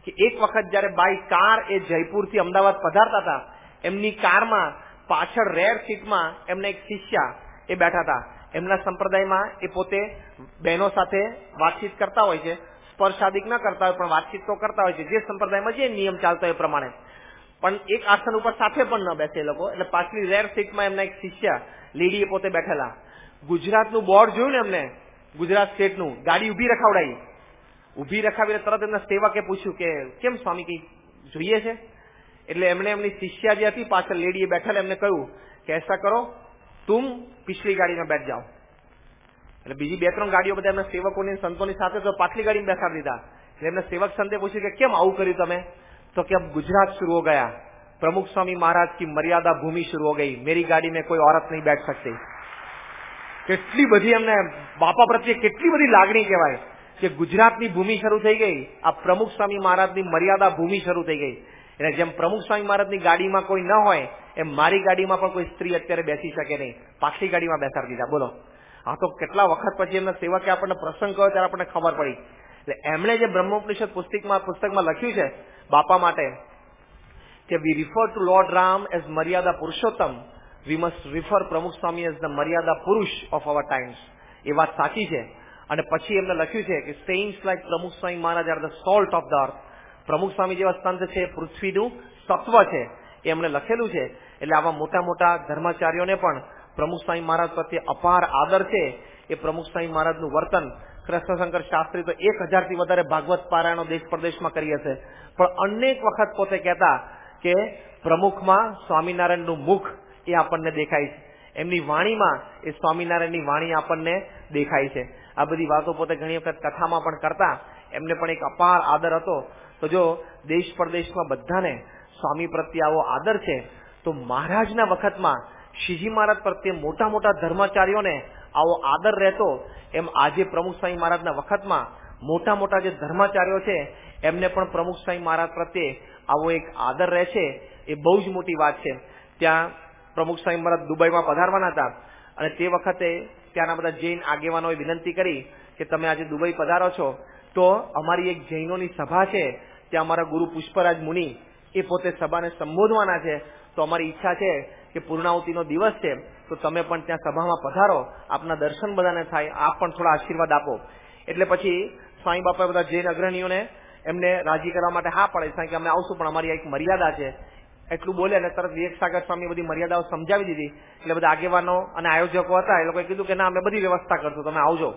કે એક વખત જયારે બાય કાર એ જયપુરથી અમદાવાદ પધારતા હતા, એમની કારમાં પાછળ રેર સીટમાં એમને એક શિષ્યા એ બેઠા હતા. એમના સંપ્રદાયમાં એ પોતે બહેનો સાથે વાતચીત કરતા હોય છે, સ્પર્શાદિક ન કરતા હોય પણ વાતચીત તો કરતા હોય છે, જે સંપ્રદાયમાં જે નિયમ ચાલતો હોય એ પ્રમાણે. પણ એક આસન ઉપર સાથે પણ ન બેસે એ લોકો. એટલે પાછલી રેર સીટમાં એમના એક શિષ્યા લેડી એ પોતે બેઠેલા. ગુજરાતનું બોર્ડ જોયું ને એમને, ગુજરાત સ્ટેટનું, ગાડી ઉભી રખાવડાવી. ઉભી રખાવીને તરત એમના સેવકે પૂછ્યું કે કેમ સ્વામી કઈ જોઈએ છે? એટલે એમણે એમની શિષ્યા જે હતી પાછળ લેડીએ બેઠેલા એમને કહ્યું કે એસા કરો તુમ પિછલી ગાડીમાં બેઠ જાઓ. એટલે બીજી 2-3 ગાડીઓ બધા એમના સેવકોની સંતોની સાથે તો પાછલી ગાડીમાં બેસાડી દીધા. એટલે એમના સેવક સંતે પૂછ્યું કે કેમ આવું કર્યું તમે? તો કે अब गुजरात शुरू हो गया, प्रमुख स्वामी महाराज की मर्यादा भूमि शुरू हो गई, मेरी गाड़ी में कोई औरत नहीं बैठ सकती. કેટલી બધી એમને બાપા પ્રત્યે કેટલી બધી લાગણી કહેવાય કે ગુજરાતની ભૂમિ શરૂ થઈ ગઈ, આ પ્રમુખ સ્વામી મહારાજની મર્યાદા ભૂમિ શરૂ થઈ ગઈ. એટલે જેમ પ્રમુખ સ્વામી મહારાજની ગાડીમાં કોઈ ન હોય એમ મારી ગાડીમાં પણ કોઈ સ્ત્રી અત્યારે બેસી શકે નહીં. પાછલી ગાડીમાં બેસાડી દીધા. બોલો, આ તો કેટલા વખત પછી એમના સેવકે આપણને પ્રસંગ કહ્યો ત્યારે આપણને ખબર પડી. એટલે એમણે જે બ્રહ્મોપનિષદ પુસ્તકમાં લખ્યું છે બાપા માટે કે we refer to lord Ram as Maryada Purushottam, we must refer પ્રમુખ સ્વામી એઝ ધ મર્યાદા પુરુષ ઓફ અવર ટાઈમ્સ. એ વાત સાચી છે. અને પછી એમને લખ્યું છે કે saints like Pramukh Swami Maharaj are the salt of the earth. Pramukh Swami જેવા સંત છે પૃથ્વીનું સત્વ છે, એ એમણે લખેલું છે. એટલે આવા મોટા મોટા ધર્માચાર્યોને પણ પ્રમુખ સ્વામી મહારાજ પ્રત્યે અપાર આદર છે. એ પ્રમુખ સ્વામી મહારાજનું વર્તન કૃષ્ણશંકર શાસ્ત્રી તો 1000થી વધારે ભાગવત પારાયણો દેશ પ્રદેશમાં કરી હશે, પણ અનેક વખત પોતે કહેતા કે પ્રમુખમાં સ્વામિનારાયણનું મુખ એ આપણને દેખાય છે, એમની વાણીમાં એ સ્વામિનારાયણની વાણી આપણને દેખાય છે. આ બધી વાતો પોતે ઘણી વખત કથામાં પણ કરતા. એમને પણ એક અપાર આદર હતો. તો જો દેશ પ્રદેશમાં બધાને સ્વામી પ્રત્યે આવો આદર છે, તો મહારાજના વખતમાં શ્રીજી મહારાજ પ્રત્યે મોટા મોટા ધર્માચાર્યોને આવો આદર રહેતો, એમ આજે પ્રમુખ સ્વામી મહારાજના વખતમાં મોટા મોટા જે ધર્માચાર્યો છે એમને પણ પ્રમુખ સ્વામી મહારાજ પ્રત્યે આવો એક આદર રહે છે. એ બહુ જ મોટી વાત છે. ત્યાં પ્રમુખ સ્વામી મહારાજ દુબઈમાં પધારવાના હતા અને તે વખતે ત્યાંના બધા જૈન આગેવાનોએ વિનંતી કરી કે તમે આજે દુબઈ પધારો છો તો અમારી એક જૈનોની સભા છે, ત્યાં અમારા ગુરુ પુષ્પરાજ મુનિ એ પોતે સભાને સંબોધવાના છે, તો અમારી ઈચ્છા છે કે પૂર્ણાહુતિનો દિવસ છે તો તમે પણ ત્યાં સભામાં પધારો, આપના દર્શન બધાને થાય, આપ પણ થોડા આશીર્વાદ આપો. એટલે પછી સ્વામી બાપાએ બધા જૈન અગ્રણીઓને એમને રાજી કરવા માટે હા પડે કે અમે આવશું પણ અમારી એક મર્યાદા છે એટલું બોલે અને તરત વિવેક સાગર સ્વામી બધી મર્યાદાઓ સમજાવી દીધી. એટલે બધા આગેવાનો અને આયોજકો હતા એ લોકોએ કીધું કે ના અમે બધી વ્યવસ્થા કરશું, તમે આવજો.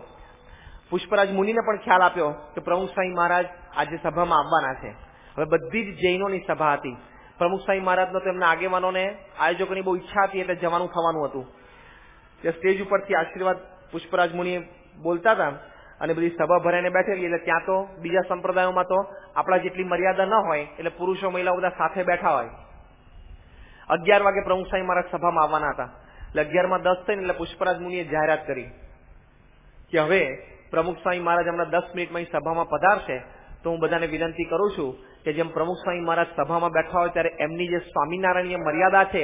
પુષ્પરાજ મુનિને પણ ખ્યાલ આપ્યો કે પ્રમુખ સ્વામી મહારાજ આજે સભામાં આવવાના છે. હવે બધી જ જૈનોની સભા હતી. પ્રમુખ સ્વામી મહારાજનો તો એમના આગેવાનોને આયોજકોની બહુ ઈચ્છા હતી એટલે જવાનું થવાનું હતું. તે સ્ટેજ ઉપરથી આશીર્વાદ પુષ્પરાજ મુનિ બોલતા હતા અને બધી સભા ભરાઈને બેઠેલી. એટલે ત્યાં તો બીજા સંપ્રદાયોમાં તો આપણા જેટલી મર્યાદા ન હોય એટલે પુરુષો મહિલાઓ બધા સાથે બેઠા હોય. 11 વાગે પ્રમુખ સ્વામી મહારાજ સભામાં આવવાના હતા. એટલે 11:10 થઈને એટલે પુષ્પરાજ મુનિએ જાહેરાત કરી કે હવે પ્રમુખ સ્વામી મહારાજ હમણાં 10 મિનિટમાં સભામાં પધારશે, તો હું બધાને વિનંતી કરું છું કે જેમ પ્રમુખ સ્વામી મહારાજ સભામાં બેઠા હોય ત્યારે એમની જે સ્વામિનારાયણીય મર્યાદા છે,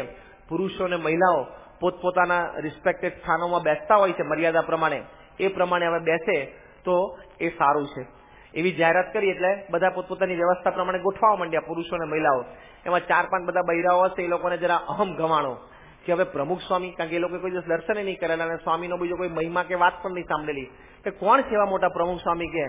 પુરુષો અને મહિલાઓ પોતપોતાના રિસ્પેક્ટેડ સ્થાનોમાં બેસતા હોય છે મર્યાદા પ્રમાણે, એ પ્રમાણે હવે બેસે તો એ સારું છે. એવી જાહેરાત કરી એટલે બધા પોતપોતાની વ્યવસ્થા પ્રમાણે ગોઠવા માંડ્યા પુરુષો અને મહિલાઓ. એમાં 4-5 બધા બૈરાઓ હશે, એ લોકોને જરા અહમ ગમાણો કે હવે પ્રમુખ સ્વામી, કારણ કે એ લોકો કોઈ દિવસ દર્શન નહીં કરેલા અને સ્વામીનો બીજો કોઈ મહિમા કે વાત પણ નહીં સાંભળેલી કે કોણ છે એવા મોટા પ્રમુખ સ્વામી કે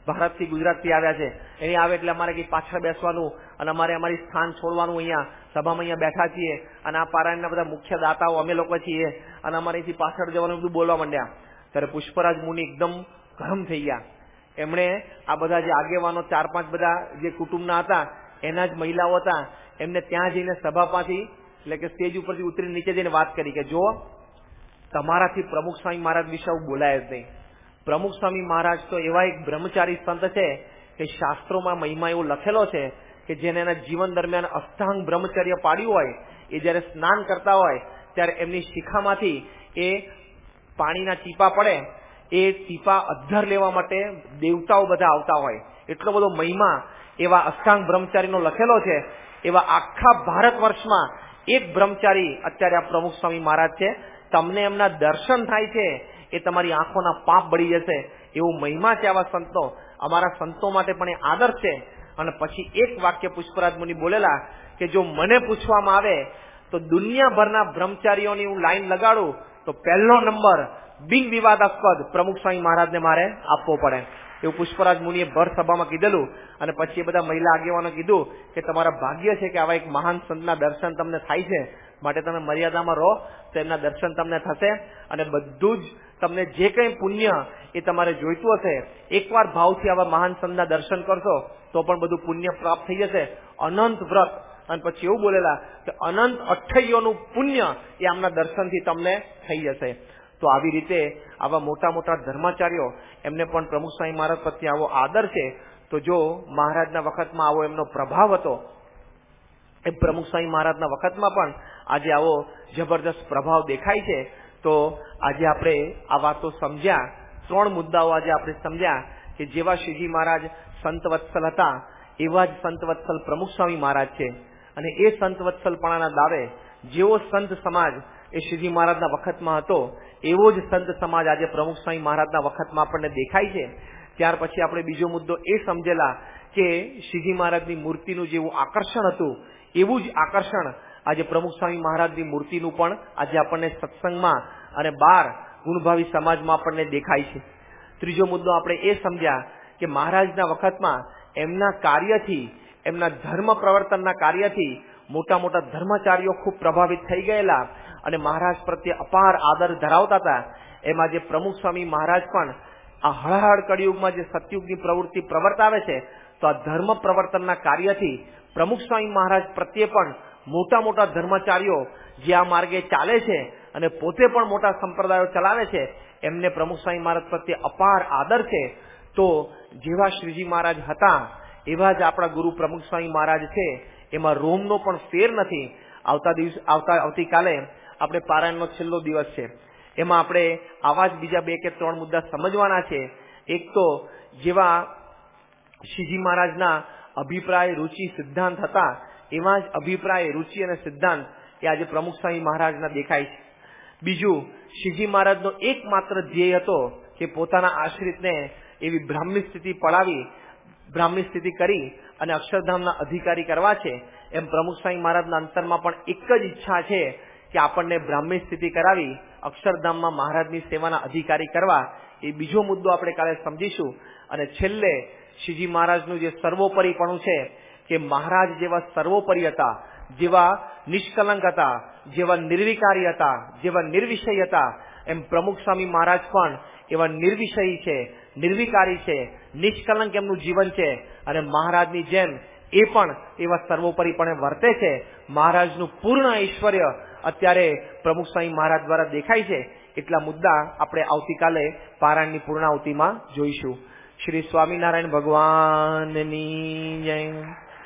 ભારતથી ગુજરાતથી આવ્યા છે, એની આવે એટલે અમારે કઈ પાછળ બેસવાનું અને અમારે અમારી સ્થાન છોડવાનું, અહીંયા સભામાં અહીંયા બેઠા છીએ અને આ પારાયણના બધા મુખ્ય દાતાઓ અમે લોકો છીએ અને અમારે અહીંથી પાછળ જવાનું બધું બોલવા માંડ્યા. ત્યારે પુષ્પરાજ મુનિ એકદમ ગરમ થઈ ગયા. એમણે આ બધા જે આગેવાનો 4-5 બધા જે કુટુંબના હતા એના જ મહિલાઓ હતા, એમને ત્યાં જઈને સભામાંથી એટલે કે સ્ટેજ ઉપરથી ઉતરીને નીચે જઈને વાત કરી કે જો તમારાથી પ્રમુખ સ્વામી મહારાજ વિશે આવું બોલાય જ નહીં. પ્રમુખ સ્વામી મહારાજ તો એવા એક બ્રહ્મચારી સંત છે કે શાસ્ત્રોમાં મહિમા એવો લખેલો છે કે જેને એના જીવન દરમિયાન અષ્ટાંગ બ્રહ્મચર્ય પાડ્યું હોય, એ જયારે સ્નાન કરતા હોય ત્યારે એમની શિખામાંથી એ પાણીના ટીપા પડે, એ ટીપા અધ્ધર લેવા માટે દેવતાઓ બધા આવતા હોય. એટલો બધો મહિમા એવા અષ્ટાંગ બ્રહ્મચારીનો લખેલો છે. એવા આખા ભારત વર્ષમાં એક બ્રહ્મચારી અત્યારે આ પ્રમુખ સ્વામી મહારાજ છે, તમને એમના દર્શન થાય છે એ તમારી આંખોના પાપ બળી જશે, એવો મહિમા છે આવા સંતો. અમારા સંતો માટે પણ એ આદર છે. અને પછી એક વાક્ય પુષ્પરાજ મુનિ બોલેલા કે જો મને પૂછવામાં આવે તો દુનિયાભરના બ્રહ્મચારીઓની હું લાઈન લગાડું તો પહેલો નંબર બિન વિવાદાસ્પદ પ્રમુખ સ્વામી મહારાજને મારે આપવો પડે, એવું પુષ્પરાજ મુનિએ ભર સભામાં કીધેલું. અને પછી એ બધા મહિલા આગેવાનો કીધું કે તમારા ભાગ્ય છે કે આવા એક મહાન સંતના દર્શન તમને થાય છે, માટે તમે મર્યાદામાં રહો તો એમના દર્શન તમને થશે. અને બધું જ તમને જે કંઈ પુણ્ય એ તમારે જોઈતું હશે, એકવાર ભાવથી આવા મહાન સંતના દર્શન કરશો તો પણ બધું પુણ્ય પ્રાપ્ત થઈ જશે, અનંત વ્રત. અને પછી એવું બોલેલા કે અનંત અઠ્ઠૈયોનું પુણ્ય એ આમના દર્શનથી તમને થઈ જશે. તો આવી રીતે આવા મોટા મોટા ધર્માચાર્યો એમને પણ પ્રમુખ સ્વામી મહારાજ પ્રત્યે આવો આદર છે. તો જો મહારાજના વખતમાં આવો એમનો પ્રભાવ હતો, એ પ્રમુખ સ્વામી મહારાજના વખતમાં પણ આજે આવો જબરદસ્ત પ્રભાવ દેખાય છે. તો આજે આપણે આ વાતો સમજ્યા, 3 મુદ્દાઓ આજે આપણે સમજ્યા કે જેવા શ્રીજી મહારાજ સંત વત્સલ હતા એવા જ સંત વત્સલ પ્રમુખ સ્વામી મહારાજ છે. અને એ સંત વત્સલપણાના દાવે જેવો સંત સમાજ એ શ્રીજી મહારાજના વખતમાં હતો એવો જ સંત સમાજ આજે પ્રમુખ સ્વામી મહારાજના વખતમાં આપણને દેખાય છે. ત્યાર પછી આપણે બીજો મુદ્દો એ સમજેલા કે શ્રીજી મહારાજની મૂર્તિનું જેવું આકર્ષણ હતું એવું જ આકર્ષણ આજે પ્રમુખ સ્વામી મહારાજની મૂર્તિનું પણ આજે આપણને સત્સંગમાં અને બહાર ગુણભાવી સમાજમાં આપણને દેખાય છે. ત્રીજો મુદ્દો આપણે એ સમજ્યા કે મહારાજના વખતમાં એમના કાર્યથી, એમના ધર્મ પ્રવર્તનના કાર્યથી મોટા મોટા ધર્માચાર્યો ખૂબ પ્રભાવિત થઈ ગયેલા અને મહારાજ પ્રત્યે અપાર આદર ધરાવતા હતા. એમાં જે પ્રમુખ સ્વામી મહારાજ પણ આ હળહળ કળિયુગમાં જે સતયુગની પ્રવૃત્તિ પ્રવર્તાવે છે, તો આ ધર્મ પ્રવર્તનના કાર્યથી પ્રમુખ સ્વામી મહારાજ પ્રત્યે પણ મોટા મોટા ધર્માચાર્યો જે આ માર્ગે ચાલે છે અને પોતે પણ મોટા સંપ્રદાયો ચલાવે છે, એમને પ્રમુખ સ્વામી મહારાજ પ્રત્યે અપાર આદર છે. તો જેવા શ્રીજી મહારાજ હતા એવા જ આપણા ગુરુ પ્રમુખ સ્વામી મહારાજ છે, એમાં રોમનો પણ ફેર નથી. આવતીકાલે આપણે પારાયણનો છેલ્લો દિવસ છે, એમાં આપણે આવા જ બીજા 2 કે 3 મુદ્દા સમજવાના છે. એક તો જેવા શ્રીજી મહારાજના અભિપ્રાય, રુચિ, સિદ્ધાંત હતા એવા જ અભિપ્રાય, રુચિ અને સિદ્ધાંત એ આજે પ્રમુખ સ્વામી મહારાજના દેખાય છે. બીજું, શ્રીજી મહારાજનો એકમાત્ર ધ્યેય હતો કે પોતાના આશ્રિતને એવી બ્રાહ્મણી સ્થિતિ પડાવી, બ્રાહ્મણી સ્થિતિ કરી અને અક્ષરધામના અધિકારી કરવા છે. એમ પ્રમુખ સ્વામી મહારાજના અંતરમાં પણ એક જ ઈચ્છા છે કે આપણને બ્રાહ્મણી સ્થિતિ કરાવી અક્ષરધામમાં મહારાજની સેવાના અધિકારી કરવા. એ બીજો મુદ્દો આપણે કાલે સમજીશું. અને છેલ્લે શ્રીજી મહારાજનું જે સર્વોપરીપણું છે કે મહારાજ જેવા સર્વોપરી હતા, જેવા નિષ્કલંક હતા, જેવા નિર્વિકારી હતા, જેવા નિર્વિષય હતા, એમ પ્રમુખ સ્વામી મહારાજ પણ એવા નિર્વિષયી છે, નિર્વિકારી છે, નિષ્કલંક એમનું જીવન છે. અને મહારાજની જેમ એ પણ એવા સર્વોપરીપણે વર્તે છે. મહારાજનું પૂર્ણ ઐશ્વર્ય અત્યારે પ્રમુખ સ્વામી મહારાજ દ્વારા દેખાય છે. એટલા મુદ્દા આપણે આવતીકાલે પારાયણની પૂર્ણાહુતિમાં જોઈશું. શ્રી સ્વામિનારાયણ ભગવાનની જય.